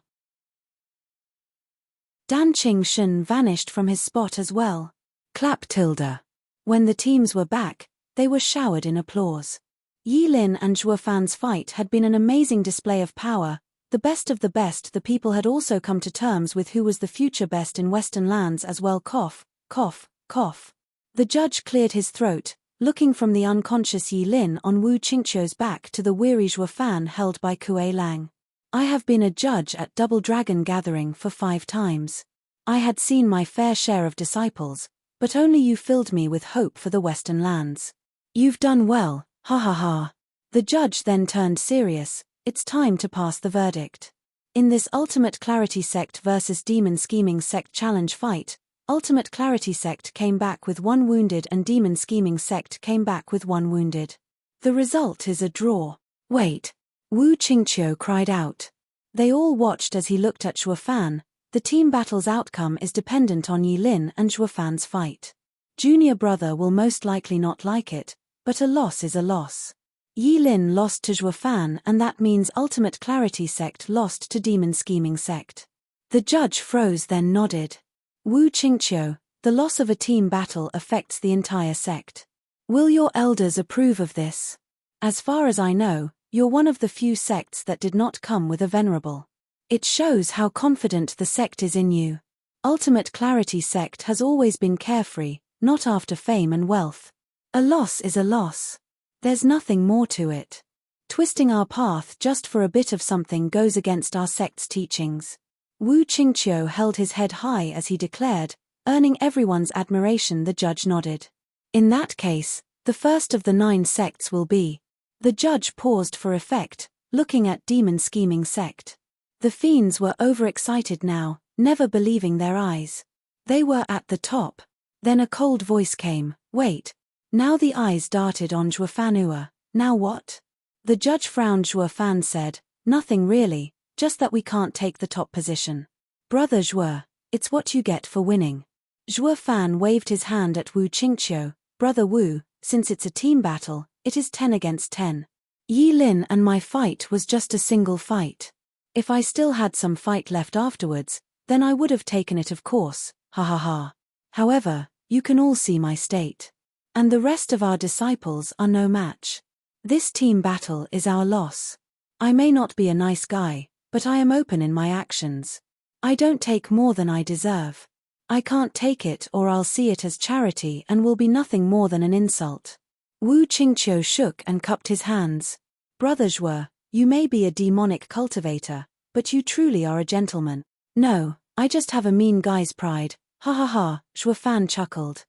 Danqing Shen vanished from his spot as well. Clap tilde. When the teams were back, they were showered in applause. Yi Lin and Shuo Fan's fight had been an amazing display of power, The best of the best. The people had also come to terms with who was the future best in Western lands as well. Cough, cough, cough. The judge cleared his throat, looking from the unconscious Yi Lin on Wu Qingqiu's back to the weary Zhuo Fan held by Kuei Lang. I have been a judge at Double Dragon Gathering for 5 times. I had seen my fair share of disciples, but only you filled me with hope for the Western lands. You've done well, ha ha ha. The judge then turned serious. It's time to pass the verdict. In this Ultimate Clarity Sect versus Demon Scheming Sect challenge fight, Ultimate Clarity Sect came back with 1 wounded and Demon Scheming Sect came back with 1 wounded. The result is a draw. Wait. Wu Qingqiu cried out. They all watched as he looked at Zhuo Fan. The team battle's outcome is dependent on Yi Lin and Zhuo Fan's fight. Junior brother will most likely not like it, but a loss is a loss. Yi Lin lost to Zhuo Fan and that means Ultimate Clarity Sect lost to Demon Scheming Sect. The judge froze then nodded. Wu Qingqiu, the loss of a team battle affects the entire sect. Will your elders approve of this? As far as I know, you're one of the few sects that did not come with a venerable. It shows how confident the sect is in you. Ultimate Clarity Sect has always been carefree, not after fame and wealth. A loss is a loss. There's nothing more to it. Twisting our path just for a bit of something goes against our sect's teachings. Wu Qingqiu held his head high as he declared, earning everyone's admiration. The judge nodded. In that case, the first of the 9 sects will be. The judge paused for effect, looking at Demon Scheming Sect. The fiends were overexcited now, never believing their eyes. They were at the top. Then a cold voice came, wait. Now the eyes darted on Zhuo Fan. Now what? The judge frowned. Zhuo Fan said, nothing really, just that we can't take the top position. Brother Zhuo, it's what you get for winning. Zhuo Fan waved his hand at Wu Qingqiu. Brother Wu, since it's a team battle, it is 10 against 10. Yi Lin and my fight was just a single fight. If I still had some fight left afterwards, then I would have taken it, of course, ha ha ha. However, you can all see my state. And the rest of our disciples are no match. This team battle is our loss. I may not be a nice guy, but I am open in my actions. I don't take more than I deserve. I can't take it or I'll see it as charity and will be nothing more than an insult. Wu Qingqiu shook and cupped his hands. Brother Zhuo, you may be a demonic cultivator, but you truly are a gentleman. No, I just have a mean guy's pride, ha ha ha. Zhuo Fan chuckled.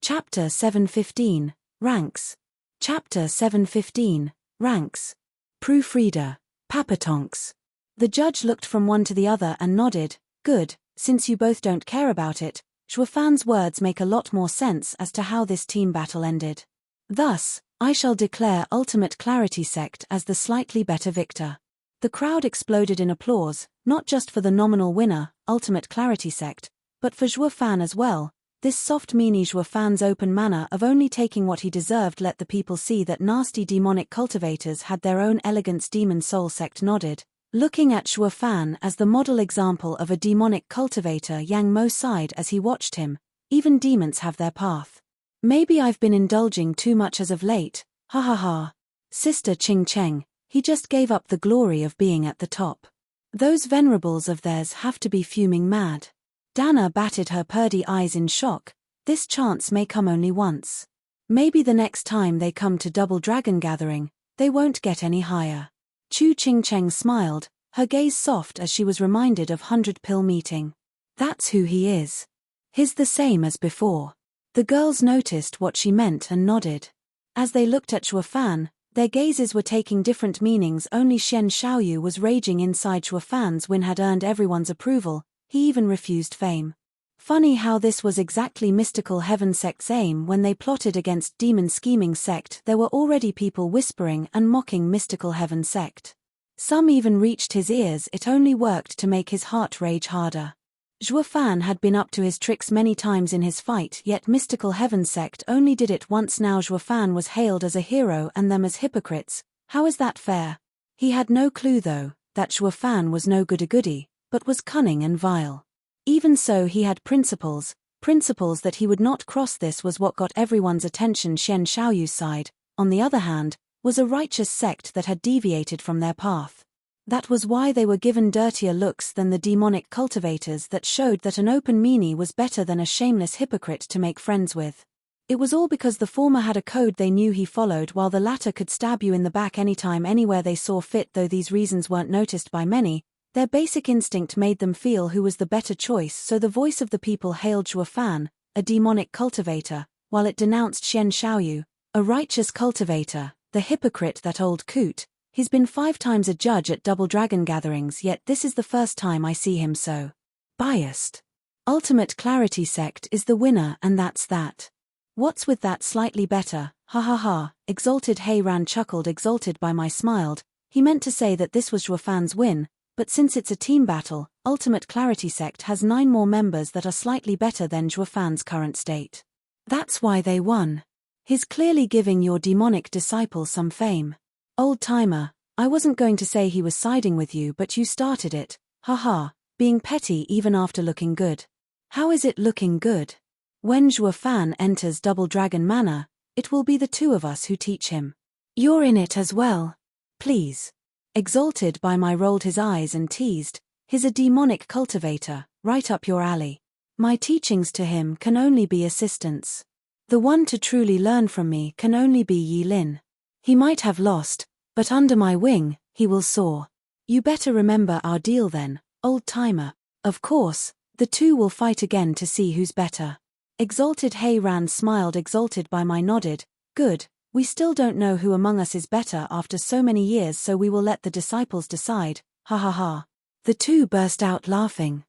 Chapter 715, Ranks. Chapter 715, Ranks. Proofreader, Papatonks. The judge looked from one to the other and nodded. Good, since you both don't care about it, Zhuo Fan's words make a lot more sense as to how this team battle ended. Thus, I shall declare Ultimate Clarity Sect as the slightly better victor. The crowd exploded in applause, not just for the nominal winner, Ultimate Clarity Sect, but for Zhuo Fan as well. This soft meanie Zhuo Fan's open manner of only taking what he deserved let the people see that nasty demonic cultivators had their own elegance. Demon Soul Sect nodded, looking at Zhuo Fan as the model example of a demonic cultivator. Yang Mo sighed as he watched him. Even demons have their path. Maybe I've been indulging too much as of late, ha ha ha. Sister Ching Cheng, he just gave up the glory of being at the top. Those venerables of theirs have to be fuming mad. Dana batted her purdy eyes in shock. This chance may come only once. Maybe the next time they come to Double Dragon Gathering, they won't get any higher. Chu Ching Cheng smiled, her gaze soft as she was reminded of 100 Pill meeting. That's who he is. He's the same as before. The girls noticed what she meant and nodded. As they looked at Zhuo Fan, their gazes were taking different meanings. Only Shen Xiaoyu was raging inside. Zhuo Fan's win had earned everyone's approval. He even refused fame. Funny how this was exactly Mystical Heaven Sect's aim when they plotted against Demon Scheming Sect. There were already people whispering and mocking Mystical Heaven Sect. Some even reached his ears. It only worked to make his heart rage harder. Zhuo Fan had been up to his tricks many times in his fight, yet Mystical Heaven Sect only did it once. Now Zhuo Fan was hailed as a hero and them as hypocrites. How is that fair? He had no clue though, that Zhuo Fan was no goody-goody, but was cunning and vile. Even so, he had principles that he would not cross. This was what got everyone's attention. Shen Xiaoyu's side, on the other hand, was a righteous sect that had deviated from their path. That was why they were given dirtier looks than the demonic cultivators that showed that an open meanie was better than a shameless hypocrite to make friends with. It was all because the former had a code they knew he followed, while the latter could stab you in the back anytime anywhere they saw fit. Though these reasons weren't noticed by many, their basic instinct made them feel who was the better choice, so the voice of the people hailed Zhuo Fan, a demonic cultivator, while it denounced Xian Xiaoyu, a righteous cultivator, the hypocrite, that old coot. He's been 5 times a judge at Double Dragon gatherings, yet this is the first time I see him so biased. Ultimate Clarity Sect is the winner, and that's that. What's with that slightly better, ha ha ha, Exalted Heiran chuckled. Exalted by my smiled. He meant to say that this was Zhuo Fan's win, but since it's a team battle, Ultimate Clarity Sect has 9 more members that are slightly better than Zhuo Fan's current state. That's why they won. He's clearly giving your demonic disciple some fame. Old-timer, I wasn't going to say he was siding with you, but you started it, haha, being petty even after looking good. How is it looking good? When Zhuo Fan enters Double Dragon Manor, it will be the 2 of us who teach him. You're in it as well. Please. Exalted by my rolled his eyes and teased, he's a demonic cultivator, right up your alley. My teachings to him can only be assistance. The one to truly learn from me can only be Yi Lin. He might have lost, but under my wing, he will soar. You better remember our deal then, old-timer. Of course, the 2 will fight again to see who's better. Exalted Heiran smiled. Exalted by my nodded, good, we still don't know who among us is better after so many years, so we will let the disciples decide, ha ha ha. The 2 burst out laughing.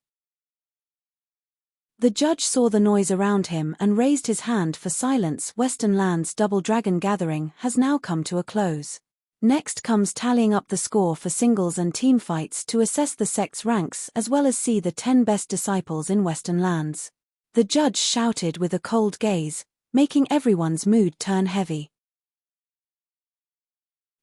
The judge saw the noise around him and raised his hand for silence. Western Land's Double Dragon gathering has now come to a close. Next comes tallying up the score for singles and team fights to assess the sect's ranks as well as see the 10 best disciples in Western Lands. The judge shouted with a cold gaze, making everyone's mood turn heavy.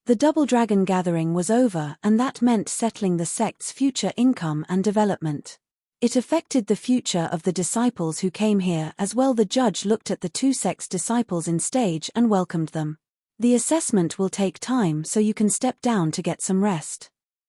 The Double Dragon gathering was over, and that meant settling the sect's future income and development. It affected the future of the disciples who came here as well. The judge looked at the 2 sect's disciples in stage and welcomed them. The assessment will take time, so you can step down to get some rest.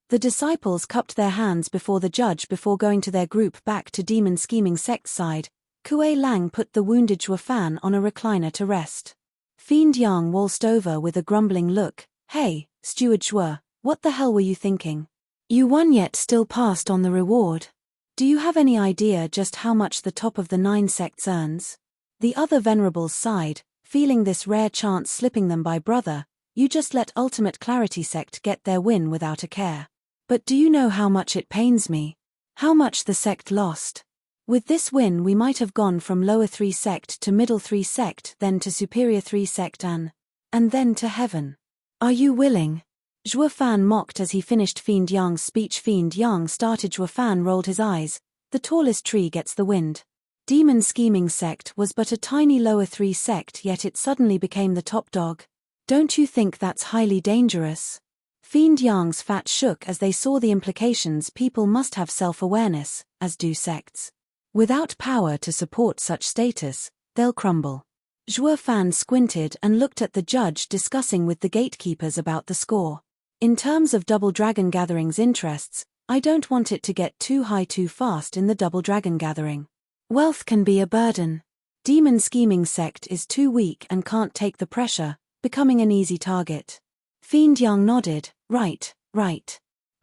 The disciples cupped their hands before the judge before going to their group. Back to Demon Scheming Sect's side, Kuei Lang put the wounded Zhuo Fan on a recliner to rest. Fiend Yang waltzed over with a grumbling look. Hey, Steward Zhuo, what the hell were you thinking? You won yet still passed on the reward. Do you have any idea just how much the top of the 9 sects earns? The other venerables sighed, feeling this rare chance slipping them by. Brother, you just let Ultimate Clarity Sect get their win without a care. But do you know how much it pains me? How much the sect lost? With this win we might have gone from lower 3 sect to middle 3 sect, then to superior 3 sect and then to heaven. Are you willing? Zhuo Fan mocked as he finished Fiend Yang's speech. Fiend Yang started. Zhuo Fan rolled his eyes. The tallest tree gets the wind. Demon Scheming Sect was but a tiny lower 3 sect, yet it suddenly became the top dog. Don't you think that's highly dangerous? Fiend Yang's fat shook as they saw the implications. People must have self-awareness, as do sects. Without power to support such status, they'll crumble. Zhuo Fan squinted and looked at the judge, discussing with the gatekeepers about the score. In terms of Double Dragon Gathering's interests, I don't want it to get too high too fast in the Double Dragon Gathering. Wealth can be a burden. Demon Scheming Sect is too weak and can't take the pressure, becoming an easy target. Fiend Yang nodded. Right.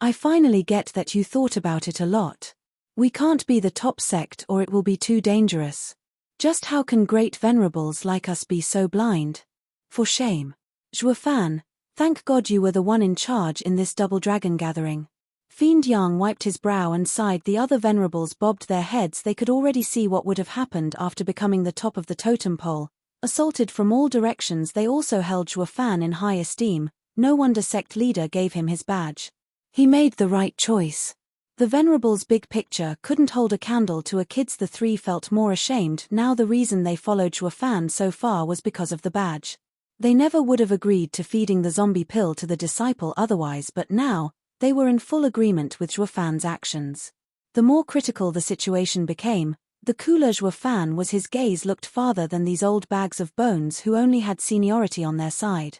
I finally get that you thought about it a lot. We can't be the top sect or it will be too dangerous. Just how can great venerables like us be so blind? For shame. Zhuo Fan, thank God you were the one in charge in this Double Dragon gathering. Fiend Yang wiped his brow and sighed. The other venerables bobbed their heads. They could already see what would have happened after becoming the top of the totem pole. Assaulted from all directions, they also held Zhuo Fan in high esteem. No wonder sect leader gave him his badge. He made the right choice. The venerables' big picture couldn't hold a candle to a kid's. The 3 felt more ashamed now. The reason they followed Zhuo Fan so far was because of the badge. They never would have agreed to feeding the zombie pill to the disciple otherwise, but now, they were in full agreement with Zhuo Fan's actions. The more critical the situation became, the cooler Zhuo Fan was. His gaze looked farther than these old bags of bones who only had seniority on their side.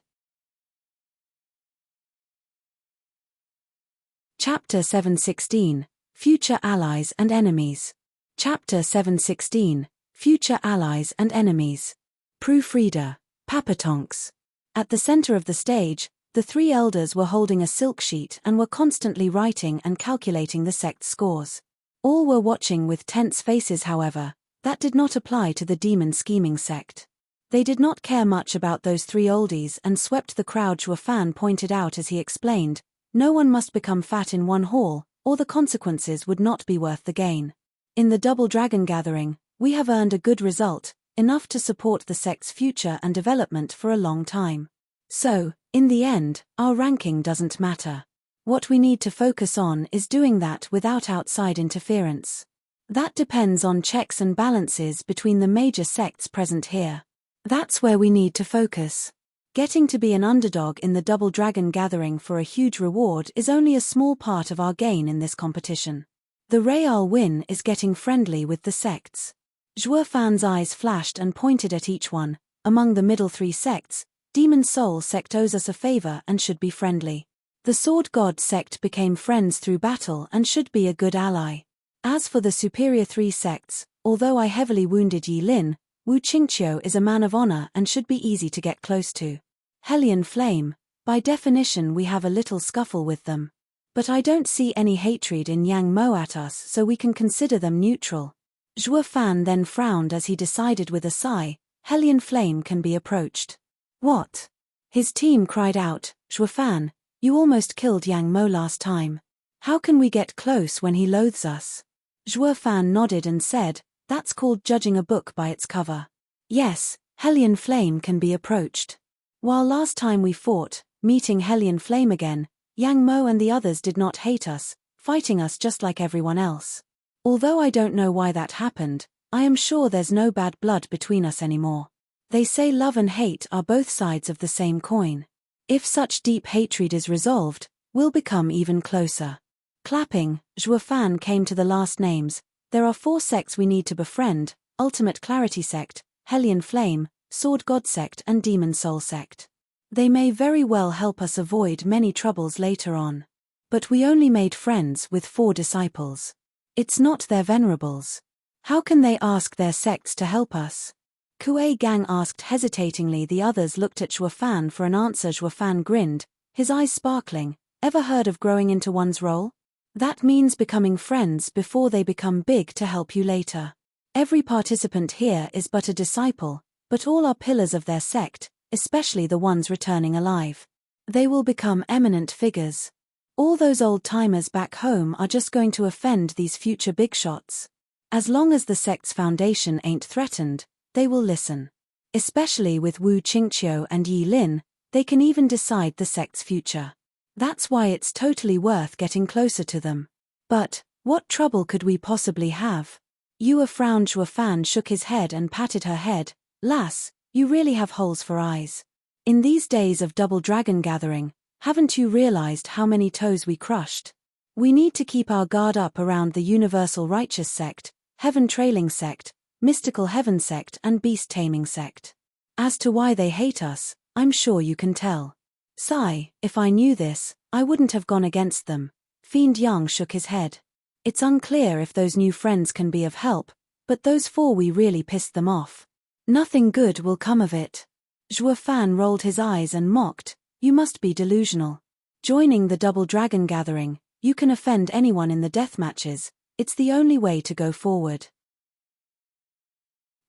Chapter 716, Future Allies and Enemies. Chapter 716, Future Allies and Enemies. Proofreader, Papatonks. At the center of the stage, the three elders were holding a silk sheet and were constantly writing and calculating the sect's scores. All were watching with tense faces. However, that did not apply to the demon scheming sect. They did not care much about those three oldies and swept the crowd. Shuafan pointed out as he explained, no one must become fat in one hall, or the consequences would not be worth the gain. In the Double Dragon gathering, we have earned a good result, enough to support the sect's future and development for a long time. So, in the end, our ranking doesn't matter. What we need to focus on is doing that without outside interference. That depends on checks and balances between the major sects present here. That's where we need to focus. Getting to be an underdog in the Double Dragon gathering for a huge reward is only a small part of our gain in this competition. The real win is getting friendly with the sects. Zhuofan's eyes flashed and pointed at each one. Among the middle three sects, Demon Soul sect owes us a favor and should be friendly. The Sword God sect became friends through battle and should be a good ally. As for the superior three sects, although I heavily wounded Yi Lin, Wu Qingqiu is a man of honor and should be easy to get close to. Hellion Flame, by definition we have a little scuffle with them. But I don't see any hatred in Yang Mo at us, so we can consider them neutral. Zhuofan then frowned as he decided with a sigh, Hellion Flame can be approached. What? His team cried out, Zhuofan, you almost killed Yang Mo last time. How can we get close when he loathes us? Zhuofan nodded and said, that's called judging a book by its cover. Yes, Hellion Flame can be approached. While last time we fought, meeting Hellion Flame again, Yang Mo and the others did not hate us, fighting us just like everyone else. Although I don't know why that happened, I am sure there's no bad blood between us anymore. They say love and hate are both sides of the same coin. If such deep hatred is resolved, we'll become even closer. Clapping, Zhuofan came to the last names. There are 4 sects we need to befriend: Ultimate Clarity Sect, Hellion Flame, Sword God Sect and Demon Soul Sect. They may very well help us avoid many troubles later on. But we only made friends with 4 disciples. It's not their venerables. How can they ask their sects to help us? Kuei Gang asked hesitatingly. The others looked at Zhuofan for an answer. Zhuofan grinned, his eyes sparkling. Ever heard of growing into one's role? That means becoming friends before they become big to help you later. Every participant here is but a disciple, but all are pillars of their sect, especially the ones returning alive. They will become eminent figures. All those old-timers back home are just going to offend these future big shots. As long as the sect's foundation ain't threatened, they will listen. Especially with Wu Qingqiu and Yi Lin, they can even decide the sect's future. That's why it's totally worth getting closer to them. But, what trouble could we possibly have? Yua frowned. Zhuofan shook his head and patted her head. Lass, you really have holes for eyes. In these days of Double Dragon gathering, haven't you realized how many toes we crushed? We need to keep our guard up around the Universal Righteous Sect, Heaven Trailing Sect, Mystical Heaven Sect and Beast Taming Sect. As to why they hate us, I'm sure you can tell. Sigh, if I knew this, I wouldn't have gone against them. Fiend Yang shook his head. It's unclear if those new friends can be of help, but those 4 we really pissed them off. Nothing good will come of it. Zhuofan rolled his eyes and mocked, you must be delusional. Joining the Double Dragon gathering, you can offend anyone in the death matches. It's the only way to go forward.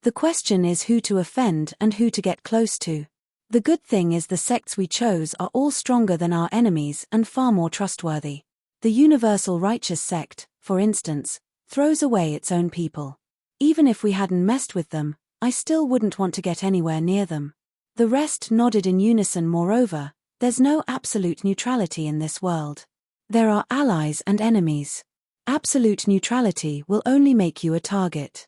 The question is who to offend and who to get close to. The good thing is the sects we chose are all stronger than our enemies and far more trustworthy. The Universal Righteous Sect, for instance, throws away its own people. Even if we hadn't messed with them, I still wouldn't want to get anywhere near them. The rest nodded in unison. Moreover, there's no absolute neutrality in this world. There are allies and enemies. Absolute neutrality will only make you a target.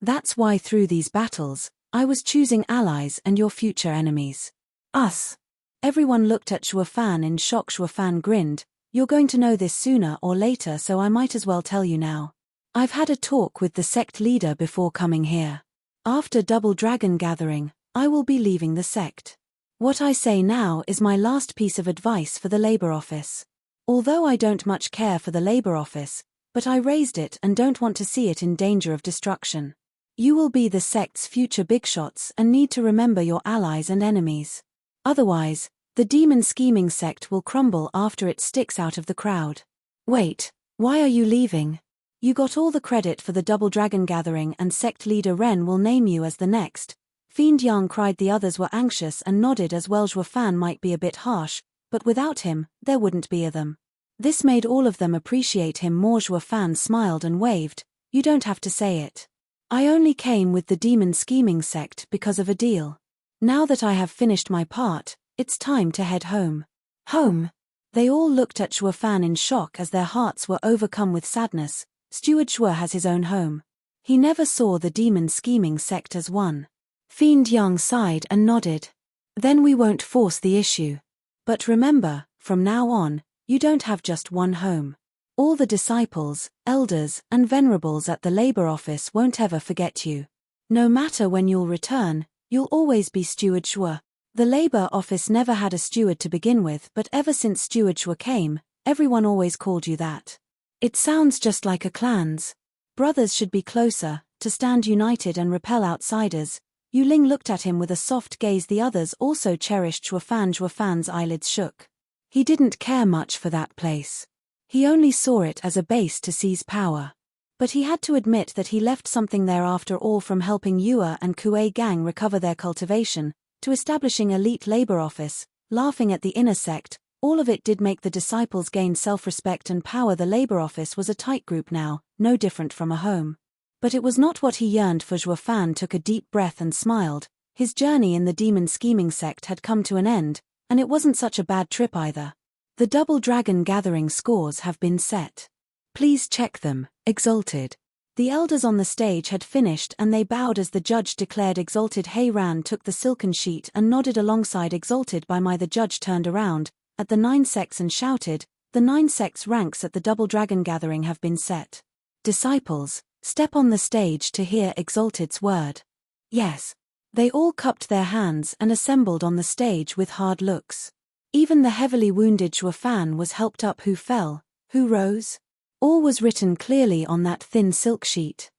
That's why through these battles, I was choosing allies and your future enemies. Us. Everyone looked at Zhuofan in shock. Zhuofan grinned, you're going to know this sooner or later, so I might as well tell you now. I've had a talk with the sect leader before coming here. After Double Dragon gathering, I will be leaving the sect. What I say now is my last piece of advice for the Labour Office. Although I don't much care for the Labour Office, but I raised it and don't want to see it in danger of destruction. You will be the sect's future bigshots and need to remember your allies and enemies. Otherwise, the demon scheming sect will crumble after it sticks out of the crowd. Wait, why are you leaving? You got all the credit for the Double Dragon Gathering and sect leader Ren will name you as the next. Fiend Yang cried. The others were anxious and nodded as well. Fan might be a bit harsh, but without him, there wouldn't be a them. This made all of them appreciate him more. Fan smiled and waved. You don't have to say it. I only came with the demon scheming sect because of a deal. Now that I have finished my part, it's time to head home. Home? They all looked at Fan in shock as their hearts were overcome with sadness. Steward Shuo has his own home. He never saw the demon scheming sect as one. Fiend Yang sighed and nodded. Then we won't force the issue. But remember, from now on, you don't have just one home. All the disciples, elders, and venerables at the Labour Office won't ever forget you. No matter when you'll return, you'll always be Steward Shuo. The Labour Office never had a steward to begin with, but ever since Steward Shuo came, everyone always called you that. It sounds just like a clan's. Brothers should be closer, to stand united and repel outsiders. Yu Ling looked at him with a soft gaze. The others also cherished Shuofan. Shuofan's eyelids shook. He didn't care much for that place. He only saw it as a base to seize power. But he had to admit that he left something there after all, from helping Yue and Kuei Gang recover their cultivation, to establishing elite labor office, laughing at the inner sect. All of it did make the disciples gain self-respect and power. The labor office was a tight group now, no different from a home. But it was not what he yearned for. Shuofan took a deep breath and smiled. His journey in the demon scheming sect had come to an end, and it wasn't such a bad trip either. The Double Dragon Gathering scores have been set. Please check them, Exalted. The elders on the stage had finished and they bowed as the judge declared. Exalted Heiran took the silken sheet and nodded alongside Exalted by my. The judge turned around at the 9 sects and shouted, "The 9 sects ranks at the Double Dragon Gathering have been set. Disciples, step on the stage to hear Exalted's word." Yes. They all cupped their hands and assembled on the stage with hard looks. Even the heavily wounded Shuofan was helped up. Who fell, who rose? All was written clearly on that thin silk sheet.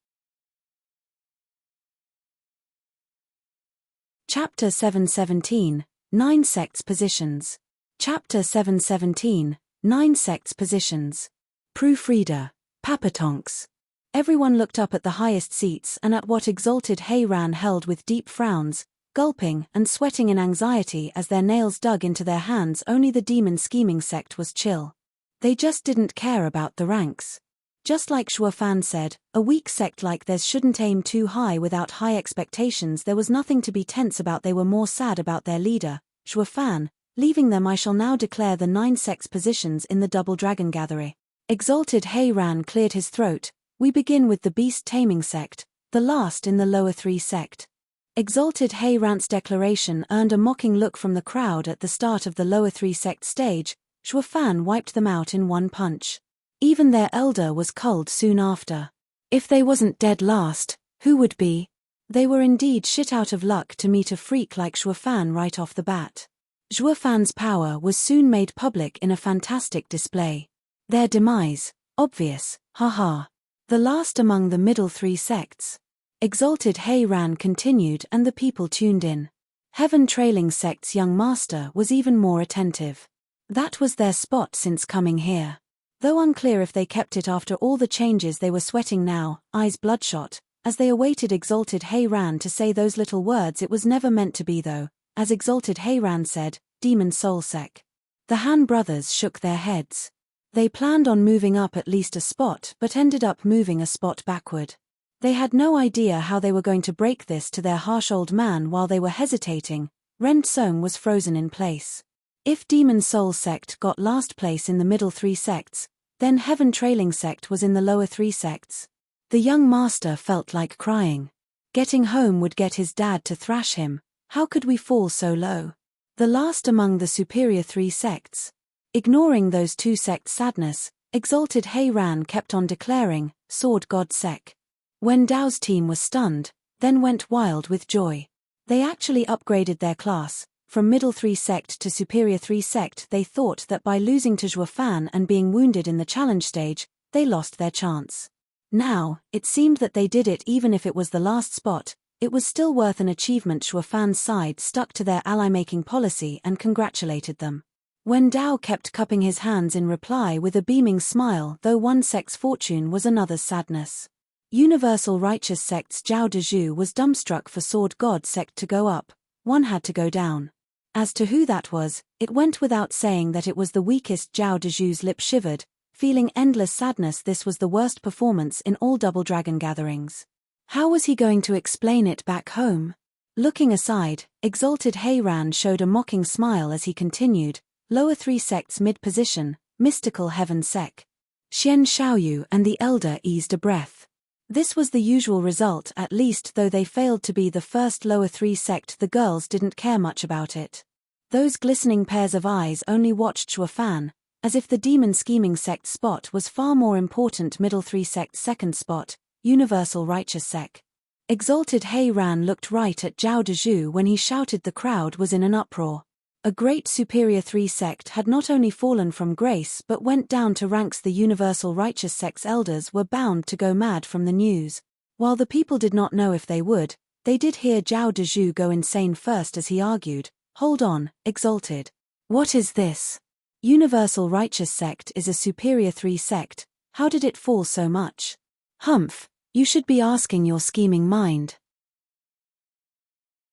Chapter 717, 9 Sects Positions. Chapter 717, 9 Sects Positions. Proofreader, Papatonks. Everyone looked up at the highest seats and at what Exalted Heiran held with deep frowns, gulping and sweating in anxiety as their nails dug into their hands. Only the demon scheming sect was chill. They just didn't care about the ranks. Just like Shuofan said, a weak sect like theirs shouldn't aim too high without high expectations. There was nothing to be tense about. They were more sad about their leader, Shuofan. Leaving them, I shall now declare the 9 sects positions in the Double Dragon Gathering. Exalted Heiran cleared his throat. We begin with the Beast Taming sect, the last in the lower 3 sect. Exalted Heiran's declaration earned a mocking look from the crowd at the start of the lower 3 sect stage. Shuofan wiped them out in one punch. Even their elder was culled soon after. If they wasn't dead last, who would be? They were indeed shit out of luck to meet a freak like Shuofan right off the bat. Shuofan's power was soon made public in a fantastic display. Their demise, obvious, haha. The last among the middle 3 sects. Exalted Heiran continued and the people tuned in. Heaven Trailing sect's young master was even more attentive. That was their spot since coming here. Though unclear if they kept it after all the changes, they were sweating now, eyes bloodshot, as they awaited Exalted Heiran to say those little words. It was never meant to be though, as Exalted Heiran said, Demon Soul Sec. The Han brothers shook their heads. They planned on moving up at least a spot but ended up moving a spot backward. They had no idea how they were going to break this to their harsh old man. While they were hesitating, Ren Tsung was frozen in place. If Demon Soul Sect got last place in the middle 3 sects, then Heaven Trailing Sect was in the lower 3 sects. The young master felt like crying. Getting home would get his dad to thrash him. How could we fall so low? The last among the superior 3 sects. Ignoring those 2 sects' sadness, Exalted Heiran kept on declaring, Sword God Sec. When Dao's team was stunned, then went wild with joy. They actually upgraded their class. From Middle 3 sect to Superior 3 sect, they thought that by losing to Zhuofan and being wounded in the challenge stage, they lost their chance. Now, it seemed that they did it even if it was the last spot. It was still worth an achievement. Zhuofan's side stuck to their ally-making policy and congratulated them. Wen Dao kept cupping his hands in reply with a beaming smile, though one sect's fortune was another's sadness. Universal Righteous sect's Zhao Dezhu was dumbstruck. For Sword God sect to go up, one had to go down. As to who that was, it went without saying that it was the weakest. Zhao Dezhu's lip shivered, feeling endless sadness. This was the worst performance in all Double Dragon gatherings. How was he going to explain it back home? Looking aside, Exalted Heiran showed a mocking smile as he continued, Lower 3 sect's mid-position, Mystical Heaven Sec. Xian Xiaoyu and the Elder eased a breath. This was the usual result, at least. Though they failed to be the first Lower 3 sect, the girls didn't care much about it. Those glistening pairs of eyes only watched Zhuofan, as if the demon scheming sect spot was far more important. Middle 3 sect's second spot, Universal Righteous sect. Exalted Heiran looked right at Zhao Dezhu when he shouted. The crowd was in an uproar. A great Superior 3 sect had not only fallen from grace but went down to ranks. The Universal Righteous sect's elders were bound to go mad from the news. While the people did not know if they would, they did hear Zhao Dezhu go insane first as he argued, "Hold on, Exalted. What is this? Universal Righteous sect is a Superior 3 sect, how did it fall so much? Humph, you should be asking your scheming mind."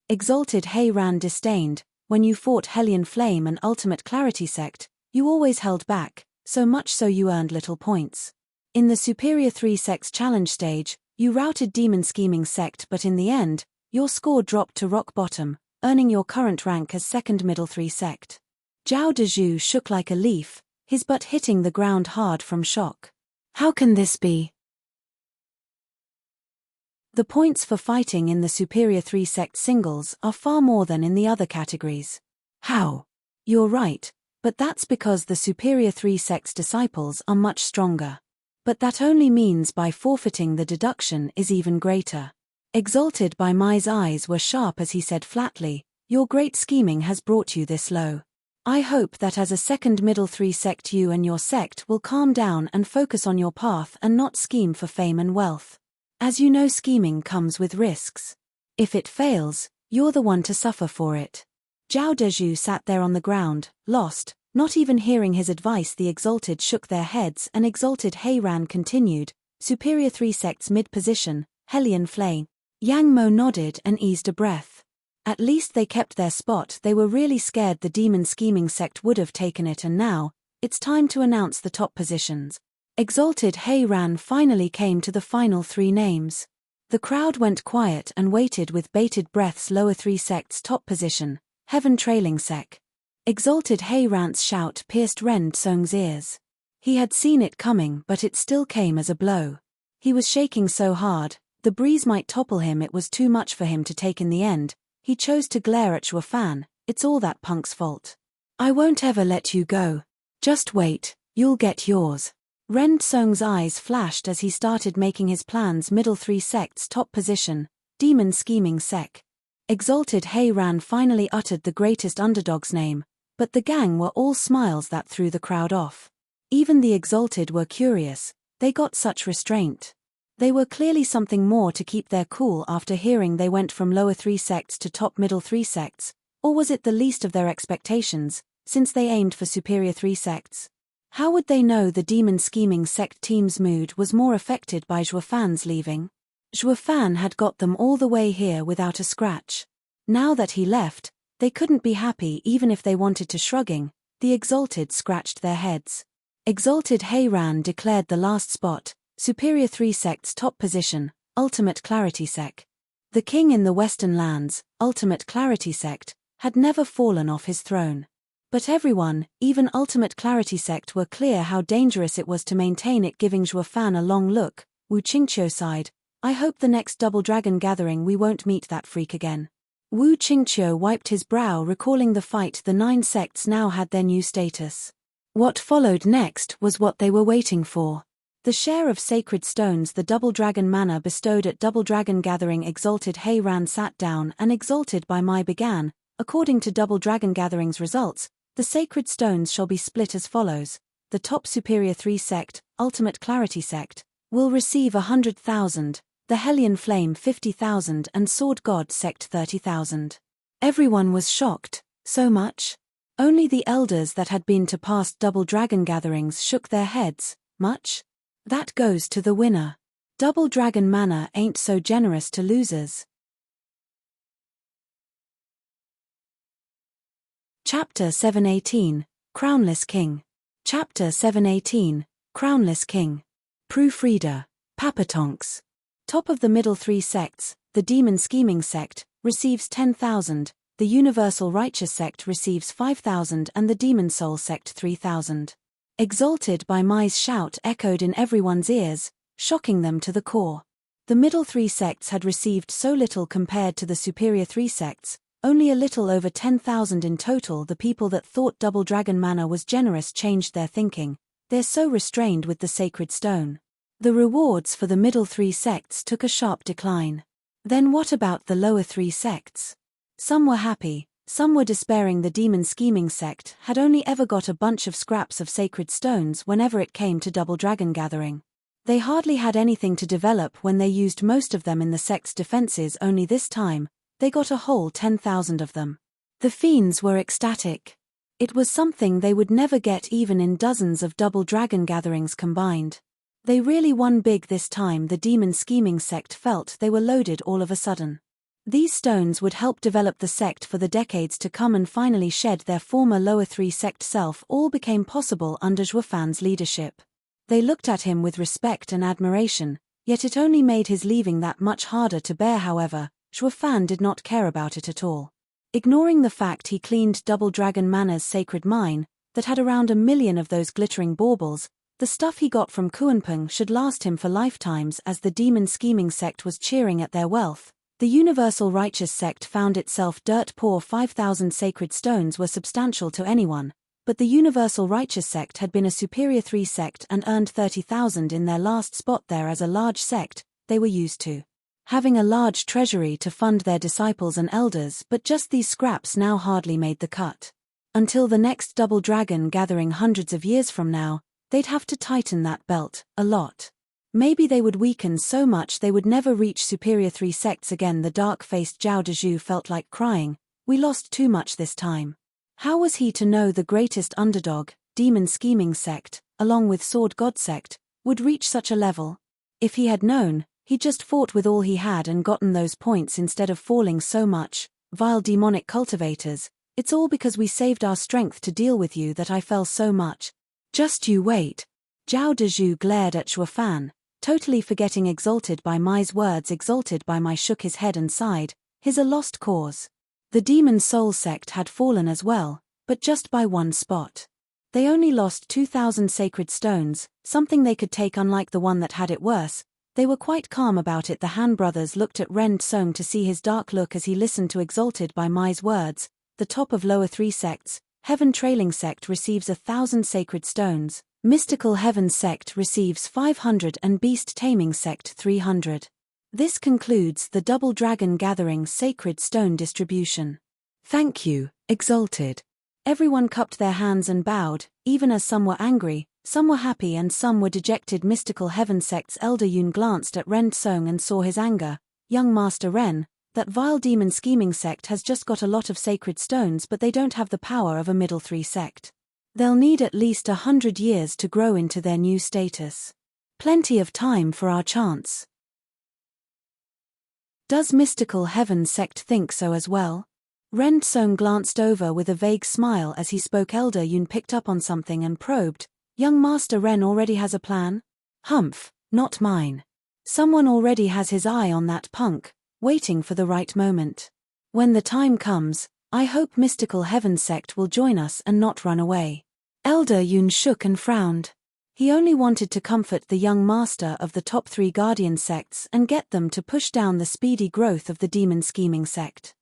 Exalted Heiran disdained, "When you fought Hellion Flame and Ultimate Clarity sect, you always held back, so much so you earned little points. In the Superior 3 sect's challenge stage, you routed Demon Scheming sect, but in the end, your score dropped to rock bottom, earning your current rank as second Middle 3 sect." Zhao Dezhu shook like a leaf, his butt hitting the ground hard from shock. How can this be? The points for fighting in the Superior 3 sect singles are far more than in the other categories. How? You're right, but that's because the Superior 3 sect's disciples are much stronger. But that only means by forfeiting the deduction is even greater. Exalted by Mai's eyes were sharp as he said flatly, "Your great scheming has brought you this low. I hope that as a second Middle 3 sect you and your sect will calm down and focus on your path and not scheme for fame and wealth. As you know, scheming comes with risks. If it fails, you're the one to suffer for it." Zhao Dezhu sat there on the ground, lost, not even hearing his advice. The Exalted shook their heads and Exalted Heiran continued, "Superior 3 sect's mid-position, Hellion Flame." Yang Mo nodded and eased a breath. At least they kept their spot. They were really scared the Demon Scheming sect would have taken it, and now, it's time to announce the top positions. Exalted Heiran finally came to the final 3 names. The crowd went quiet and waited with bated breaths. Lower 3 sect's top position, Heaven Trailing Sec. Exalted Heiran's shout pierced Ren Tsong's ears. He had seen it coming, but it still came as a blow. He was shaking so hard, the breeze might topple him. It was too much for him to take in the end. He chose to glare at Zhuofan. "It's all that punk's fault. I won't ever let you go. Just wait, you'll get yours." Ren Tsong's eyes flashed as he started making his plans. Middle 3 sect's top position, Demon Scheming Sec. Exalted Heiran finally uttered the greatest underdog's name, but the gang were all smiles that threw the crowd off. Even the Exalted were curious, they got such restraint. They were clearly something more to keep their cool after hearing they went from Lower 3 sects to top Middle 3 sects, or was it the least of their expectations, since they aimed for Superior 3 sects? How would they know the Demon Scheming sect team's mood was more affected by Zhuofan's leaving? Zhuofan had got them all the way here without a scratch. Now that he left, they couldn't be happy even if they wanted to. Shrugging, the Exalted scratched their heads. Exalted Heiran declared the last spot, Superior 3 sect's top position, Ultimate Clarity Sec. The king in the Western lands, Ultimate Clarity Sect, had never fallen off his throne. But everyone, even Ultimate Clarity Sect, were clear how dangerous it was to maintain it. Giving Zhuofan a long look, Wu Qingqiu sighed, "I hope the next Double Dragon gathering we won't meet that freak again." Wu Qingqiu wiped his brow, recalling the fight. The 9 sects now had their new status. What followed next was what they were waiting for. The share of sacred stones the Double Dragon Manor bestowed at Double Dragon gathering. Exalted Heiran sat down and Exalted by Mai began, According to Double Dragon Gathering's results, the sacred stones shall be split as follows. The top Superior 3 sect, Ultimate Clarity sect, will receive 100,000, the Hellion Flame 50,000 and Sword God sect 30,000. Everyone was shocked. So much? Only the elders that had been to past Double Dragon gatherings shook their heads. Much? That goes to the winner. Double Dragon Manor ain't so generous to losers. Chapter 718, Crownless King. Chapter 718, Crownless King. Proofreader, Papatonks. Top of the middle 3 sects, the Demon Scheming sect, receives 10,000, the Universal Righteous sect receives 5,000 and the Demon Soul sect 3,000. Exalted by Mai's shout echoed in everyone's ears, shocking them to the core. The middle 3 sects had received so little compared to the superior 3 sects, only a little over 10,000 in total. The people that thought Double Dragon Manor was generous changed their thinking. They're so restrained with the sacred stone. The rewards for the middle 3 sects took a sharp decline. Then what about the lower 3 sects? Some were happy, some were despairing. The Demon Scheming sect had only ever got a bunch of scraps of sacred stones whenever it came to Double Dragon Gathering. They hardly had anything to develop when they used most of them in the sect's defenses. Only this time, they got a whole 10,000 of them. The fiends were ecstatic. It was something they would never get even in dozens of Double Dragon gatherings combined. They really won big this time. The Demon Scheming sect felt they were loaded all of a sudden. These stones would help develop the sect for the decades to come and finally shed their former lower 3 sect self. All became possible under Zhuofan's leadership. They looked at him with respect and admiration, yet it only made his leaving that much harder to bear. However, Zhuofan did not care about it at all. Ignoring the fact he cleaned Double Dragon Manor's sacred mine, that had around 1 million of those glittering baubles, the stuff he got from Kuanpeng should last him for lifetimes. As the Demon Scheming sect was cheering at their wealth, the Universal Righteous sect found itself dirt poor. 5,000 sacred stones were substantial to anyone, but the Universal Righteous sect had been a Superior 3 sect and earned 30,000 in their last spot there. As a large sect, they were used to having a large treasury to fund their disciples and elders, but just these scraps now hardly made the cut. Until the next Double Dragon Gathering hundreds of years from now, they'd have to tighten that belt a lot. Maybe they would weaken so much they would never reach Superior 3 sects again. The dark-faced Zhao Dezhu felt like crying. We lost too much this time. How was he to know the greatest underdog, Demon Scheming sect, along with Sword God sect, would reach such a level? If he had known, he just fought with all he had and gotten those points instead of falling so much. Vile demonic cultivators, it's all because we saved our strength to deal with you that I fell so much. Just you wait. Zhao Dezhu glared at Zhuofan, totally forgetting exalted by Mai's words. Exalted by Mai shook his head and sighed, his a lost cause. The Demon Soul sect had fallen as well, but just by 1 spot. They only lost 2,000 sacred stones, something they could take. Unlike the one that had it worse, they were quite calm about it. The Han brothers looked at Ren Tsong to see his dark look as he listened to exalted by Mai's words. The top of lower 3 sects, Heaven Trailing sect receives 1,000 sacred stones, Mystical Heaven sect receives 500 and Beast Taming sect 300. This concludes the Double Dragon Gathering sacred stone distribution. Thank you, exalted. Everyone cupped their hands and bowed, even as some were angry, some were happy and some were dejected. Mystical Heaven sect's elder Yun glanced at Ren Tsong and saw his anger. Young Master Ren, that vile Demon Scheming sect has just got a lot of sacred stones, but they don't have the power of a middle 3 sect. They'll need at least 100 years to grow into their new status. Plenty of time for our chance. Does Mystical Heaven sect think so as well? Ren Tsong glanced over with a vague smile as he spoke. Elder Yun picked up on something and probed. Young Master Ren already has a plan? Humph, not mine. Someone already has his eye on that punk, waiting for the right moment. When the time comes, I hope Mystical Heaven sect will join us and not run away. Elder Yun shook and frowned. He only wanted to comfort the young master of the top 3 guardian sects and get them to push down the speedy growth of the Demon Scheming sect.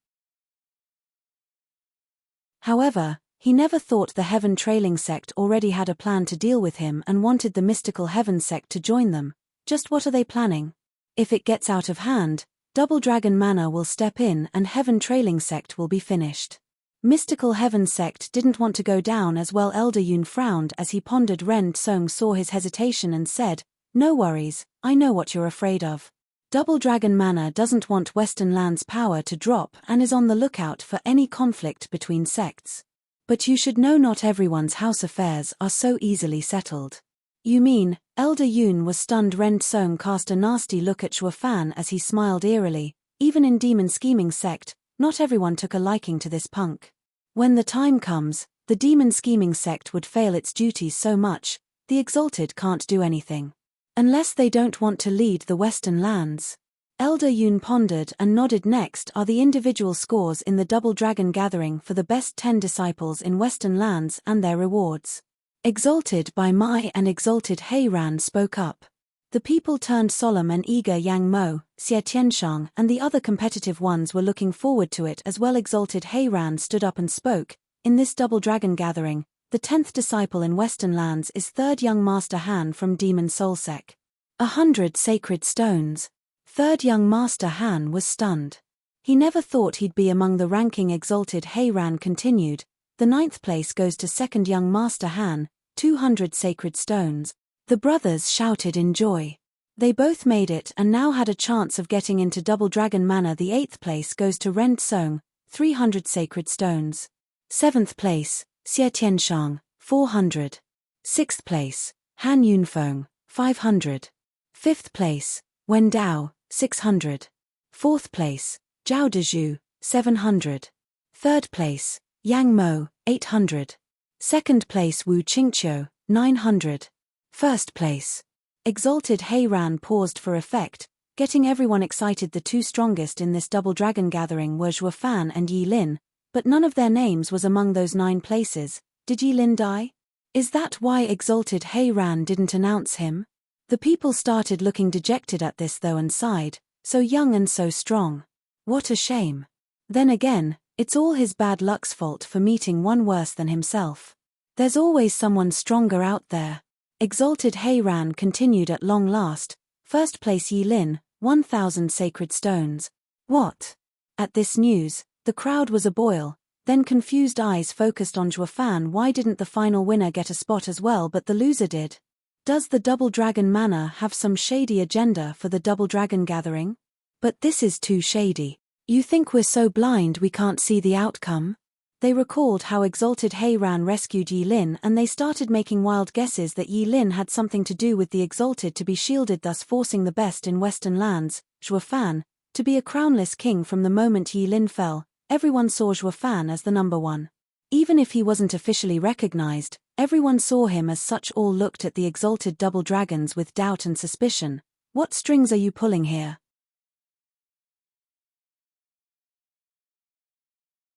However, he never thought the Heaven Trailing sect already had a plan to deal with him and wanted the Mystical Heaven sect to join them. Just what are they planning? If it gets out of hand, Double Dragon Manor will step in and Heaven Trailing sect will be finished. Mystical Heaven sect didn't want to go down as well. Elder Yun frowned as he pondered. Ren Tsung saw his hesitation and said, "No worries, I know what you're afraid of. Double Dragon Manor doesn't want Western Land's power to drop and is on the lookout for any conflict between sects. But you should know not everyone's house affairs are so easily settled." "You mean?" Elder Yun was stunned. Ren Tsung cast a nasty look at Shuo Fan as he smiled eerily. Even in Demon Scheming sect, not everyone took a liking to this punk. When the time comes, the Demon Scheming sect would fail its duties so much, the Exalted can't do anything. Unless they don't want to lead the Western Lands. Elder Yun pondered and nodded. Next are the individual scores in the Double Dragon Gathering for the best 10 disciples in Western Lands and their rewards. Exalted by Mai and Exalted Heiran spoke up. The people turned solemn and eager. Yang Mo, Xie Tianshang and the other competitive ones were looking forward to it as well. Exalted Heiran stood up and spoke. "In this Double Dragon Gathering, the 10th disciple in Western Lands is 3rd Young Master Han from Demon Soulsec. 100 sacred stones." 3rd Young Master Han was stunned. He never thought he'd be among the ranking. Exalted Heiran continued. "The 9th place goes to 2nd Young Master Han, 200 sacred stones." The brothers shouted in joy. They both made it and now had a chance of getting into Double Dragon Manor. The 8th place goes to Ren Tsung, 300 sacred stones. 7th place, Xie Tianshang, 400. 6th place, Han Yunfeng, 500. 5th place, Wen Dao, 600. 4th place, Zhao Dezhu, 700. 3rd place, Yang Mo, 800. 2nd place Wu Qingqiu, 900. 1st place. Exalted Heiran paused for effect, getting everyone excited. The 2 strongest in this Double Dragon Gathering were Zhuo Fan and Yi Lin, but none of their names was among those 9 places. Did Yi Lin die? Is that why Exalted Heiran didn't announce him? The people started looking dejected at this though and sighed, so young and so strong. What a shame. Then again, it's all his bad luck's fault for meeting one worse than himself. There's always someone stronger out there. Exalted Heiran continued. At long last, 1st place Yi Lin, 1,000 sacred stones. What? At this news, the crowd was aboil, then confused eyes focused on Zhuo Fan. Why didn't the final winner get a spot as well but the loser did? Does the Double Dragon Manor have some shady agenda for the Double Dragon Gathering? But this is too shady. You think we're so blind we can't see the outcome? They recalled how Exalted Heiran rescued Yi Lin and they started making wild guesses that Yi Lin had something to do with the Exalted to be shielded, thus forcing the best in Western Lands, Zhuo Fan, to be a crownless king. From the moment Yi Lin fell, everyone saw Zhuo Fan as the number one. Even if he wasn't officially recognized, everyone saw him as such. All looked at the Exalted Double Dragons with doubt and suspicion. What strings are you pulling here?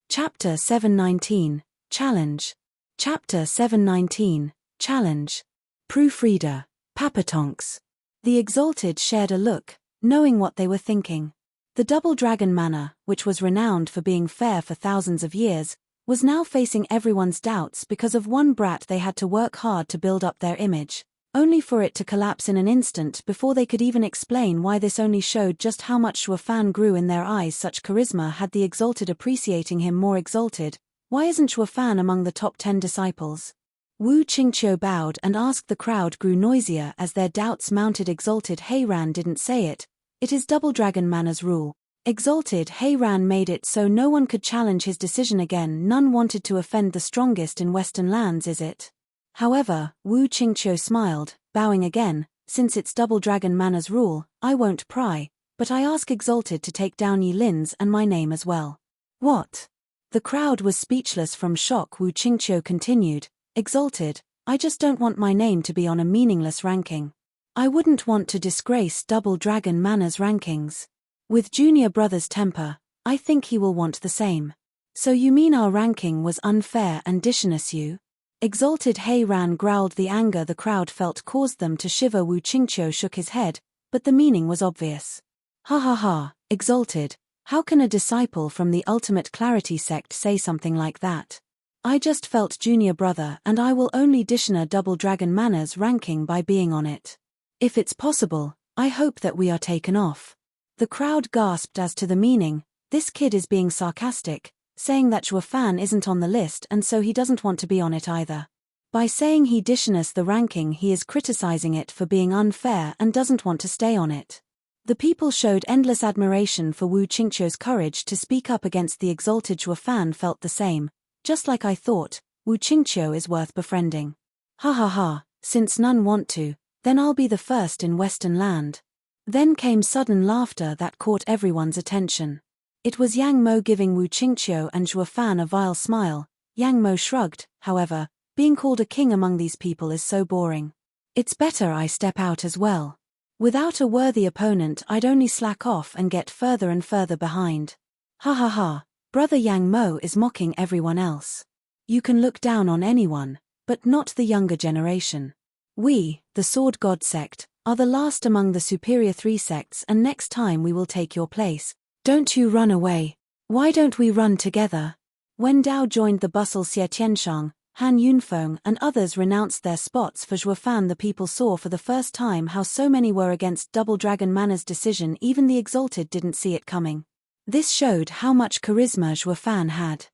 Chapter 719, Challenge. Chapter 719, Challenge. Proofreader, Papatonks. The Exalted shared a look, knowing what they were thinking. The Double Dragon Manor, which was renowned for being fair for thousands of years, was now facing everyone's doubts because of one brat. They had to work hard to build up their image, only for it to collapse in an instant before they could even explain why. This only showed just how much Shuo Fan grew in their eyes. Such charisma had the Exalted appreciating him more. Exalted, why isn't Shuo Fan among the top 10 disciples? Wu Qingqiu bowed and asked. The crowd grew noisier as their doubts mounted. Exalted Heiran didn't say it. It is Double Dragon Manor's rule. Exalted Heiran made it so no one could challenge his decision again. None wanted to offend the strongest in Western Lands, is it? However, Wu Qingqiu smiled, bowing again. Since it's Double Dragon Manor's rule, I won't pry, but I ask Exalted to take down Yi Lin's and my name as well. What? The crowd was speechless from shock. Wu Qingqiu continued, Exalted, I just don't want my name to be on a meaningless ranking. I wouldn't want to disgrace Double Dragon Manor's rankings. With Junior Brother's temper, I think he will want the same. So you mean our ranking was unfair and dishonest, you? Exalted Heiran growled. The anger the crowd felt caused them to shiver. Wu Qingqiu shook his head, but the meaning was obvious. Ha ha ha, Exalted, how can a disciple from the Ultimate Clarity sect say something like that? I just felt Junior Brother and I will only dishonor Double Dragon Manor's ranking by being on it. If it's possible, I hope that we are taken off. The crowd gasped as to the meaning. This kid is being sarcastic. saying that Zhuo Fan isn't on the list and so he doesn't want to be on it either. By saying he dishes the ranking, he is criticizing it for being unfair and doesn't want to stay on it. The people showed endless admiration for Wu Qingqiu's courage to speak up against the exalted Zhuo Fan. Felt the same. Just like I thought, Wu Qingqiu is worth befriending. Ha ha ha, since none want to, then I'll be the first in Western Land. Then came sudden laughter that caught everyone's attention. It was Yang Mo giving Wu Qingqiu and Zhuo Fan a vile smile. Yang Mo shrugged, however, being called a king among these people is so boring. It's better I step out as well. Without a worthy opponent I'd only slack off and get further and further behind. Ha ha ha, brother Yang Mo is mocking everyone else. You can look down on anyone, but not the younger generation. We, the Sword God sect, are the last among the superior 3 sects, and next time we will take your place. Don't you run away. Why don't we run together? When Dao joined the bustle, Xie Tianshang, Han Yunfeng and others renounced their spots for Zhuo Fan. The people saw for the first time how so many were against Double Dragon Manner's decision. Even the exalted didn't see it coming. This showed how much charisma Zhuo Fan had.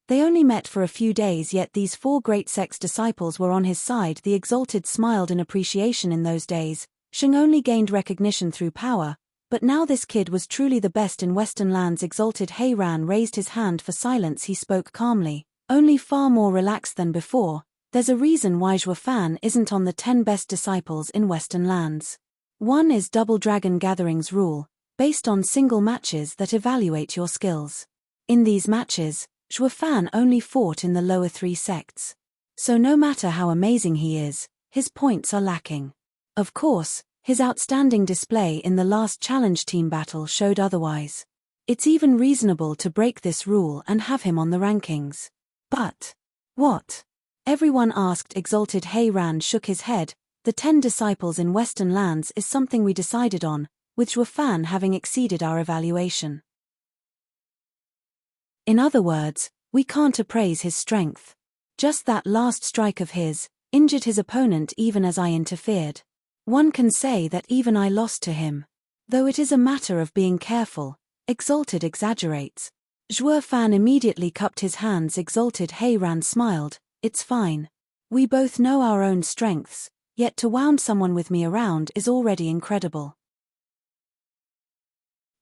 They only met for a few days, yet these 4 great sects' disciples were on his side. The exalted smiled in appreciation. In those days, Sheng only gained recognition through power, but now this kid was truly the best in Western Lands. Exalted Heiran raised his hand for silence. He spoke calmly, only far more relaxed than before. There's a reason why Zhuo Fan isn't on the 10 best disciples in Western Lands. One is Double Dragon Gathering's rule, based on single matches that evaluate your skills. In these matches, Zhuo Fan only fought in the lower 3 sects. So no matter how amazing he is, his points are lacking. Of course, his outstanding display in the last challenge team battle showed otherwise. It's even reasonable to break this rule and have him on the rankings. But what? Everyone asked. Exalted Heiran shook his head. The 10 disciples in Western Lands is something we decided on, with Zhuo Fan having exceeded our evaluation. In other words, we can't appraise his strength. Just that last strike of his injured his opponent even as I interfered. One can say that even I lost to him. Though it is a matter of being careful, Exalted exaggerates. Zhuo Fan immediately cupped his hands. Exalted Heiran smiled. It's fine. We both know our own strengths, yet to wound someone with me around is already incredible.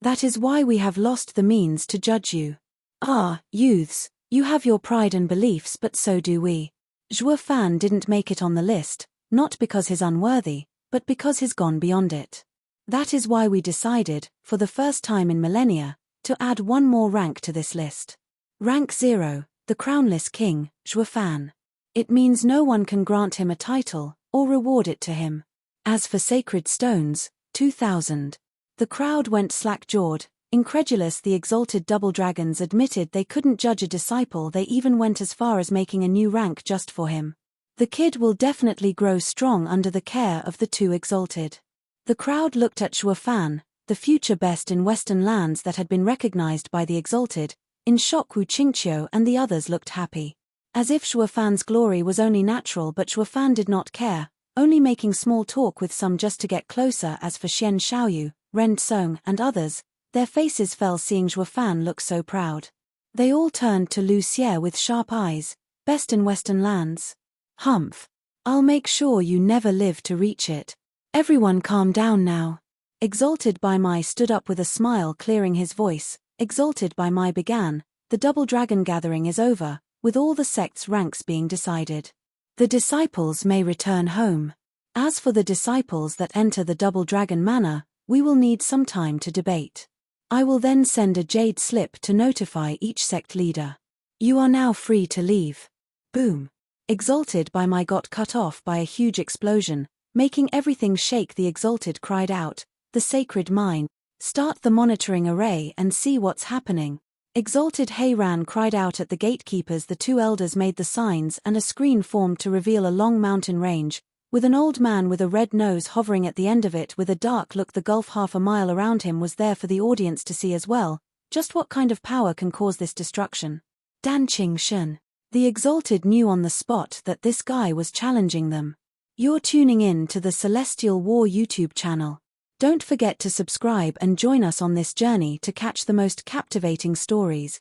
That is why we have lost the means to judge you. Ah, youths, you have your pride and beliefs, but so do we. Zhuo Fan didn't make it on the list, not because he's unworthy, but because he's gone beyond it. That is why we decided, for the first time in millennia, to add one more rank to this list. Rank 0, the crownless king, Zhuo Fan. It means no one can grant him a title, or reward it to him. As for sacred stones, 2,000. The crowd went slack-jawed, incredulous. The exalted double dragons admitted they couldn't judge a disciple. They even went as far as making a new rank just for him. The kid will definitely grow strong under the care of the 2 exalted. The crowd looked at Zhuo Fan, the future best in Western Lands that had been recognized by the exalted, in shock. Wu Qingqiu and the others looked happy. As if Zhuo Fan's glory was only natural, but Zhuo Fan did not care, only making small talk with some just to get closer. As for Xian Xiaoyu, Ren Song and others, their faces fell seeing Zhuo Fan look so proud. They all turned to Lu Xie with sharp eyes. Best in Western Lands? Humph. I'll make sure you never live to reach it. Everyone calm down now. Exalted by Mai stood up with a smile, clearing his voice. Exalted by Mai began. The double dragon gathering is over, with all the sects' ranks being decided. The disciples may return home. As for the disciples that enter the double dragon manor, we will need some time to debate. I will then send a jade slip to notify each sect leader. You are now free to leave. Boom. Exalted by Mai got cut off by a huge explosion, making everything shake. The exalted cried out, the sacred mine. Start the monitoring array and see what's happening. Exalted Heiran cried out at the gatekeepers. The 2 elders made the signs and a screen formed to reveal a long mountain range, with an old man with a red nose hovering at the end of it with a dark look. The gulf half a mile around him was there for the audience to see as well. Just what kind of power can cause this destruction? Dan Qing Shen. The exalted knew on the spot that this guy was challenging them. You're tuning in to the Celestial War YouTube channel. Don't forget to subscribe and join us on this journey to catch the most captivating stories.